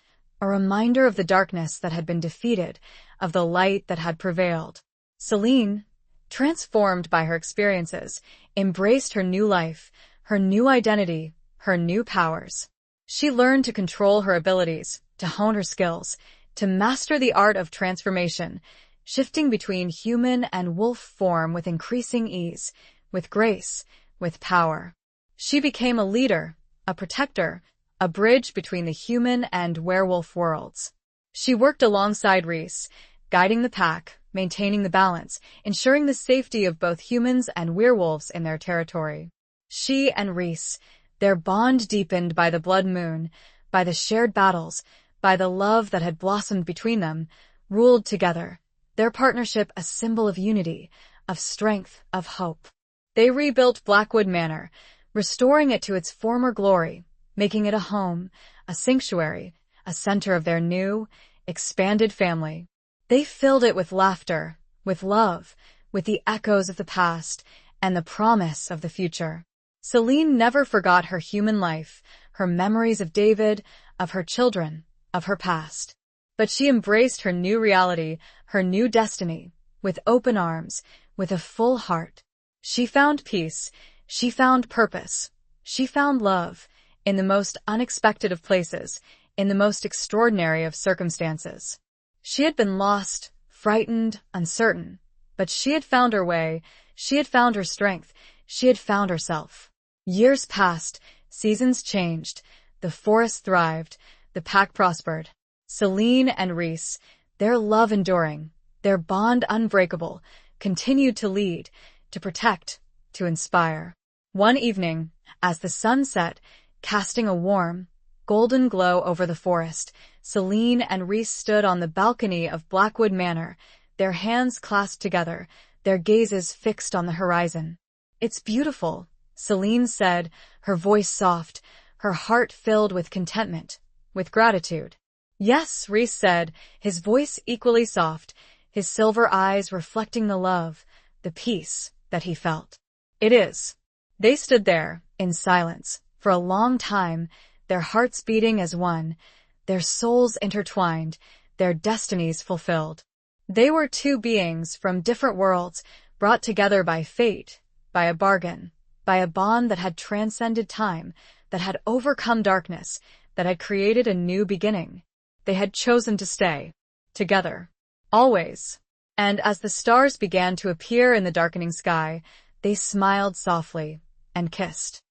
a reminder of the darkness that had been defeated, of the light that had prevailed. Celine, transformed by her experiences, embraced her new life, her new identity, her new powers. She learned to control her abilities, to hone her skills, to master the art of transformation, shifting between human and wolf form with increasing ease, with grace, with power. She became a leader, a protector, a bridge between the human and werewolf worlds. She worked alongside Reese, guiding the pack, maintaining the balance, ensuring the safety of both humans and werewolves in their territory. She and Reese, their bond deepened by the blood moon, by the shared battles, by the love that had blossomed between them, ruled together, their partnership a symbol of unity, of strength, of hope. They rebuilt Blackwood Manor, restoring it to its former glory, making it a home, a sanctuary, a center of their new, expanded family. They filled it with laughter, with love, with the echoes of the past, and the promise of the future. Celine never forgot her human life, her memories of David, of her children, of her past. But she embraced her new reality, her new destiny, with open arms, with a full heart. She found peace, she found purpose, she found love, in the most unexpected of places, in the most extraordinary of circumstances. She had been lost, frightened, uncertain, but she had found her way, she had found her strength, she had found herself. Years passed, seasons changed, the forest thrived, the pack prospered. Celine and Reese, their love enduring, their bond unbreakable, continued to lead, to protect, to inspire. One evening, as the sun set, casting a warm, golden glow over the forest, Celine and Reese stood on the balcony of Blackwood Manor, their hands clasped together, their gazes fixed on the horizon. "It's beautiful," Celine said, her voice soft, her heart filled with contentment, with gratitude. "Yes," Reese said, his voice equally soft, his silver eyes reflecting the love, the peace that he felt. "It is." They stood there, in silence, for a long time, their hearts beating as one, their souls intertwined, their destinies fulfilled. They were two beings from different worlds, brought together by fate, by a bargain, by a bond that had transcended time, that had overcome darkness, that had created a new beginning. They had chosen to stay, together, always. And as the stars began to appear in the darkening sky, they smiled softly and kissed.